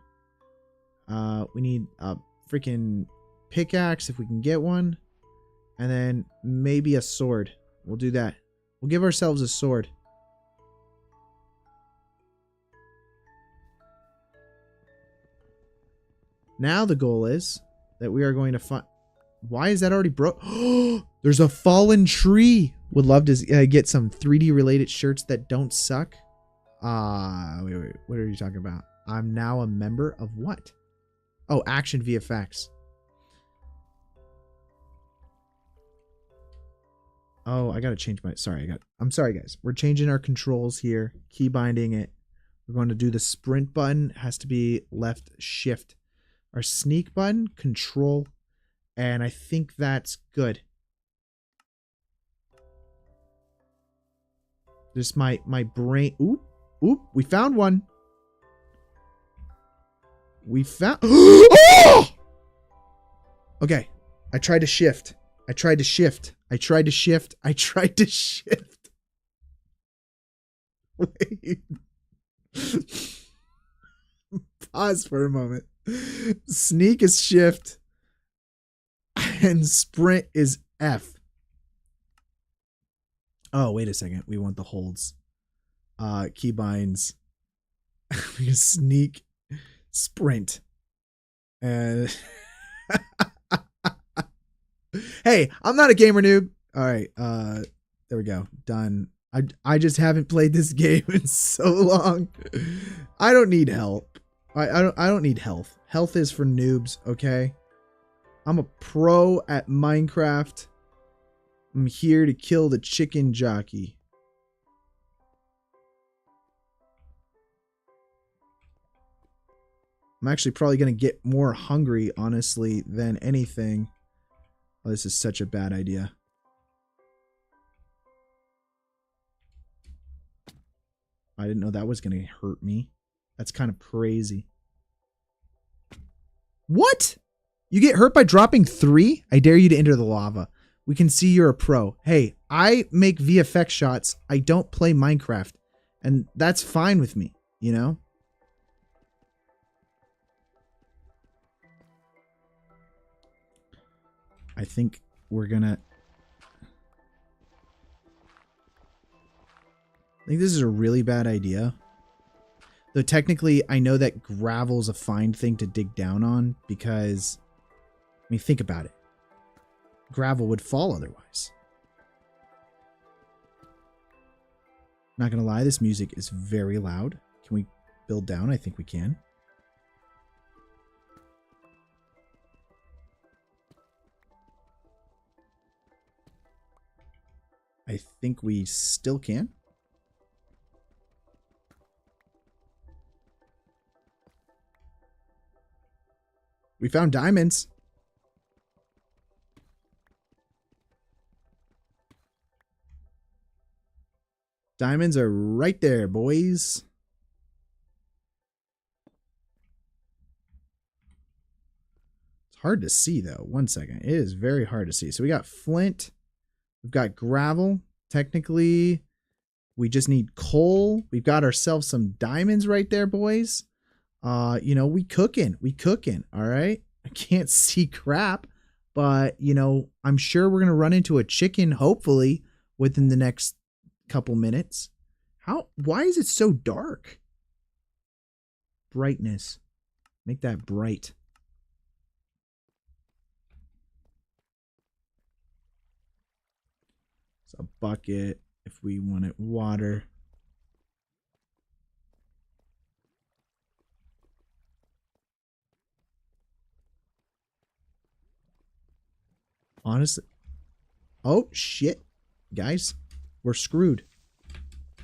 We need a freaking pickaxe if we can get one. And then maybe a sword. We'll do that. We'll give ourselves a sword. Now the goal is that we are going to find... Why is that already broke? There's a fallen tree. Would love to get some 3D related shirts that don't suck. Wait. What are you talking about? I'm now a member of what? Oh, Action VFX. Oh, I gotta change my... I'm sorry, guys. We're changing our controls here. Key binding it. We're going to do the sprint button. It has to be left shift. Our sneak button, control... And I think that's good. Just my brain. Oop, we found one. We found... Oh! Okay. I tried to shift. Wait. Pause for a moment. Sneak is shift. And sprint is F. Oh, wait a second. We want the holds. Keybinds. Sneak. Sprint. And hey, I'm not a gamer noob. All right. There we go. Done. I just haven't played this game in so long. I don't need help. I don't need health. Health is for noobs, okay? I'm a pro at Minecraft. I'm here to kill the chicken jockey. I'm actually probably going to get more hungry, honestly, than anything. Oh, this is such a bad idea. I didn't know that was going to hurt me. That's kind of crazy. What? You get hurt by dropping 3? I dare you to enter the lava. We can see you're a pro. Hey, I make VFX shots. I don't play Minecraft. And that's fine with me, you know? I think we're gonna... I think this is a really bad idea. Though technically, I know that gravel's a fine thing to dig down on because... I mean, think about it. Gravel would fall otherwise. Not gonna lie, this music is very loud. Can we build down? I think we can. I think we still can. We found diamonds. Diamonds are right there, boys. It's hard to see, though. 1 second. It is very hard to see. So we got flint. We've got gravel. Technically, we just need coal. We've got ourselves some diamonds right there, boys. You know, we cooking. All right. I can't see crap, but, you know, I'm sure we're going to run into a chicken, hopefully, within the next couple minutes. Why is it so dark? Brightness. Make that bright. It's a bucket if we wanted water. Honestly. Oh, shit. Guys, we're screwed.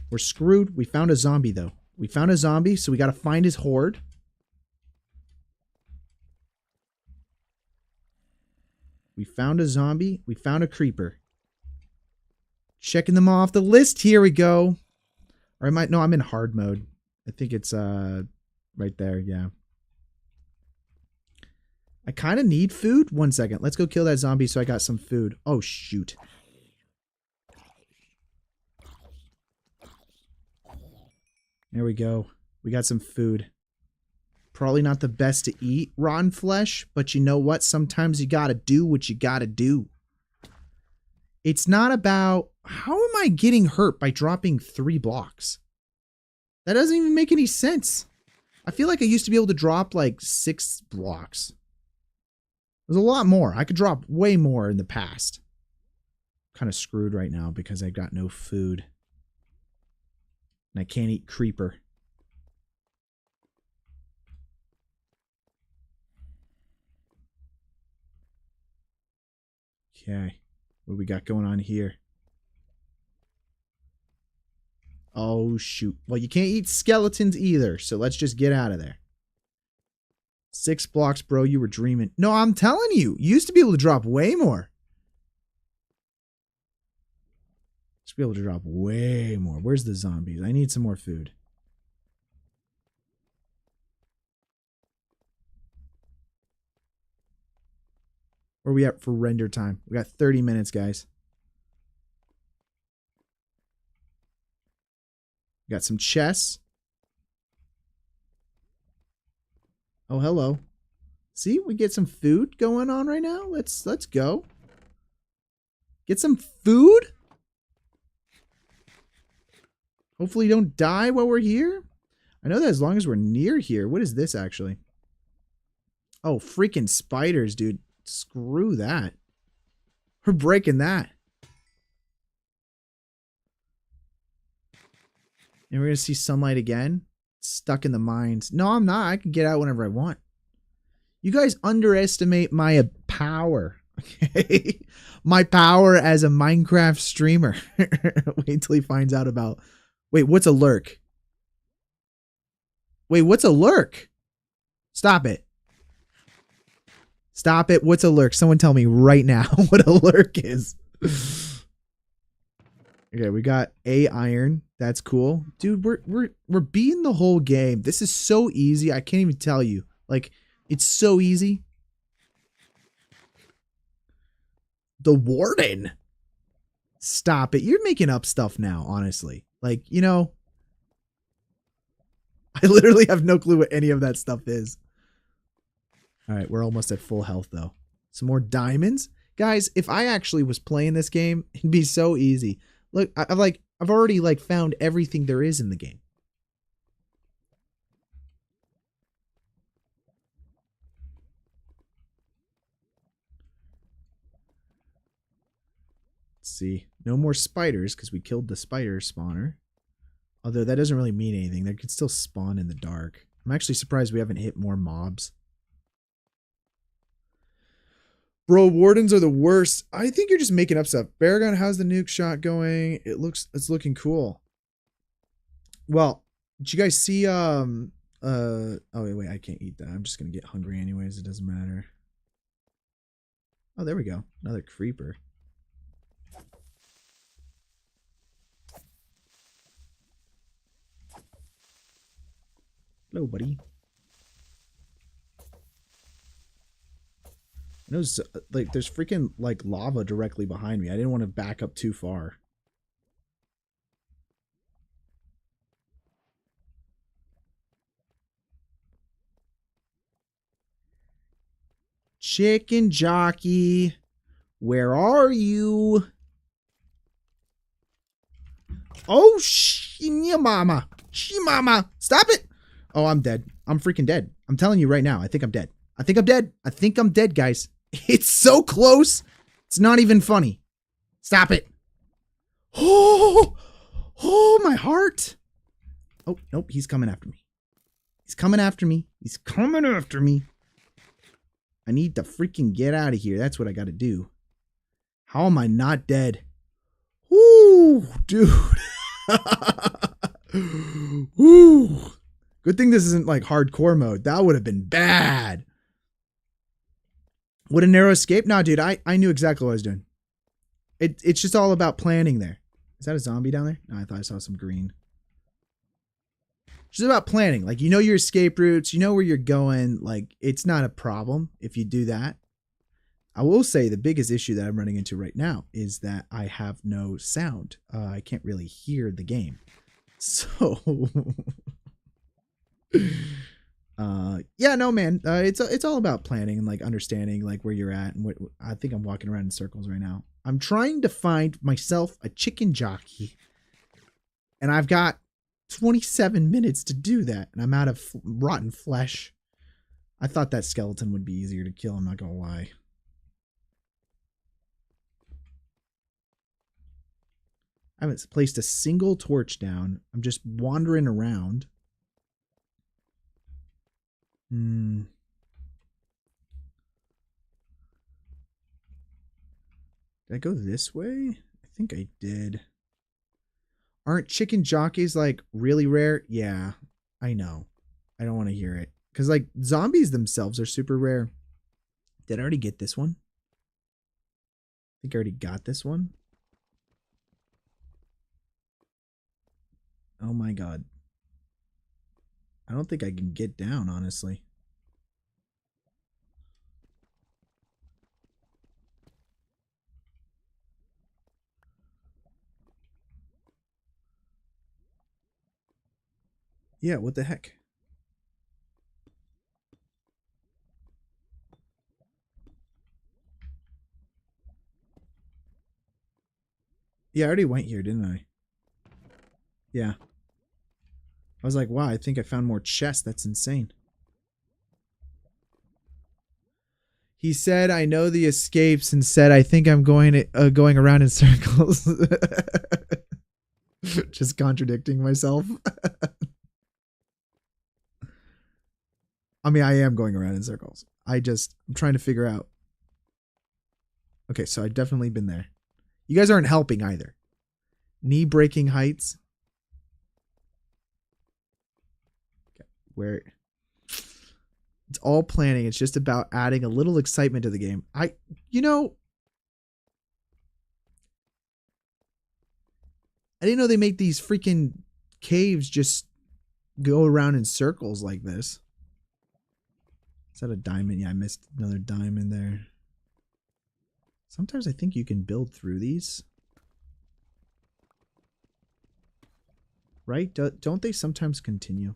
We're screwed. We found a zombie, though. We found a zombie, so we got to find his horde. We found a zombie. We found a creeper. Checking them off the list. Here we go. Or I might... No, I'm in hard mode. I think it's right there. Yeah. I kind of need food. 1 second. Let's go kill that zombie so I got some food. Oh, shoot. There we go. We got some food. Probably not the best to eat rotten flesh, but you know what? Sometimes you gotta do what you gotta do. It's not about, how am I getting hurt by dropping 3 blocks? That doesn't even make any sense. I feel like I used to be able to drop like 6 blocks. There's a lot more. I could drop way more in the past. Kind of screwed right now because I got no food. And I can't eat creeper. Okay. What do we got going on here? Oh, shoot. Well, you can't eat skeletons either, so let's just get out of there. 6 blocks, bro. You were dreaming. No, I'm telling you. You used to be able to drop way more. Used to be able to drop way more. Where's the zombies? I need some more food. Where are we at for render time? We got 30 minutes, guys. We got some chests. Oh, hello. See, we get some food going on right now. Let's go. Get some food. Hopefully you don't die while we're here. I know that as long as we're near here. What is this actually? Oh, freaking spiders, dude. Screw that. We're breaking that. And we're going to see sunlight again. Stuck in the mines. No, I'm not. I can get out whenever I want. You guys underestimate my power. Okay? My power as a Minecraft streamer. Wait till he finds out about... Wait, what's a lurk? Wait, what's a lurk? Stop it. Stop it. What's a lurk? Someone tell me right now what a lurk is. Okay, we got a iron. That's cool. Dude, we're beating the whole game. This is so easy. I can't even tell you. Like, it's so easy. The warden. Stop it. You're making up stuff now, honestly. Like, you know, I literally have no clue what any of that stuff is. All right, we're almost at full health, though. Some more diamonds. Guys, if I actually was playing this game, it'd be so easy. Look, I've already like found everything there is in the game. Let's see. No more spiders because we killed the spider spawner. Although that doesn't really mean anything. They could still spawn in the dark. I'm actually surprised we haven't hit more mobs. Bro, wardens are the worst. I think you're just making up stuff. Baragon, how's the nuke shot going? It's looking cool. Well, did you guys see oh wait, I can't eat that. I'm just gonna get hungry anyways, it doesn't matter. Oh, there we go. Another creeper. Hello, buddy. I know, like, there's freaking, like, lava directly behind me. I didn't want to back up too far. Chicken Jockey, where are you? Oh, mama. Mama. Stop it. Oh, I'm dead. I'm freaking dead. I'm telling you right now. I think I'm dead. I think I'm dead. I think I'm dead, guys. It's so close. It's not even funny. Stop it. Oh, my heart. Oh, nope. He's coming after me. He's coming after me. He's coming after me. I need to freaking get out of here. That's what I got to do. How am I not dead? Woo, dude. Woo. Good thing this isn't like hardcore mode. That would have been bad. Would a narrow escape? Nah, dude, I knew exactly what I was doing. It's just all about planning there. Is that a zombie down there? No, I thought I saw some green. It's just about planning. Like, you know your escape routes. You know where you're going. Like, it's not a problem if you do that. I will say the biggest issue that I'm running into right now is that I have no sound. I can't really hear the game. So... yeah, no, man, it's all about planning and like understanding like where you're at and what. I think I'm walking around in circles right now. I'm trying to find myself a chicken jockey, and I've got 27 minutes to do that, and I'm out of rotten flesh. I thought that skeleton would be easier to kill, I'm not gonna lie. I haven't placed a single torch down. I'm just wandering around. Did I go this way? I think I did. Aren't chicken jockeys like really rare? Yeah, I know. I don't want to hear it. Because like zombies themselves are super rare. Did I already get this one? I think I already got this one. Oh my god. I don't think I can get down, honestly. Yeah, what the heck? Yeah, I already went here, didn't I? Yeah. I was like, wow, I think I found more chests. That's insane. He said, I know the escapes, and said, I think I'm going around in circles. Just contradicting myself. I mean, I am going around in circles. I'm trying to figure out. Okay, so I've definitely been there. You guys aren't helping either. Knee breaking heights. Okay, where it's all planning. It's just about adding a little excitement to the game. You know, I didn't know they make these freaking caves just go around in circles like this. Is that a diamond? Yeah, I missed another diamond there. Sometimes I think you can build through these. Right? Don't they sometimes continue?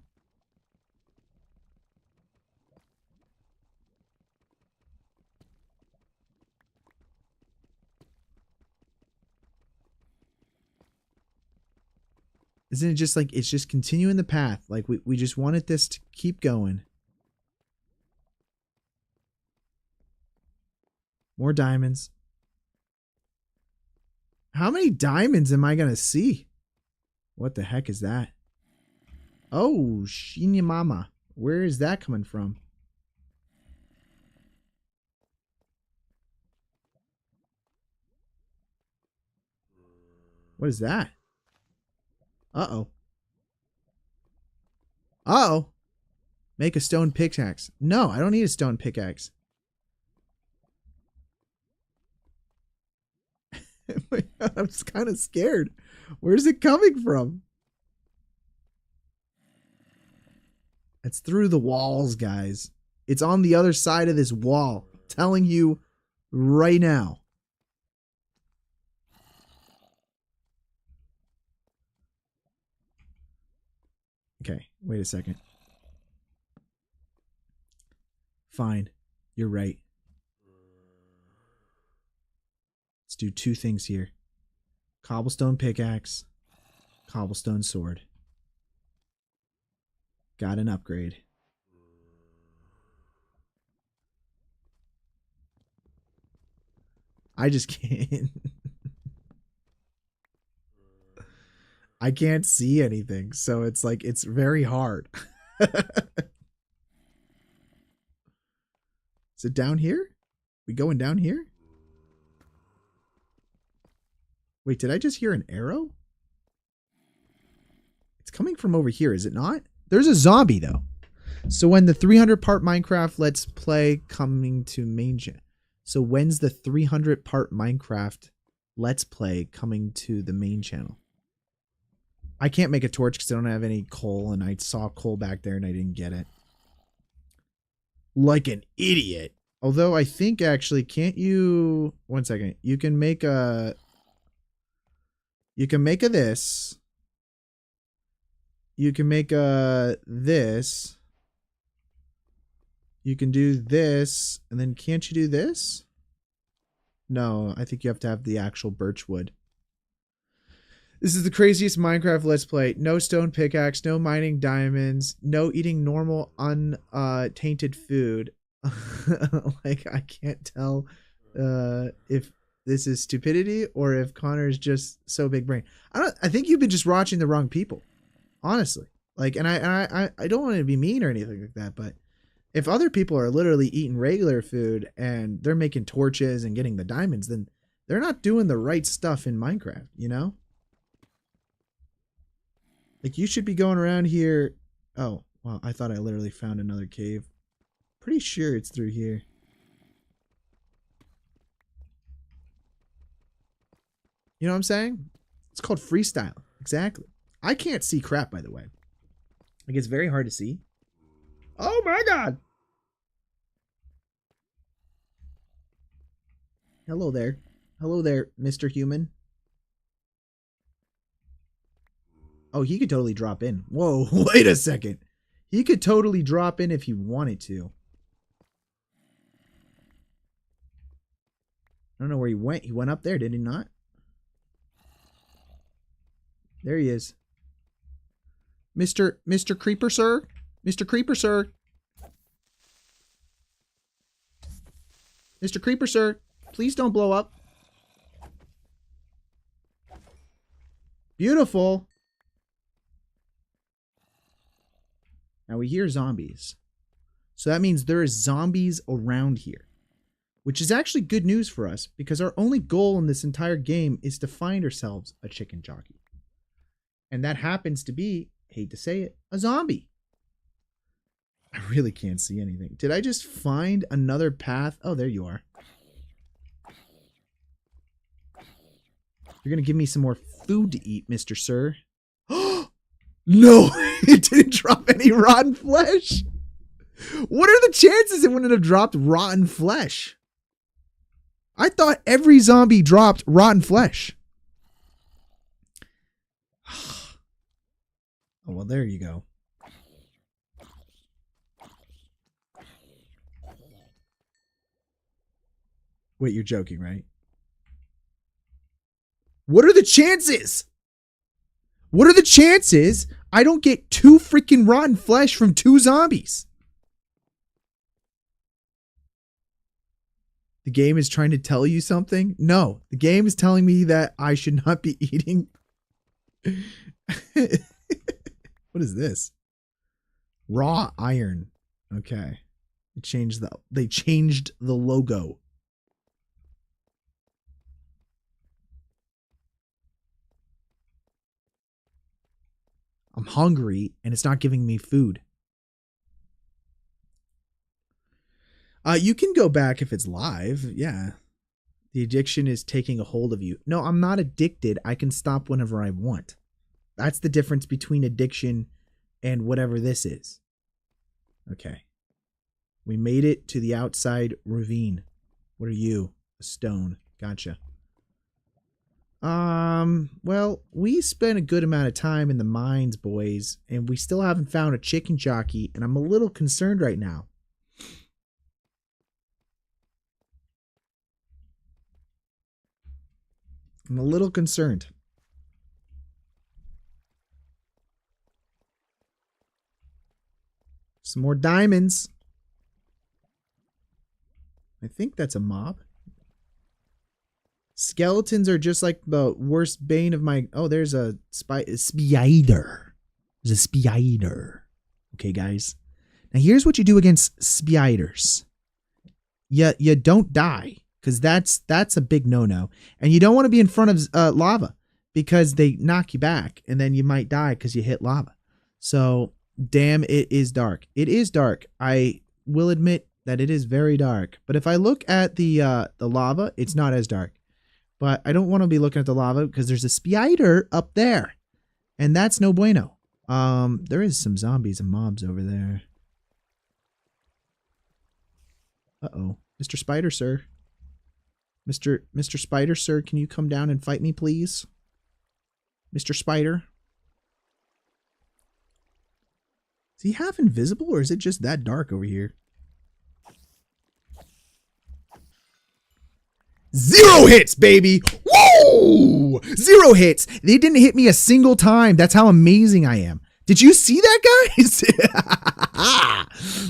Isn't it just like, it's just continuing the path? Like we just wanted this to keep going. More diamonds. How many diamonds am I going to see? What the heck is that? Oh, Shinya Mama. Where is that coming from? What is that? Uh-oh. Uh-oh. Make a stone pickaxe. No, I don't need a stone pickaxe. Oh my God, I'm just kind of scared. Where's it coming from? It's through the walls, guys. It's on the other side of this wall. I'm telling you right now. Okay, wait a second. Fine. You're right. Let's do two things here. Cobblestone pickaxe. Cobblestone sword. Got an upgrade. I just can't. I can't see anything, so it's like, it's very hard. Is it down here? We going down here? Wait, did I just hear an arrow? It's coming from over here, is it not? There's a zombie, though. So when the 300 part Minecraft Let's Play coming to main channel? So when's the 300 part Minecraft Let's Play coming to the main channel? I can't make a torch because I don't have any coal, and I saw coal back there and I didn't get it. Like an idiot. Although I think actually, can't you... One second. You can make a... You can make a this. You can make a this. You can do this. And then can't you do this? No, I think you have to have the actual birch wood. This is the craziest Minecraft Let's Play. No stone pickaxe, no mining diamonds, no eating normal untainted food. Like, I can't tell if this is stupidity or if Connor's just so big brain. I think you've been just watching the wrong people. Honestly. Like, and I don't want to be mean or anything like that, but if other people are literally eating regular food and they're making torches and getting the diamonds, then they're not doing the right stuff in Minecraft, you know? Like, you should be going around here. Oh, well, I thought I literally found another cave. Pretty sure it's through here. You know what I'm saying? It's called freestyle. Exactly. I can't see crap, by the way. Like, it's very hard to see. Oh my God. Hello there. Hello there, Mr. Human. Oh, he could totally drop in. Whoa, wait a second. He could totally drop in if he wanted to. I don't know where he went. He went up there, did he not? There he is. Mr. Creeper, sir? Mr. Creeper, sir? Mr. Creeper, sir? Please don't blow up. Beautiful. Now we hear zombies. So that means there is zombies around here. Which is actually good news for us, because our only goal in this entire game is to find ourselves a chicken jockey. And that happens to be, hate to say it, a zombie. I really can't see anything. Did I just find another path? Oh, there you are. You're going to give me some more food to eat, Mr. Sir. No, it didn't drop any rotten flesh. What are the chances it wouldn't have dropped rotten flesh? I thought every zombie dropped rotten flesh. Oh, well, there you go. Wait, you're joking, right? What are the chances? What are the chances I don't get 2 freaking rotten flesh from 2 zombies? The game is trying to tell you something? No, the game is telling me that I should not be eating. What is this? Raw iron. Okay. They changed the logo. I'm hungry and it's not giving me food. You can go back if it's live. Yeah. The addiction is taking a hold of you. No, I'm not addicted. I can stop whenever I want. That's the difference between addiction and whatever this is. Okay. We made it to the outside ravine. What are you? A stone. Gotcha. Well, we spent a good amount of time in the mines, boys, and we still haven't found a chicken jockey, and I'm a little concerned right now. I'm a little concerned. Some more diamonds. I think that's a mob. Skeletons are just like the worst bane of my... Oh, there's a spider. There's a spider. Okay, guys. Now, here's what you do against spiders. You don't die, because that's a big no-no. And you don't want to be in front of lava, because they knock you back, and then you might die because you hit lava. So, damn, it is dark. It is dark. I will admit that it is very dark. But if I look at the lava, it's not as dark. But I don't want to be looking at the lava because there's a spider up there. And that's no bueno. There is some zombies and mobs over there. Uh-oh. Mr. Spider, sir. Mr. Spider, sir, can you come down and fight me, please? Mr. Spider. Is he half invisible or is it just that dark over here? 0 hits, baby! Woo! 0 hits! They didn't hit me a single time. That's how amazing I am. Did you see that, guys?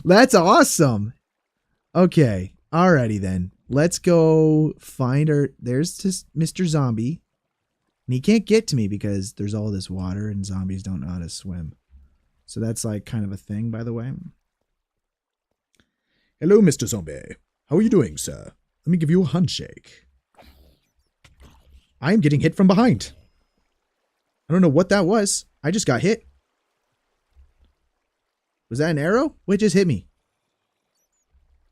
That's awesome. Okay. Alrighty then. Let's go find her. There's just Mr. Zombie. And he can't get to me because there's all this water and zombies don't know how to swim. So that's like kind of a thing, by the way. Hello, Mr. Zombie. How are you doing, sir? Let me give you a handshake. I am getting hit from behind. I don't know what that was. I just got hit. Was that an arrow? What just hit me?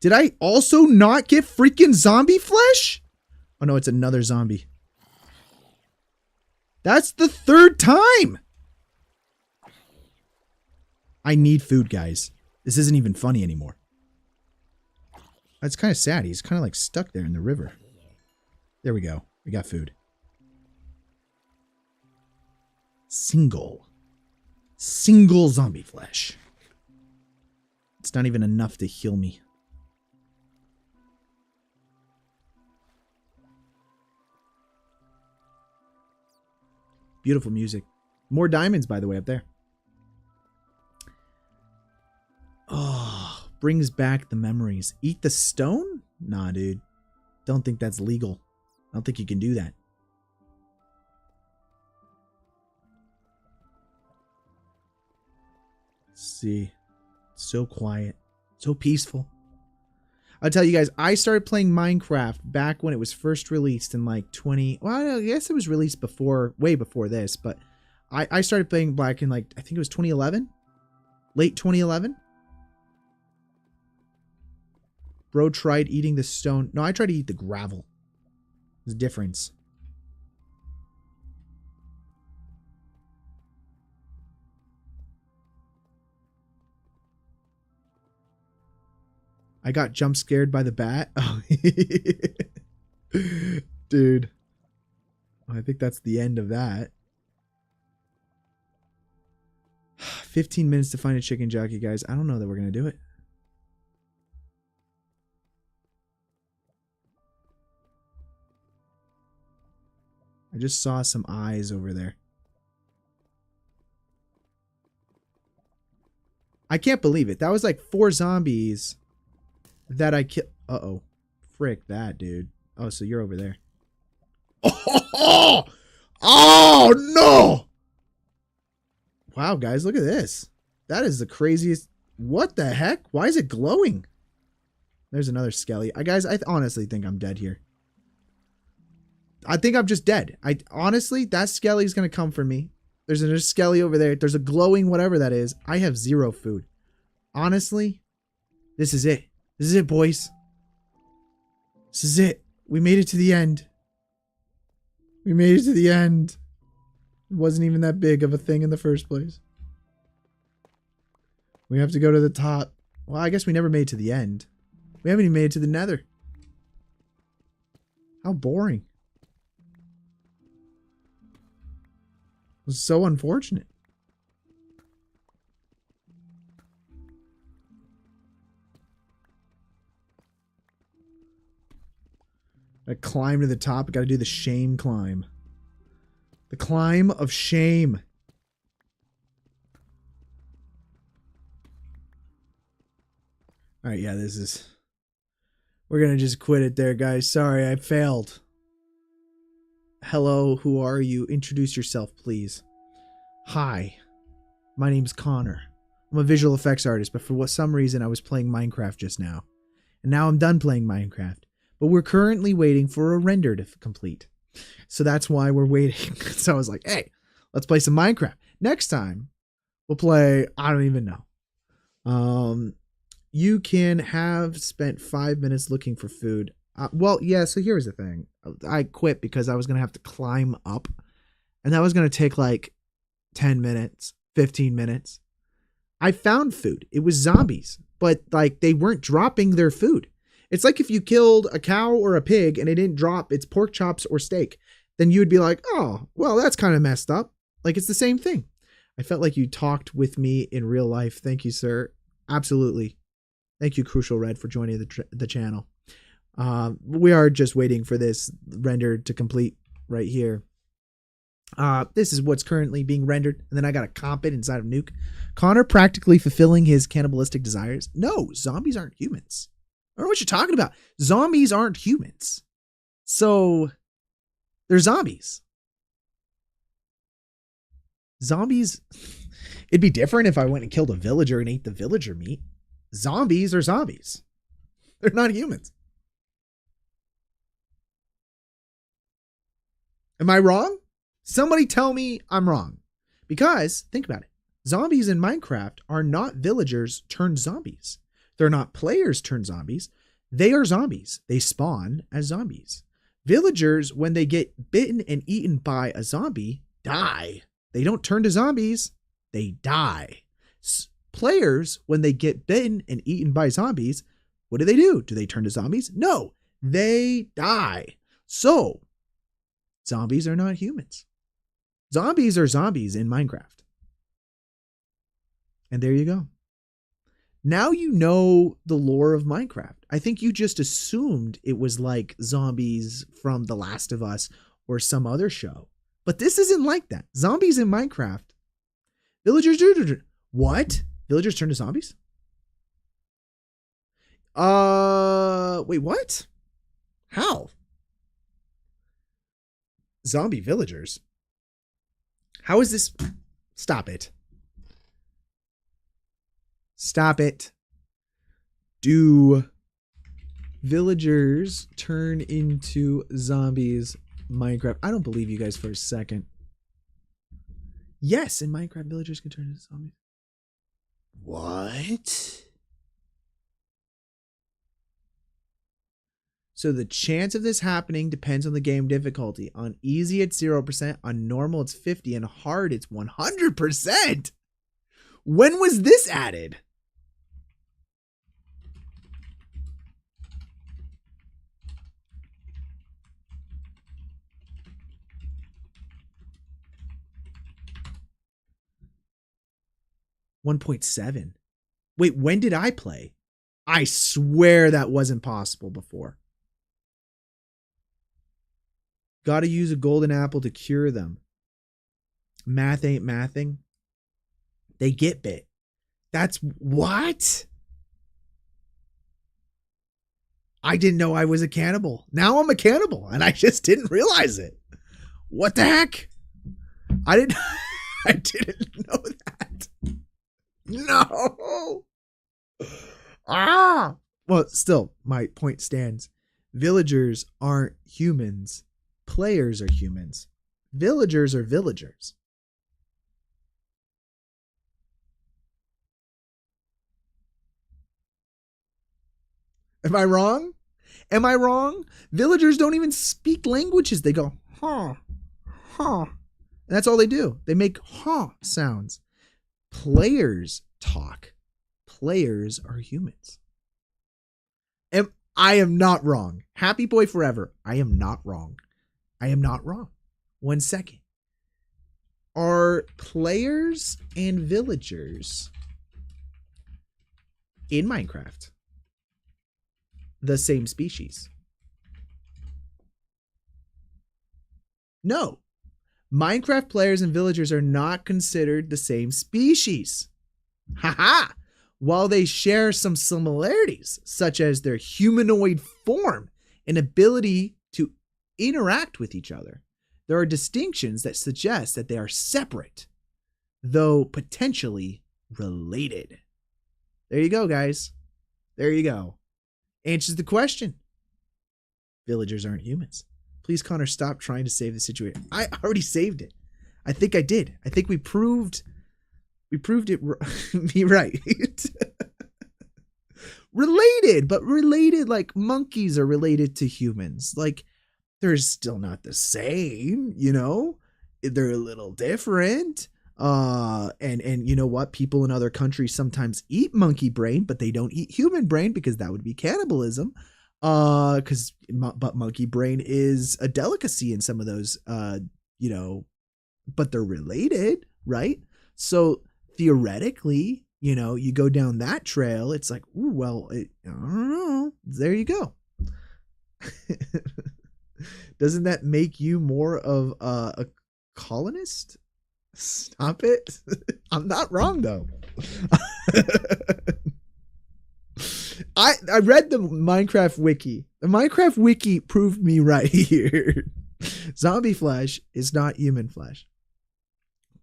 Did I also not get freaking zombie flesh? Oh no, it's another zombie. That's the 3rd time. I need food, guys. This isn't even funny anymore. That's kind of sad. He's kind of like stuck there in the river. There we go. We got food. Single zombie flesh. It's not even enough to heal me. Beautiful music. More diamonds, by the way, up there. Oh, brings back the memories. Eat the stone? Nah, dude. Don't think that's legal. I don't think you can do that. Let's see. So quiet. So peaceful. I'll tell you guys, I started playing Minecraft back when it was first released in like 20... Well, I guess it was released before, way before this, but I started playing back in like, I think it was 2011? Late 2011? Bro tried eating the stone. No, I tried to eat the gravel. There's a difference. I got jump scared by the bat. Oh. Dude. I think that's the end of that. 15 minutes to find a chicken jockey, guys. I don't know that we're going to do it. I just saw some eyes over there. I can't believe it. That was like 4 zombies that I killed. Uh-oh. Frick that, dude. Oh, so you're over there. Oh, oh no! Wow, guys, look at this. That is the craziest. What the heck? Why is it glowing? There's another skelly. Guys, I honestly think I'm dead here. I think I'm just dead. Honestly, that skelly is going to come for me. There's a skelly over there. There's a glowing whatever that is. I have 0 food. Honestly, this is it. This is it, boys. This is it. We made it to the end. We made it to the end. It wasn't even that big of a thing in the first place. We have to go to the top. Well, I guess we never made it to the end. We haven't even made it to the nether. How boring. It was so unfortunate. I climb to the top. I gotta do the shame climb. The climb of shame. Alright, yeah, this is... We're gonna just quit it there, guys. Sorry, I failed. Hello, who are you? Introduce yourself, please. Hi, my name's Connor. I'm a visual effects artist, but for some reason I was playing Minecraft just now. And now I'm done playing Minecraft. But we're currently waiting for a render to complete. So that's why we're waiting. So I was like, hey, let's play some Minecraft. Next time, we'll play, I don't even know. You can have spent 5 minutes looking for food. Well, yeah, so here's the thing. I quit because I was going to have to climb up. And that was going to take like 10 minutes, 15 minutes. I found food. It was zombies. But like they weren't dropping their food. It's like if you killed a cow or a pig and it didn't drop its pork chops or steak. Then you would be like, oh, well, that's kind of messed up. Like it's the same thing. I felt like you talked with me in real life. Thank you, sir. Absolutely. Thank you, Crucial Red, for joining the channel. We are just waiting for this render to complete right here. This is what's currently being rendered. And then I got a comp it inside of Nuke. Connor practically fulfilling his cannibalistic desires. No, zombies aren't humans. I don't know what you're talking about. Zombies aren't humans. So they're zombies. Zombies. It'd be different if I went and killed a villager and ate the villager meat. Zombies are zombies. They're not humans. Am I wrong? Somebody tell me I'm wrong. Because, think about it. Zombies in Minecraft are not villagers turned zombies. They're not players turned zombies. They are zombies. They spawn as zombies. Villagers, when they get bitten and eaten by a zombie, die. They don't turn to zombies. They die. Players, when they get bitten and eaten by zombies, what do? Do they turn to zombies? No, they die. So, zombies are not humans. Zombies are zombies in Minecraft. And there you go. Now you know the lore of Minecraft. I think you just assumed it was like zombies from The Last of Us or some other show. But this isn't like that. Zombies in Minecraft. Villagers do. What? Villagers turn to zombies? Wait, what? How? Zombie villagers? How is this? Stop it. Stop it. Do villagers turn into zombies Minecraft? I don't believe you guys for a second. Yes, in Minecraft, villagers can turn into zombies. What? So the chance of this happening depends on the game difficulty. On easy, it's 0%. On normal, it's 50%. And hard, it's 100%. When was this added? 1.7. Wait, when did I play? I swear that wasn't possible before. Gotta use a golden apple to cure them. Math ain't mathing. They get bit. That's what? I didn't know I was a cannibal. Now I'm a cannibal and I just didn't realize it. What the heck? I didn't know that. No. Well, still, my point stands. Villagers aren't humans. Players are humans. Villagers are villagers. Am I wrong? Am I wrong? Villagers don't even speak languages. They go, huh, huh. And that's all they do. They make huh sounds. Players talk. Players are humans. I am not wrong. Happy boy forever. I am not wrong. I am not wrong. 1 second. Are players and villagers in Minecraft the same species? No. Minecraft players and villagers are not considered the same species. Haha. While they share some similarities, such as their humanoid form and ability to interact with each other, there are distinctions that suggest that they are separate, though potentially related. There you go, guys. There you go. Answers the question. Villagers aren't humans. Please, Connor, stop trying to save the situation. I already saved it. I think I did. I think we proved it me right. Related, but related like monkeys are related to humans. Like, they're still not the same, you know? They're a little different. And you know what? People in other countries sometimes eat monkey brain, but they don't eat human brain because that would be cannibalism. But monkey brain is a delicacy in some of those, you know, but they're related, right? So theoretically, you know, you go down that trail, it's like, ooh, well, I don't know. There you go. Doesn't that make you more of a colonist? Stop it. I'm not wrong, though. I read the Minecraft wiki. The Minecraft wiki proved me right here. Zombie flesh is not human flesh.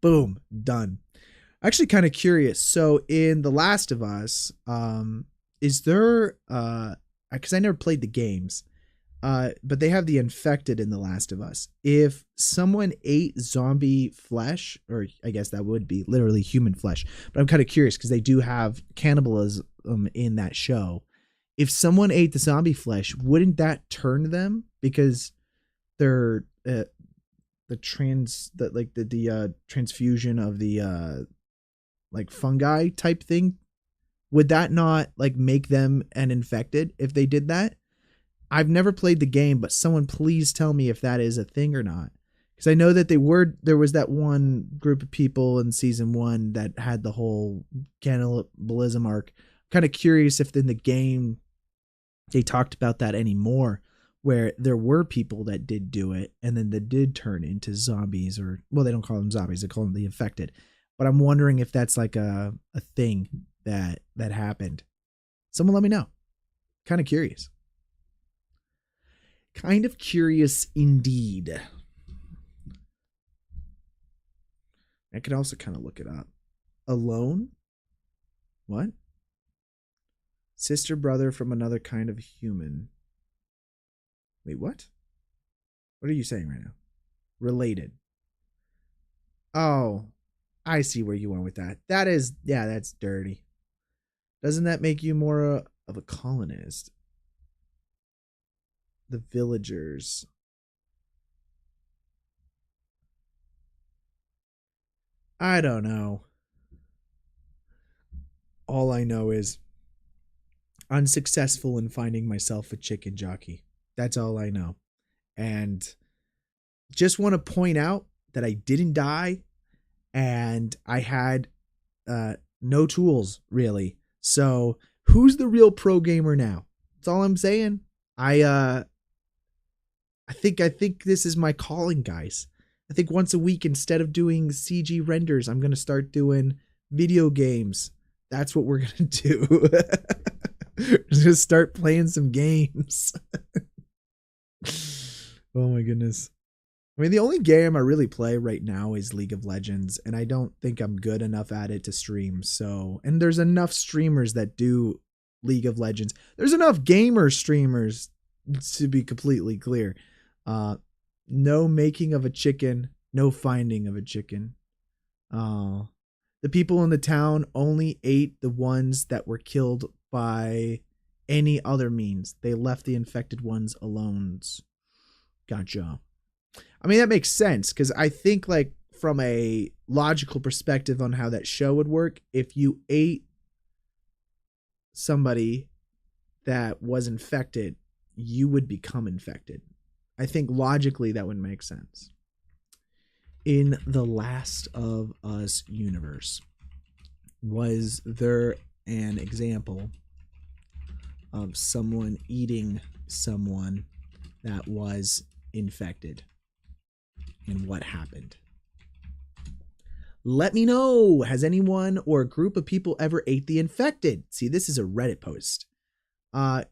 Boom. Done. Actually kind of curious. So in The Last of Us, is there, because I never played the games, but they have the infected in The Last of Us. If someone ate zombie flesh, or I guess that would be literally human flesh, but I'm kind of curious because they do have cannibalism in that show. If someone ate the zombie flesh, wouldn't that turn them because they're the transfusion of the like fungi type thing? Would that not like make them an infected if they did that? I've never played the game, but someone please tell me if that is a thing or not. Because I know that there was that one group of people in season 1 that had the whole cannibalism arc. I'm kind of curious if in the game they talked about that anymore, where there were people that did do it and then they did turn into zombies, or, well, they don't call them zombies, they call them the infected. But I'm wondering if that's like a thing that happened. Someone let me know. Kind of curious. Kind of curious indeed. I could also kind of look it up. Alone? What? Sister, brother from another kind of human. Wait, what? What are you saying right now? Related. Oh, I see where you went with that. That is, yeah, that's dirty. Doesn't that make you more of a colonist? The villagers. I don't know. All I know is unsuccessful in finding myself a chicken jockey. That's all I know. And just want to point out that I didn't die, and I had No tools, really. So who's the real pro gamer now? That's all I'm saying. I think this is my calling, guys. I think once a week, instead of doing CG renders, I'm gonna start doing video games. That's what we're gonna do. We're just gonna start playing some games. Oh my goodness. I mean, the only game I really play right now is League of Legends, and I don't think I'm good enough at it to stream. So, and there's enough streamers that do League of Legends. There's enough gamer streamers, to be completely clear. No making of a chicken, no finding of a chicken. The people in the town only ate the ones that were killed by any other means. They left the infected ones alone. Gotcha. I mean, that makes sense, because I think, like, from a logical perspective on how that show would work, if you ate somebody that was infected, you would become infected. I think logically that would make sense. In the Last of Us universe, was there an example of someone eating someone that was infected? And what happened? Let me know. Has anyone or a group of people ever ate the infected? See, this is a Reddit post. Top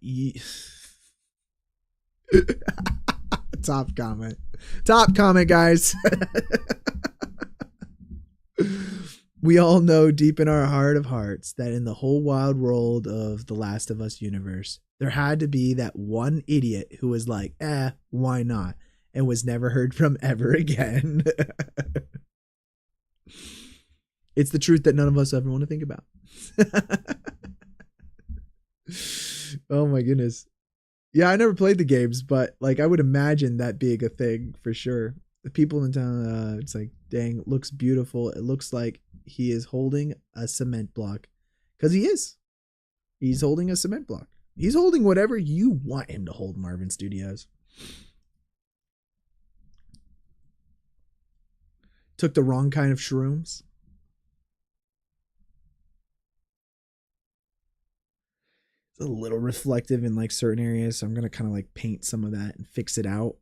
comment. Top comment, guys. We all know deep in our heart of hearts that in the whole wild world of the Last of Us universe, there had to be that one idiot who was like, why not? And was never heard from ever again. It's the truth that none of us ever want to think about. Oh my goodness. Yeah, I never played the games, but like I would imagine that being a thing for sure. The people in town, it's like, dang, looks beautiful. It looks like he is holding a cement block. Because he is. He's holding a cement block. He's holding whatever you want him to hold, Marvin Studios. Took the wrong kind of shrooms. It's a little reflective in like certain areas, so I'm gonna kind of like paint some of that and fix it out.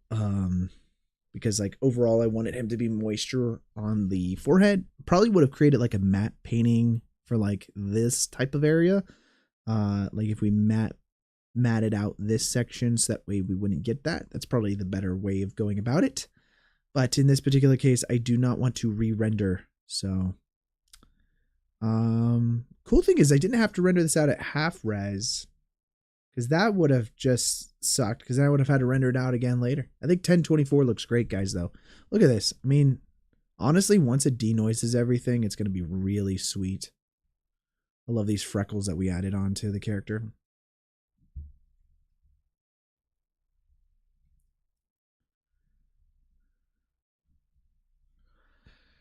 Because like overall, I wanted him to be moisture on the forehead. Probably would have created like a matte painting for like this type of area. Like if we matted out this section, so that way we wouldn't get that. That's probably the better way of going about it. But in this particular case, I do not want to re-render. So, cool thing is I didn't have to render this out at half res, because that would have just sucked, because then I would have had to render it out again later. I think 1024 looks great, guys, though. Look at this. I mean, honestly, once it denoises everything, it's going to be really sweet. I love these freckles that we added on to the character.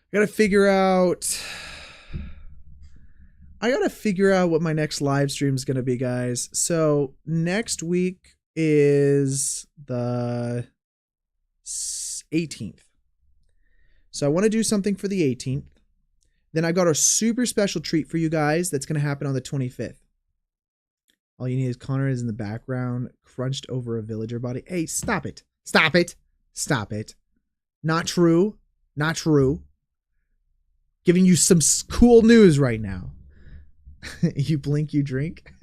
I gotta figure out what my next live stream is gonna be, guys. So next week is the 18th. So I want to do something for the 18th. Then I got a super special treat for you guys that's gonna happen on the 25th. All you need is Connor is in the background, crunched over a villager body. Hey, stop it. Stop it. Stop it. Not true. Not true. Giving you some cool news right now. You blink, you drink.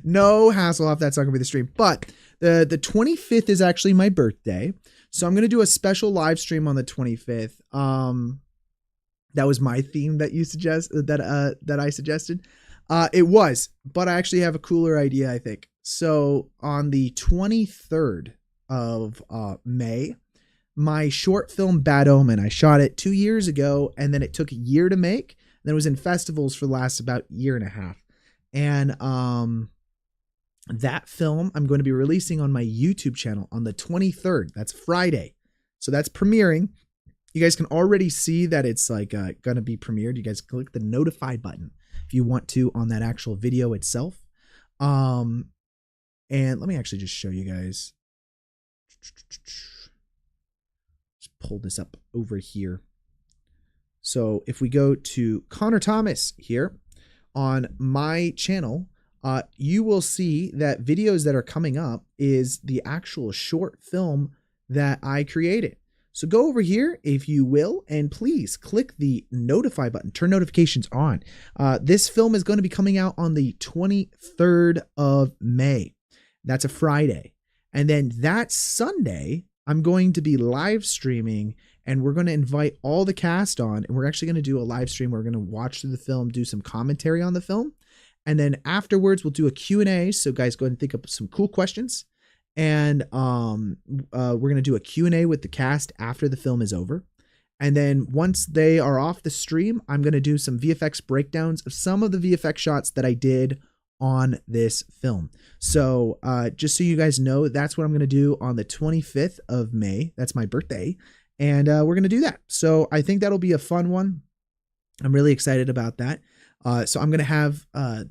No Hasselhoff, that's not gonna be the stream. But the 25th is actually my birthday, so I'm gonna do a special live stream on the 25th. That was my theme that you that I suggested. It was, but I actually have a cooler idea, I think. So on the 23rd of May, my short film Bad Omen, I shot it 2 years ago, and then it took a year to make. Then it was in festivals for the last about year and a half. And that film I'm going to be releasing on my YouTube channel on the 23rd. That's Friday. So that's premiering. You guys can already see that it's like going to be premiered. You guys click the notify button if you want to on that actual video itself. And let me actually just show you guys. Just pull this up over here. So if we go to Connor Thomas here, on my channel, you will see that videos that are coming up is the actual short film that I created. So go over here if you will, and please click the notify button, turn notifications on. This film is going to be coming out on the 23rd of May. That's a Friday. And then that Sunday, I'm going to be live streaming, and we're going to invite all the cast on, and we're actually going to do a live stream. We're going to watch through the film, do some commentary on the film. And then afterwards, we'll do a Q&A. So guys, go ahead and think of some cool questions. And we're going to do a Q&A with the cast after the film is over. And then once they are off the stream, I'm going to do some VFX breakdowns of some of the VFX shots that I did on this film. So just so you guys know, that's what I'm going to do on the 25th of May. That's my birthday. And we're going to do that. So I think that'll be a fun one. I'm really excited about that. So I'm going to have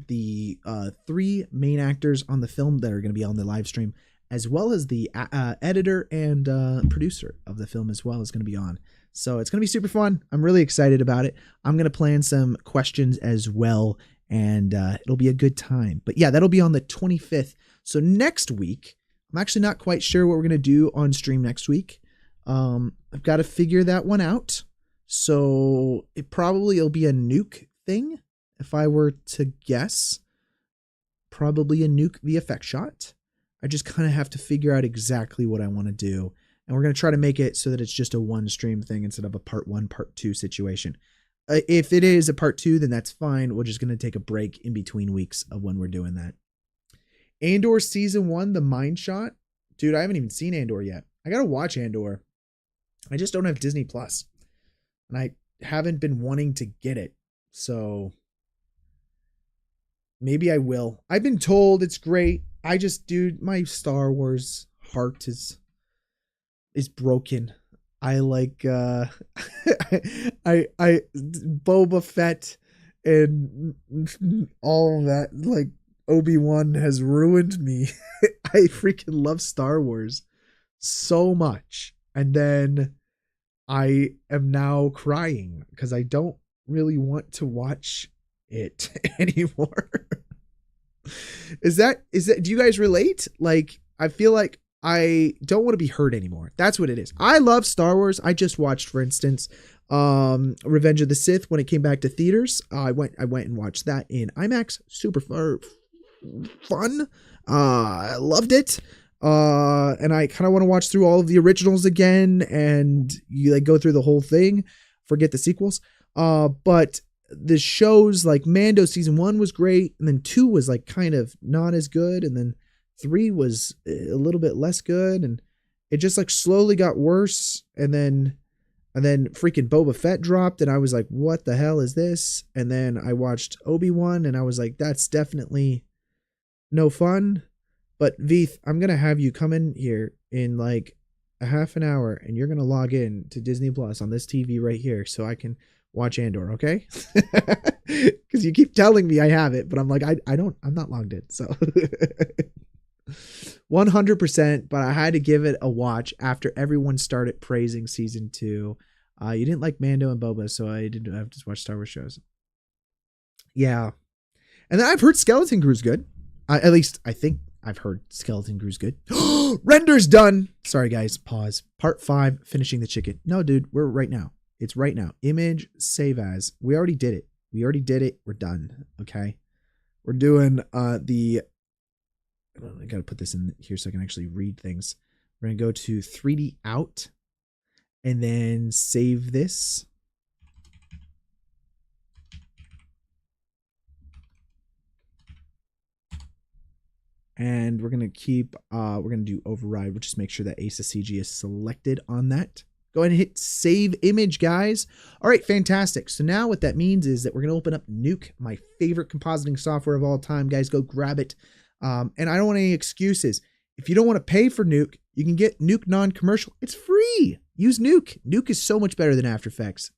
the 3 main actors on the film that are going to be on the live stream, as well as the editor and producer of the film as well is going to be on. So it's going to be super fun. I'm really excited about it. I'm going to plan some questions as well, and it'll be a good time. But yeah, that'll be on the 25th. So next week, I'm actually not quite sure what we're going to do on stream next week. I've got to figure that one out. So it'll be a Nuke thing. If I were to guess, probably a Nuke VFX shot. I just kind of have to figure out exactly what I want to do. And we're going to try to make it so that it's just a one stream thing instead of a part 1, part 2 situation. If it is a part 2, then that's fine. We're just going to take a break in between weeks of when we're doing that. Andor season 1, the mine shot. Dude, I haven't even seen Andor yet. I got to watch Andor. I just don't have Disney Plus, and I haven't been wanting to get it. So maybe I will. I've been told it's great. Dude, my Star Wars heart is broken. I like I Boba Fett and all of that, like Obi-Wan has ruined me. I freaking love Star Wars so much. And then I am now crying because I don't really want to watch it anymore. Do you guys relate? Like, I feel like I don't want to be hurt anymore. That's what it is. I love Star Wars. I just watched, for instance, Revenge of the Sith when it came back to theaters. I went and watched that in IMAX. Super fun. I loved it. And I kind of want to watch through all of the originals again, and you like go through the whole thing, forget the sequels. But the shows like Mando season 1 was great, and then 2 was like kind of not as good, and then 3 was a little bit less good, and it just like slowly got worse. And then freaking Boba Fett dropped, and I was like, what the hell is this? And then I watched Obi-Wan, and I was like, that's definitely no fun. But Veeth, I'm going to have you come in here in like a half an hour, and you're going to log in to Disney Plus on this TV right here so I can watch Andor, okay? Because you keep telling me I have it, but I'm like, I'm not logged in. So 100%, but I had to give it a watch after everyone started praising season 2. You didn't like Mando and Boba, so I didn't have to watch Star Wars shows. Yeah. And then I've heard Skeleton Crew's good. At least I think I've heard Skeleton Crew's good. Render's done. Sorry, guys. Pause. Part 5, finishing the chicken. No, dude, we're right now. It's right now. Image, save as. We already did it. We're done. Okay. We're doing I got to put this in here so I can actually read things. We're going to go to 3D out and then save this. And we're going to keep, we're going to do override. We'll just make sure that Ace of CG is selected on that. Go ahead and hit save image, guys. All right, fantastic. So now what that means is that we're going to open up Nuke, my favorite compositing software of all time. Guys, go grab it. And I don't want any excuses. If you don't want to pay for Nuke, you can get Nuke non-commercial. It's free. Use Nuke. Nuke is so much better than After Effects.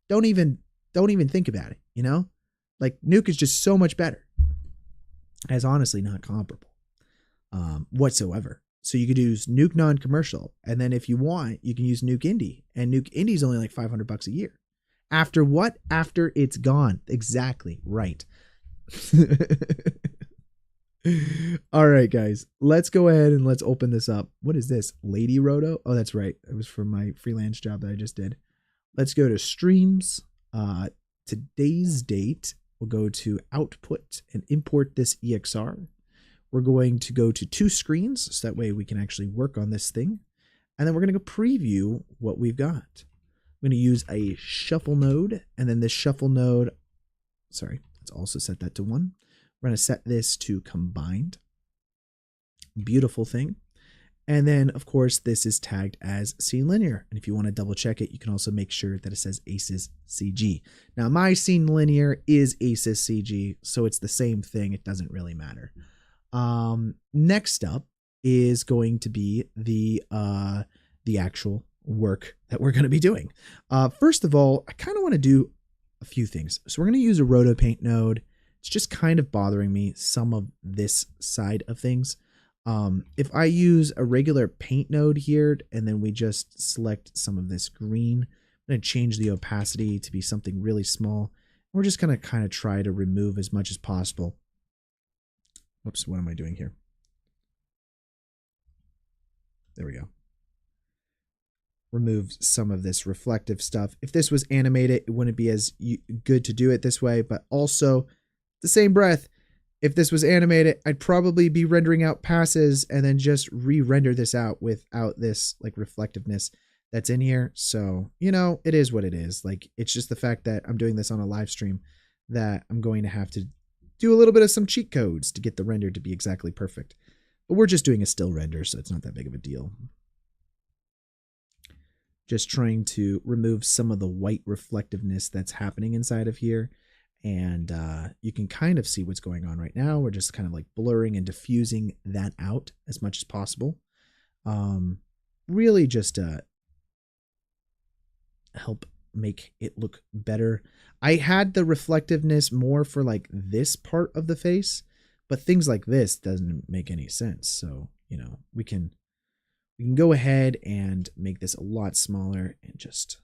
Don't even think about it, you know? Like, Nuke is just so much better. It's honestly not comparable whatsoever. So you could use Nuke non-commercial, and then if you want, you can use Nuke Indie, and Nuke Indie is only like $500 a year. After what? After it's gone. Exactly. Right. All right, guys. Let's go ahead and let's open this up. What is this? Lady Roto? Oh, that's right. It was from my freelance job that I just did. Let's go to streams. Today's date. We'll go to output and import this EXR. We're going to go to 2 screens, so that way we can actually work on this thing. And then we're going to go preview what we've got. I'm going to use a shuffle node, and then this shuffle node, sorry, let's also set that to 1. We're going to set this to combined. Beautiful thing. And then, of course, this is tagged as scene linear. And if you want to double check it, you can also make sure that it says ACES CG. Now, my scene linear is ACES CG, so it's the same thing. It doesn't really matter. Next up is going to be the actual work that we're going to be doing. First of all, I kind of want to do a few things. So we're going to use a roto paint node. It's just kind of bothering me, some of this side of things. If I use a regular paint node here, and then we just select some of this green, I'm going to change the opacity to be something really small. We're just going to kind of try to remove as much as possible. Whoops, what am I doing here? There we go. Remove some of this reflective stuff. If this was animated, it wouldn't be as good to do it this way, but also the same breath, if this was animated, I'd probably be rendering out passes and then just re-render this out without this like reflectiveness that's in here. So, you know, it is what it is. Like, it's just the fact that I'm doing this on a live stream that I'm going to have to do a little bit of some cheat codes to get the render to be exactly perfect. But we're just doing a still render, so it's not that big of a deal. Just trying to remove some of the white reflectiveness that's happening inside of here. And you can kind of see what's going on right now. We're just kind of like blurring and diffusing that out as much as possible. Really just help make it look better. I had the reflectiveness more for like this part of the face, but things like this doesn't make any sense. So, you know, we can go ahead and make this a lot smaller and just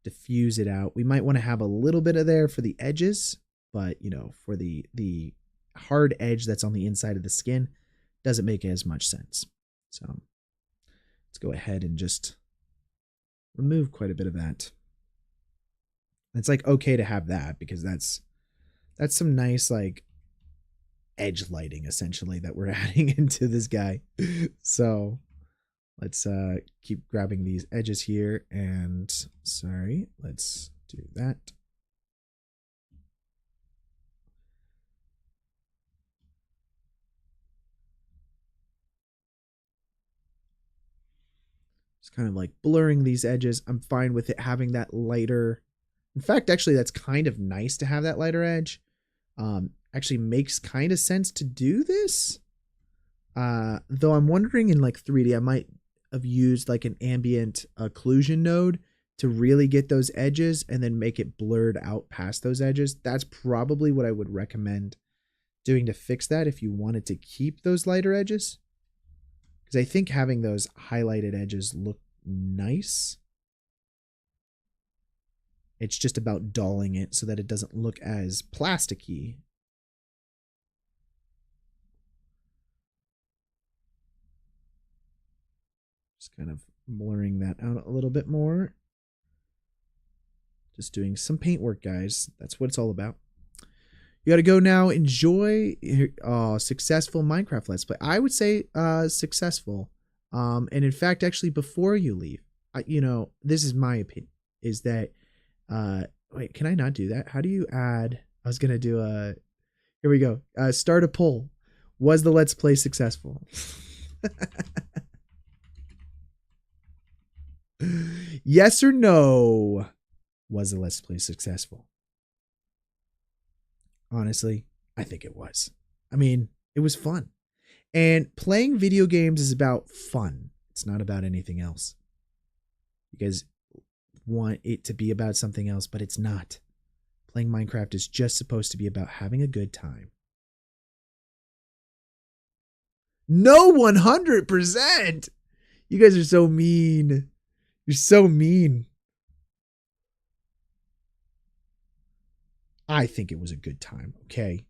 diffuse it out. We might want to have a little bit of there for the edges, but you know, for the hard edge that's on the inside of the skin, doesn't make as much sense. So let's go ahead and just remove quite a bit of that. It's like okay to have that because that's some nice like edge lighting essentially that we're adding into this guy. So let's keep grabbing these edges here, and sorry, let's do that. Just kind of like blurring these edges. I'm fine with it having that lighter. In fact, actually, that's kind of nice to have that lighter edge. Actually makes kind of sense to do this. Though I'm wondering in like 3D, I might have used like an ambient occlusion node to really get those edges and then make it blurred out past those edges. That's probably what I would recommend doing to fix that if you wanted to keep those lighter edges. Because I think having those highlighted edges look nice. It's just about dulling it so that it doesn't look as plasticky. Just kind of blurring that out a little bit more. Just doing some paint work, guys. That's what it's all about. You got to go now. Enjoy successful Minecraft Let's Play. I would say successful. And in fact, actually, before you leave, you know, this is my opinion, is that, wait, can I not do that? How do you add, I was going to do a, here we go. Start a poll. Was the Let's Play successful? Yes or no? Was the Let's Play successful? Honestly, I think it was. I mean, it was fun. And playing video games is about fun. It's not about anything else. You guys want it to be about something else, but it's not. Playing Minecraft is just supposed to be about having a good time. No, 100%. You guys are so mean. You're so mean. I think it was a good time, okay?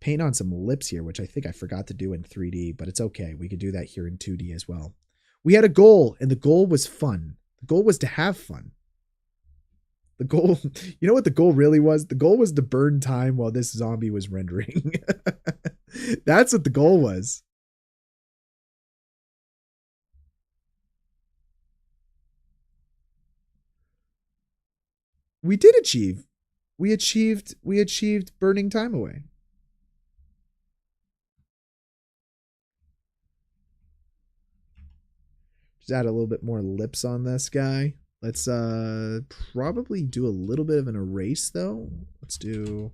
Paint on some lips here, which I think I forgot to do in 3D, but it's okay. We could do that here in 2D as well. We had a goal, and the goal was fun. The goal was to have fun. The goal, you know what the goal really was? The goal was to burn time while this zombie was rendering. That's what the goal was. We did achieve. We achieved burning time away. Just add a little bit more lips on this guy. Let's probably do a little bit of an erase though. Let's do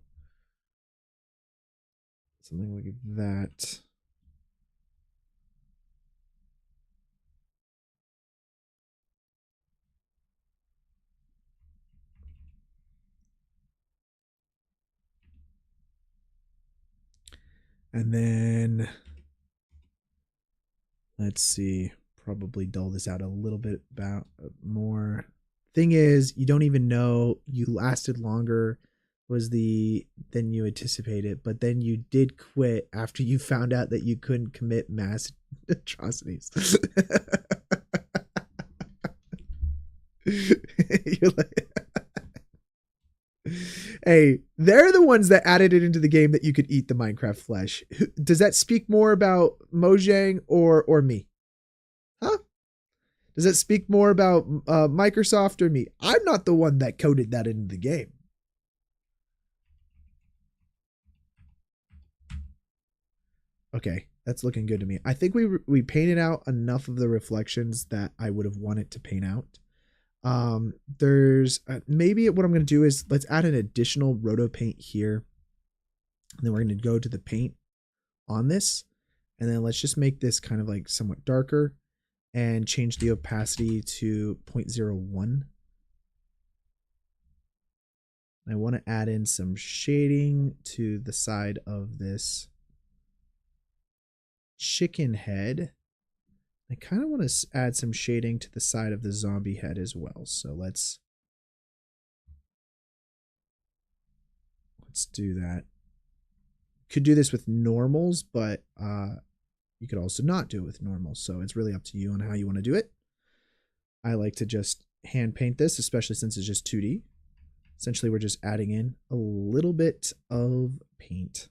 something like that. And then let's see, probably dull this out a little bit about more. Thing is, you don't even know you lasted longer than you anticipated, but then you did quit after you found out that you couldn't commit mass atrocities. You're like, hey, they're the ones that added it into the game that you could eat the Minecraft flesh. Does that speak more about Mojang or me? Huh? Does that speak more about Microsoft or me? I'm not the one that coded that into the game. Okay, that's looking good to me. I think we painted out enough of the reflections that I would have wanted to paint out. There's maybe what I'm going to do is let's add an additional roto paint here. And then we're going to go to the paint on this. And then let's just make this kind of like somewhat darker and change the opacity to 0.01. I want to add in some shading to the side of this chicken head. I kind of want to add some shading to the side of the zombie head as well. So let's do that. Could do this with normals, but you could also not do it with normals. So it's really up to you on how you want to do it. I like to just hand paint this, especially since it's just 2D. Essentially, we're just adding in a little bit of paint.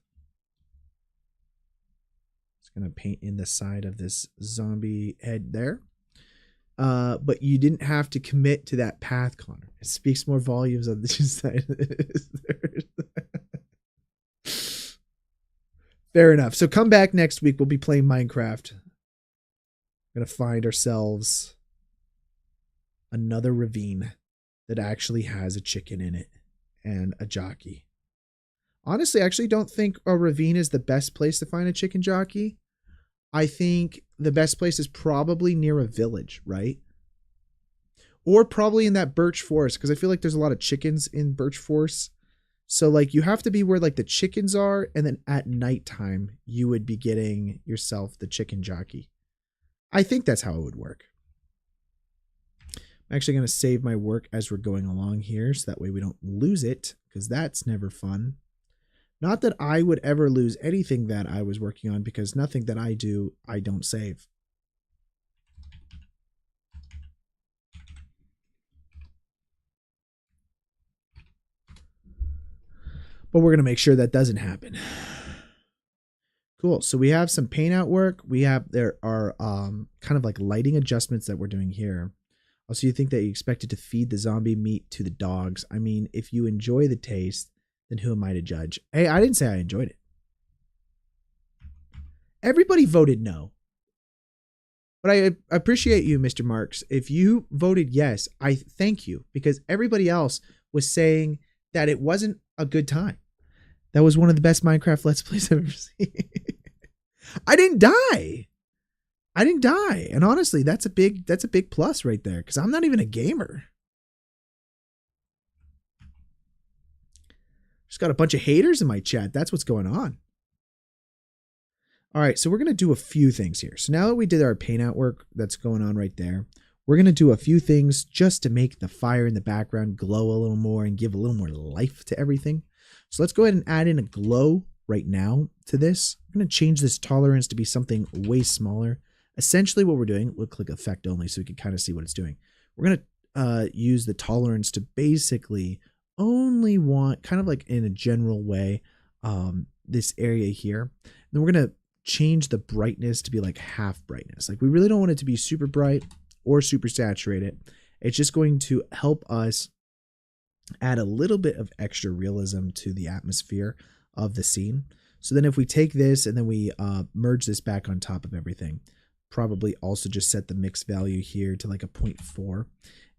Going to paint in the side of this zombie head there. But you didn't have to commit to that path, Connor. It speaks more volumes on this side. Fair enough. So come back next week. We'll be playing Minecraft. We're going to find ourselves another ravine that actually has a chicken in it and a jockey. Honestly, I actually don't think a ravine is the best place to find a chicken jockey. I think the best place is probably near a village, right? Or probably in that birch forest, because I feel like there's a lot of chickens in birch forest. So like you have to be where like the chickens are, and then at nighttime you would be getting yourself the chicken jockey. I think that's how it would work. I'm actually going to save my work as we're going along here, so that way we don't lose it, because that's never fun. Not that I would ever lose anything that I was working on, because nothing that I do, I don't save. But we're going to make sure that doesn't happen. Cool. So we have some paint out work. There are kind of like lighting adjustments that we're doing here. Also, you think that you expected to feed the zombie meat to the dogs. I mean, if you enjoy the taste, then who am I to judge? Hey, I didn't say I enjoyed it. Everybody voted no. But I appreciate you, Mr. Marks. If you voted yes, I thank you, because everybody else was saying that it wasn't a good time. That was one of the best Minecraft Let's Plays I've ever seen. I didn't die. And honestly, that's a big plus right there, because I'm not even a gamer. Just got a bunch of haters in my chat. That's what's going on. All right, so we're going to do a few things here. So now that we did our paint out work that's going on right there, we're going to do a few things just to make the fire in the background glow a little more and give a little more life to everything. So let's go ahead and add in a glow right now to this. I'm going to change this tolerance to be something way smaller. Essentially what we're doing, we'll click effect only so we can kind of see what it's doing. We're going to use the tolerance to basically only want, kind of like in a general way, this area here. And then we're going to change the brightness to be like half brightness. Like we really don't want it to be super bright or super saturated. It's just going to help us add a little bit of extra realism to the atmosphere of the scene. So then if we take this and then we merge this back on top of everything, probably also just set the mix value here to like a 0.4,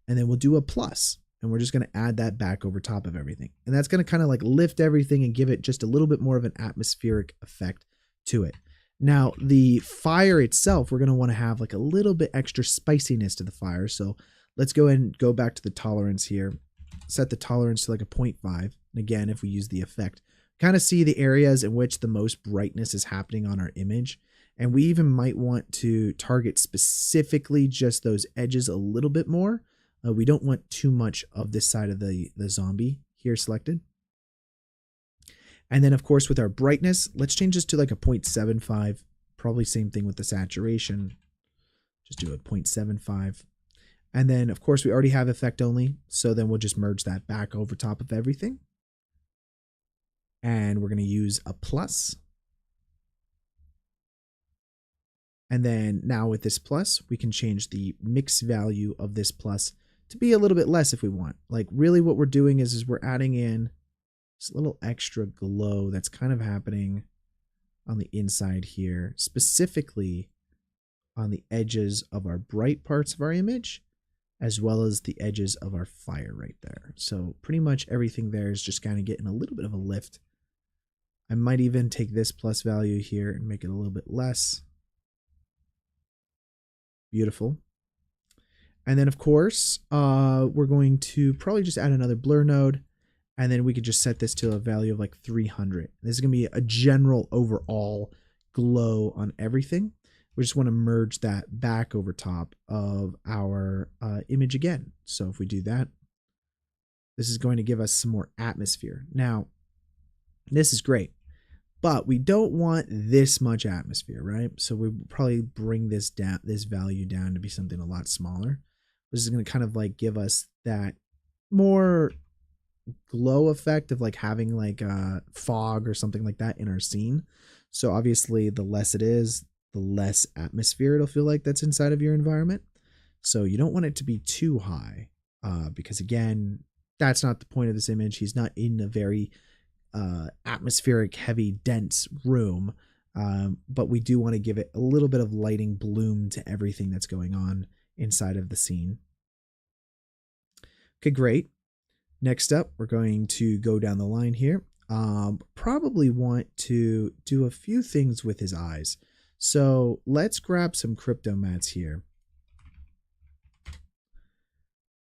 and then we'll do a plus, and we're just going to add that back over top of everything. And that's going to kind of like lift everything and give it just a little bit more of an atmospheric effect to it. Now, the fire itself, we're going to want to have like a little bit extra spiciness to the fire. So let's go ahead and go back to the tolerance here. Set the tolerance to like a 0.5. And again, if we use the effect, kind of see the areas in which the most brightness is happening on our image. And we even might want to target specifically just those edges a little bit more. We don't want too much of this side of the zombie here selected. And then of course with our brightness, let's change this to like a 0.75. Probably same thing with the saturation. Just do a 0.75. And then of course we already have effect only. So then we'll just merge that back over top of everything. And we're going to use a plus. And then now with this plus, we can change the mix value of this plus to be a little bit less if we want. Like really what we're doing is we're adding in this little extra glow that's kind of happening on the inside here, specifically on the edges of our bright parts of our image, as well as the edges of our fire right there. So pretty much everything there is just kind of getting a little bit of a lift. I might even take this plus value here and make it a little bit less. Beautiful. And then of course, we're going to probably just add another blur node, and then we could just set this to a value of like 300. This is going to be a general overall glow on everything. We just want to merge that back over top of our image again. So if we do that, this is going to give us some more atmosphere. Now, this is great, but we don't want this much atmosphere, right? So we probably bring this down, this value down to be something a lot smaller. This is going to kind of like give us that more glow effect of like having like a fog or something like that in our scene. So obviously the less it is, the less atmosphere it'll feel like that's inside of your environment. So you don't want it to be too high because again, that's not the point of this image. He's not in a very atmospheric, heavy, dense room, but we do want to give it a little bit of lighting bloom to everything that's going on inside of the scene. Okay, great. Next up, we're going to go down the line here. Probably want to do a few things with his eyes. So let's grab some crypto mats here.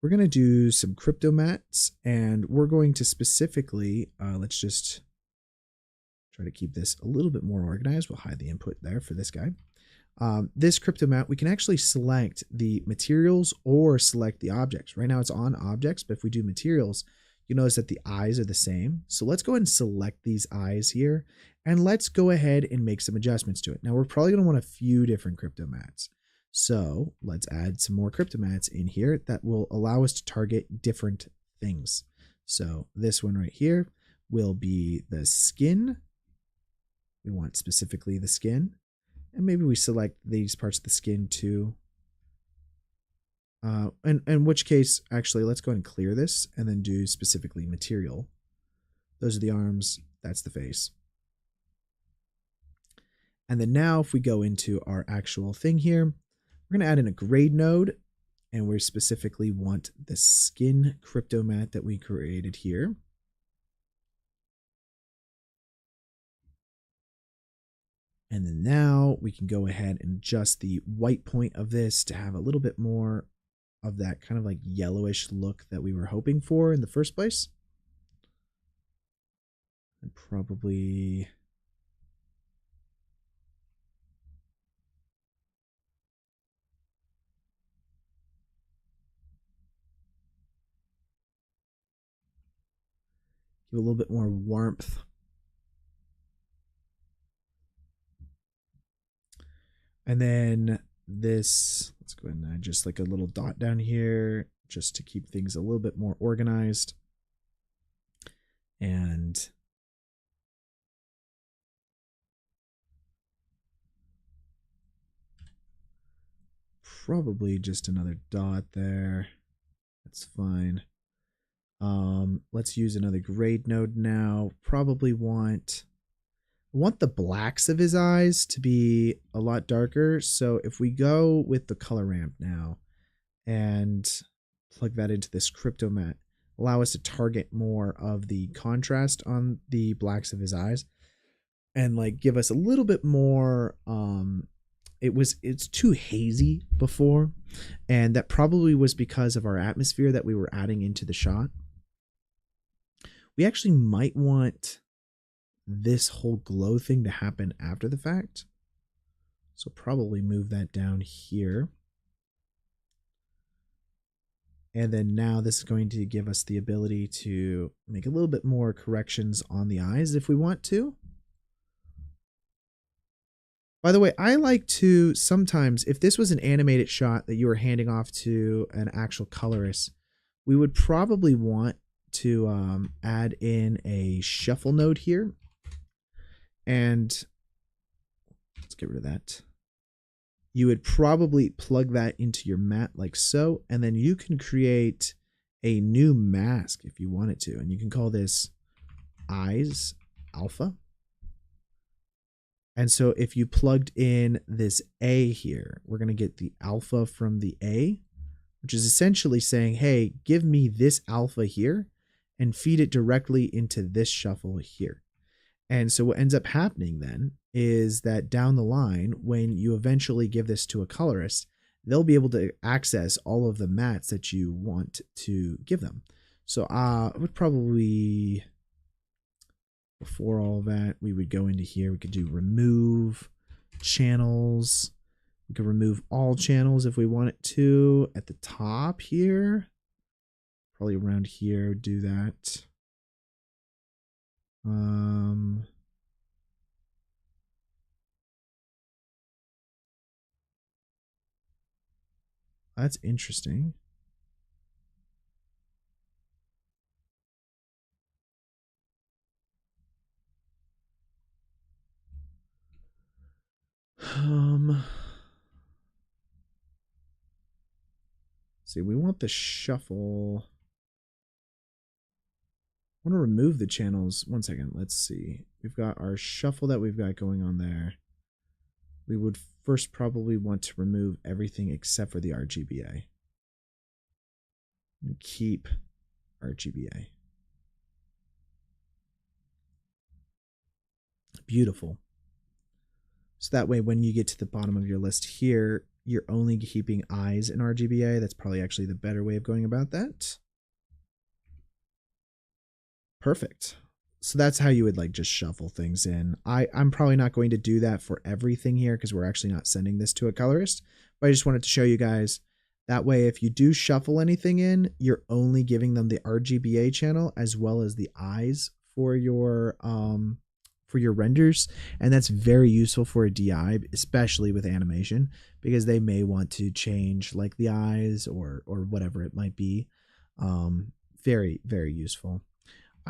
We're going to do some crypto mats, and we're going to specifically, let's just try to keep this a little bit more organized. We'll hide the input there for this guy. This crypto mat, we can actually select the materials or select the objects. Right now it's on objects, but if we do materials, you notice that the eyes are the same. So let's go ahead and select these eyes here, and let's go ahead and make some adjustments to it. Now we're probably going to want a few different crypto mats. So let's add some more crypto mats in here that will allow us to target different things. So this one right here will be the skin. We want specifically the skin. And maybe we select these parts of the skin too. In which case, actually, let's go ahead and clear this and then do specifically material. Those are the arms. That's the face. And then now if we go into our actual thing here, we're going to add in a grade node, and we specifically want the skin crypto mat that we created here. And then now we can go ahead and adjust the white point of this to have a little bit more of that kind of like yellowish look that we were hoping for in the first place. And probably Give a little bit more warmth. And then this, let's go ahead and add just like a little dot down here just to keep things a little bit more organized. And probably just another dot there. That's fine. Let's use another grade node now. Probably want the blacks of his eyes to be a lot darker. So if we go with the color ramp now and plug that into this crypto mat, allow us to target more of the contrast on the blacks of his eyes and like give us a little bit more. It's too hazy before, and that probably was because of our atmosphere that we were adding into the shot. We actually might want this whole glow thing to happen after the fact. So probably move that down here. And then now this is going to give us the ability to make a little bit more corrections on the eyes if we want to. By the way, I like to sometimes, if this was an animated shot that you were handing off to an actual colorist, we would probably want to add in a shuffle node here. And let's get rid of that. You would probably plug that into your mat like so, and then you can create a new mask if you wanted to. And you can call this Eyes Alpha. And so if you plugged in this A here, we're going to get the alpha from the A, which is essentially saying, hey, give me this alpha here and feed it directly into this shuffle here. And so what ends up happening then is that down the line, when you eventually give this to a colorist, they'll be able to access all of the mats that you want to give them. So I would probably, before all that, we would go into here. We could do remove channels. We could remove all channels if we want it to. At the top here, probably around here, do that. That's interesting. See, we want the shuffle. I want to remove the channels. One second. Let's see. We've got our shuffle that we've got going on there. We would first probably want to remove everything except for the RGBA. And keep RGBA. Beautiful. So that way, when you get to the bottom of your list here, you're only keeping eyes in RGBA. That's probably actually the better way of going about that. Perfect. So that's how you would like just shuffle things in. I'm probably not going to do that for everything here because we're actually not sending this to a colorist, but I just wanted to show you guys. That way, if you do shuffle anything in, you're only giving them the RGBA channel as well as the eyes for your renders. And that's very useful for a DI, especially with animation, because they may want to change like the eyes or whatever it might be. Very, very useful.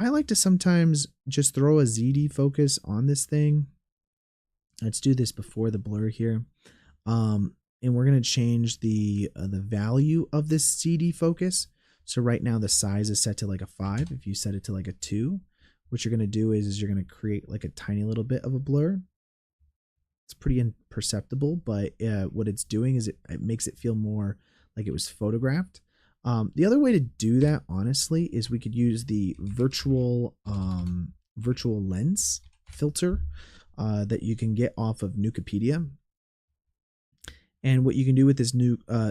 I like to sometimes just throw a ZD focus on this thing. Let's do this before the blur here. And we're going to change the value of this ZD focus. So right now the size is set to like a 5. If you set it to like a 2, what you're going to do is you're going to create like a tiny little bit of a blur. It's pretty imperceptible, but what it's doing is it makes it feel more like it was photographed. The other way to do that, honestly, is we could use the virtual lens filter that you can get off of Nukepedia. And what you can do with this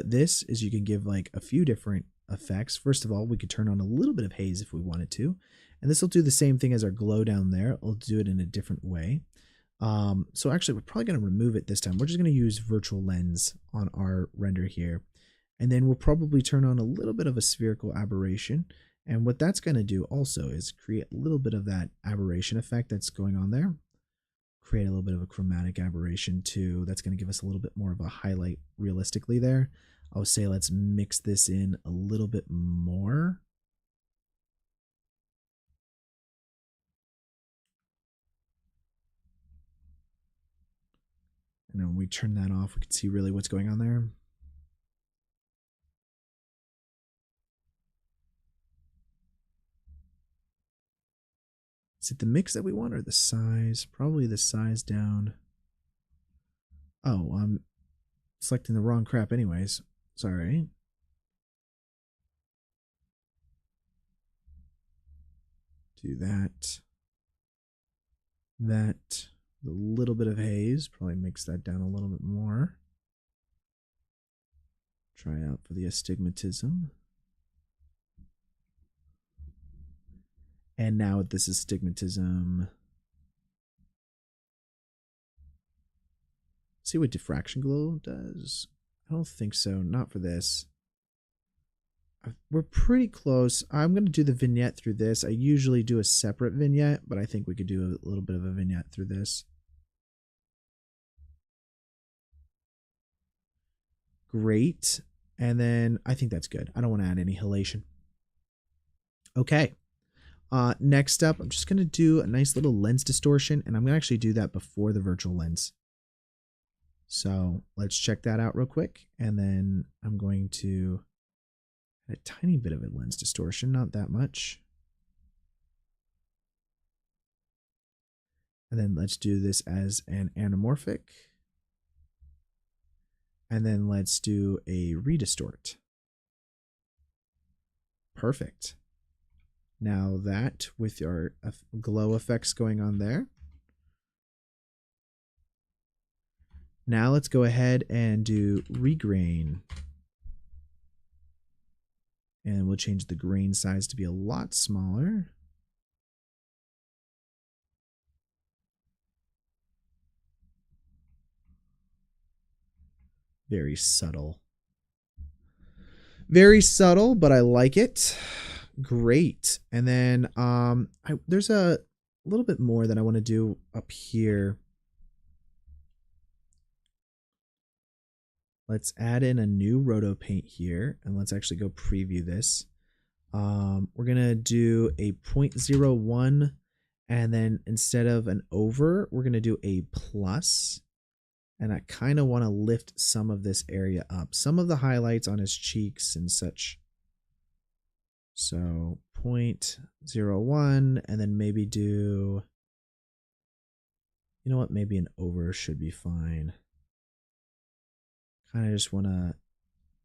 this is you can give like a few different effects. First of all, we could turn on a little bit of haze if we wanted to, and this will do the same thing as our glow down there. I'll do it in a different way. So actually, we're probably going to remove it this time. We're just going to use virtual lens on our render here. And then we'll probably turn on a little bit of a spherical aberration. And what that's going to do also is create a little bit of that aberration effect that's going on there. Create a little bit of a chromatic aberration too. That's going to give us a little bit more of a highlight realistically there. I would say let's mix this in a little bit more. And then when we turn that off, we can see really what's going on there. Is it the mix that we want or the size? Probably the size down. Oh, I'm selecting the wrong crap anyways. Sorry. Do that. That. A little bit of haze. Probably mix that down a little bit more. Try out for the astigmatism. And now this is astigmatism. See what diffraction glow does. I don't think so. Not for this. We're pretty close. I'm going to do the vignette through this. I usually do a separate vignette, but I think we could do a little bit of a vignette through this. Great. And then I think that's good. I don't want to add any halation. Okay. Next up, I'm just going to do a nice little lens distortion, and I'm going to actually do that before the virtual lens. So let's check that out real quick. And then I'm going to add a tiny bit of a lens distortion, not that much. And then let's do this as an anamorphic. And then let's do a redistort. Perfect. Now that with our glow effects going on there. Now let's go ahead and do regrain. And we'll change the grain size to be a lot smaller. Very subtle. Very subtle, but I like it. Great. And then there's a little bit more that I want to do up here. Let's add in a new roto paint here, and let's actually go preview this. We're gonna do a 0.01, and then instead of an over, we're gonna do a plus. And I kind of want to lift some of this area up, some of the highlights on his cheeks and such. So 0.01, and then maybe do, you know what, maybe an over should be fine. Kind of just want to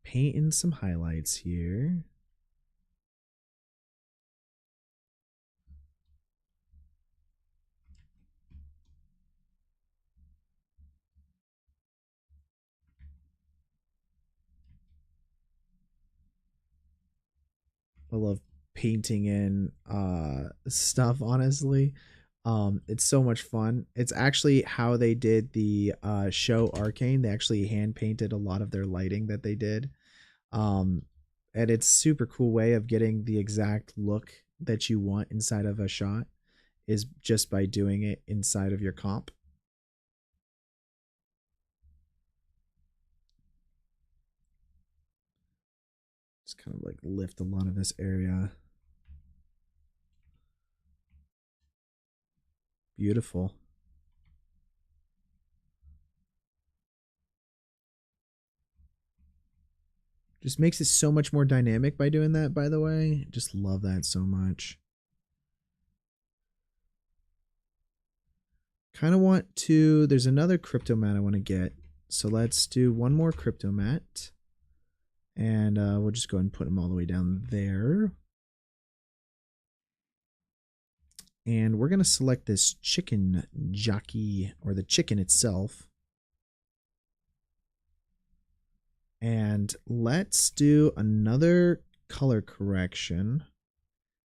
paint in some highlights here. I love painting in stuff, honestly. It's so much fun. It's actually how they did the show Arcane. They actually hand painted a lot of their lighting that they did. And it's super cool way of getting the exact look that you want inside of a shot is just by doing it inside of your comp. Just kind of like lift a lot of this area. Beautiful. Just makes it so much more dynamic by doing that, by the way. Just love that so much. Kind of want to, there's another crypto mat I want to get. So let's do one more crypto mat. And we'll just go ahead and put them all the way down there. And we're going to select this chicken jockey, or the chicken itself. And let's do another color correction.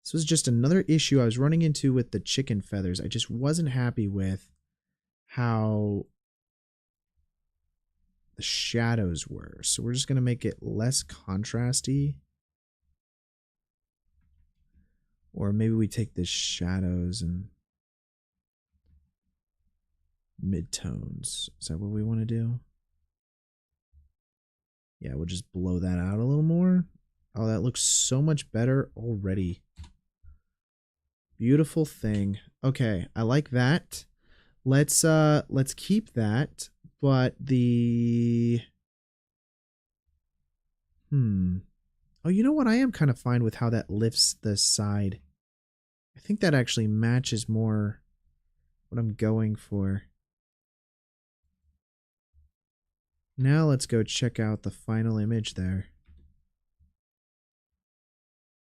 This was just another issue I was running into with the chicken feathers. I just wasn't happy with how the shadows were. So we're just going to make it less contrasty. Or maybe we take the shadows and midtones. Is that what we want to do? Yeah, we'll just blow that out a little more. Oh, that looks so much better already. Beautiful thing. Okay, I like that. Let's keep that, but the Oh, you know what? I am kind of fine with how that lifts the side. I think that actually matches more what I'm going for. Now let's go check out the final image there.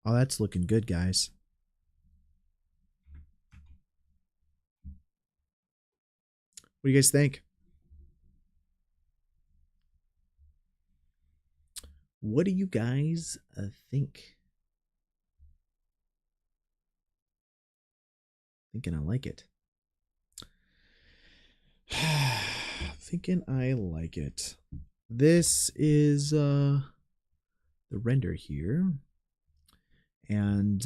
Oh, that's looking good, guys. What do you guys think? What do you guys think? Thinking I like it. Thinking I like it. This is the render here. And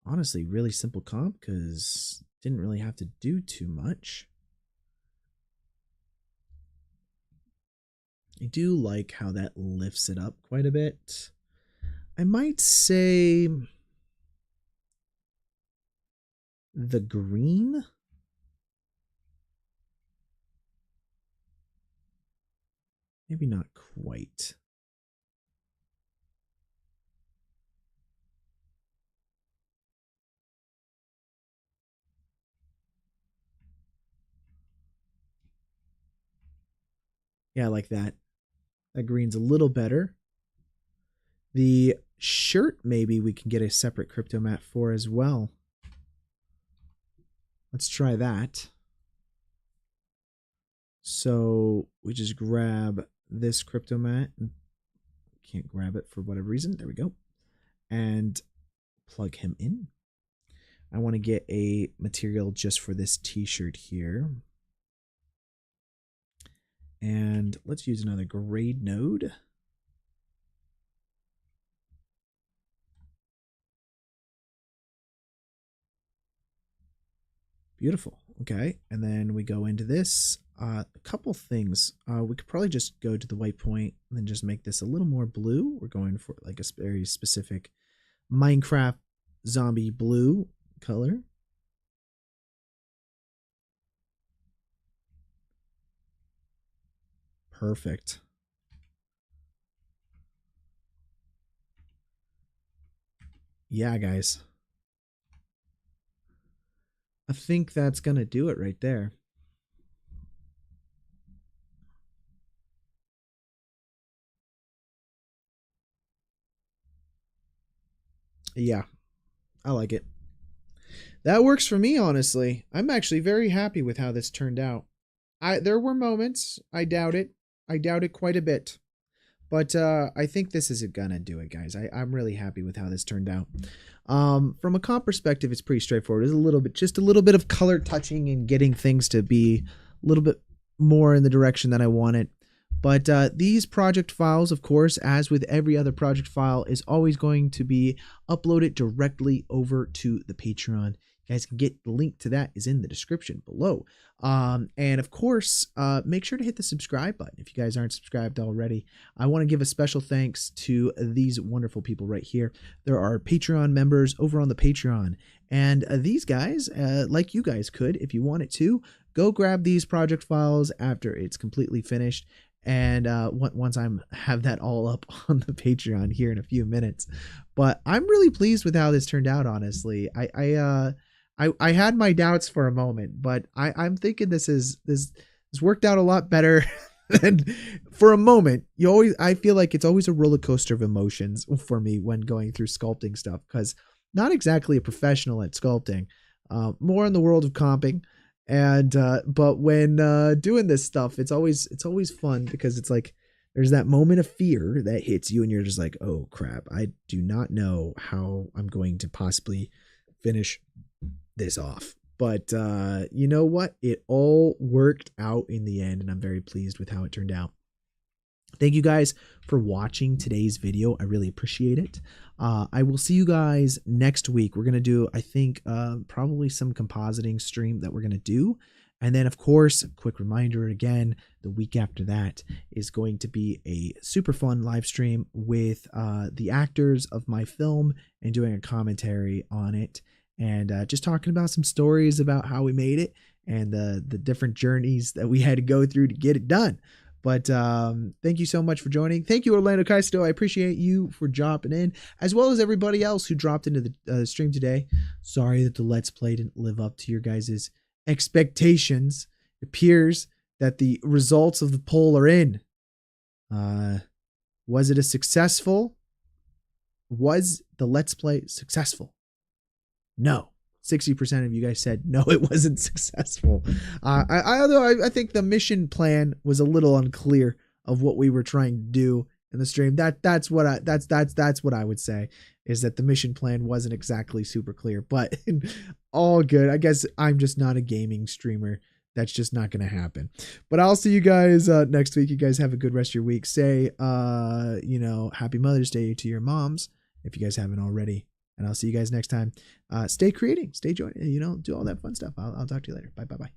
honestly, really simple comp because didn't really have to do too much. I do like how that lifts it up quite a bit. I might say the green. Maybe not quite. Yeah, I like that. That green's a little better. The shirt, maybe we can get a separate crypto mat for as well. Let's try that. So we just grab this crypto mat. Can't grab it for whatever reason. There we go. And plug him in. I want to get a material just for this t-shirt here. And let's use another grade node. Beautiful. Okay. And then we go into this. A couple things. We could probably just go to the white point and then just make this a little more blue. We're going for like a very specific Minecraft zombie blue color. Perfect. Yeah, guys. I think that's going to do it right there. Yeah, I like it. That works for me, honestly. I'm actually very happy with how this turned out. There were moments, I doubt it. I doubt it quite a bit. But I think this is gonna do it, guys. I'm really happy with how this turned out. From a comp perspective, it's pretty straightforward. It's just a little bit of color touching and getting things to be a little bit more in the direction that I want it. But these project files, of course, as with every other project file, is always going to be uploaded directly over to the Patreon. You guys can get the link to that is in the description below. And of course, make sure to hit the subscribe button if you guys aren't subscribed already. I want to give a special thanks to these wonderful people right here. There are Patreon members over on the Patreon. And these guys, like you guys could, if you wanted to, go grab these project files after it's completely finished. And once I'm have that all up on the Patreon here in a few minutes. But I'm really pleased with how this turned out, honestly. I had my doubts for a moment, but I'm thinking this worked out a lot better than for a moment. I feel like it's always a roller coaster of emotions for me when going through sculpting stuff, because not exactly a professional at sculpting, more in the world of comping. And but when doing this stuff, it's always fun because it's like there's that moment of fear that hits you and you're just like, oh crap, I do not know how I'm going to possibly finish this off. But you know what? It all worked out in the end, and I'm very pleased with how it turned out. Thank you guys for watching today's video. I really appreciate it. I will see you guys next week. We're going to do, I think, probably some compositing stream that we're going to do. And then, of course, a quick reminder again, the week after that is going to be a super fun live stream with the actors of my film and doing a commentary on it. And just talking about some stories about how we made it and the different journeys that we had to go through to get it done. But thank you so much for joining. Thank you, Orlando Caisto. I appreciate you for dropping in, as well as everybody else who dropped into the stream today. Sorry that the Let's Play didn't live up to your guys' expectations. It appears that the results of the poll are in. Was it a successful? Was the Let's Play successful? No. 60% of you guys said no, it wasn't successful. Although I think the mission plan was a little unclear of what we were trying to do in the stream. That's what I would say, is that the mission plan wasn't exactly super clear, but all good. I guess I'm just not a gaming streamer. That's just not going to happen. But I'll see you guys next week. You guys have a good rest of your week. Say, Happy Mother's Day to your moms if you guys haven't already. And I'll see you guys next time. Stay creating, stay joining, do all that fun stuff. I'll talk to you later. Bye.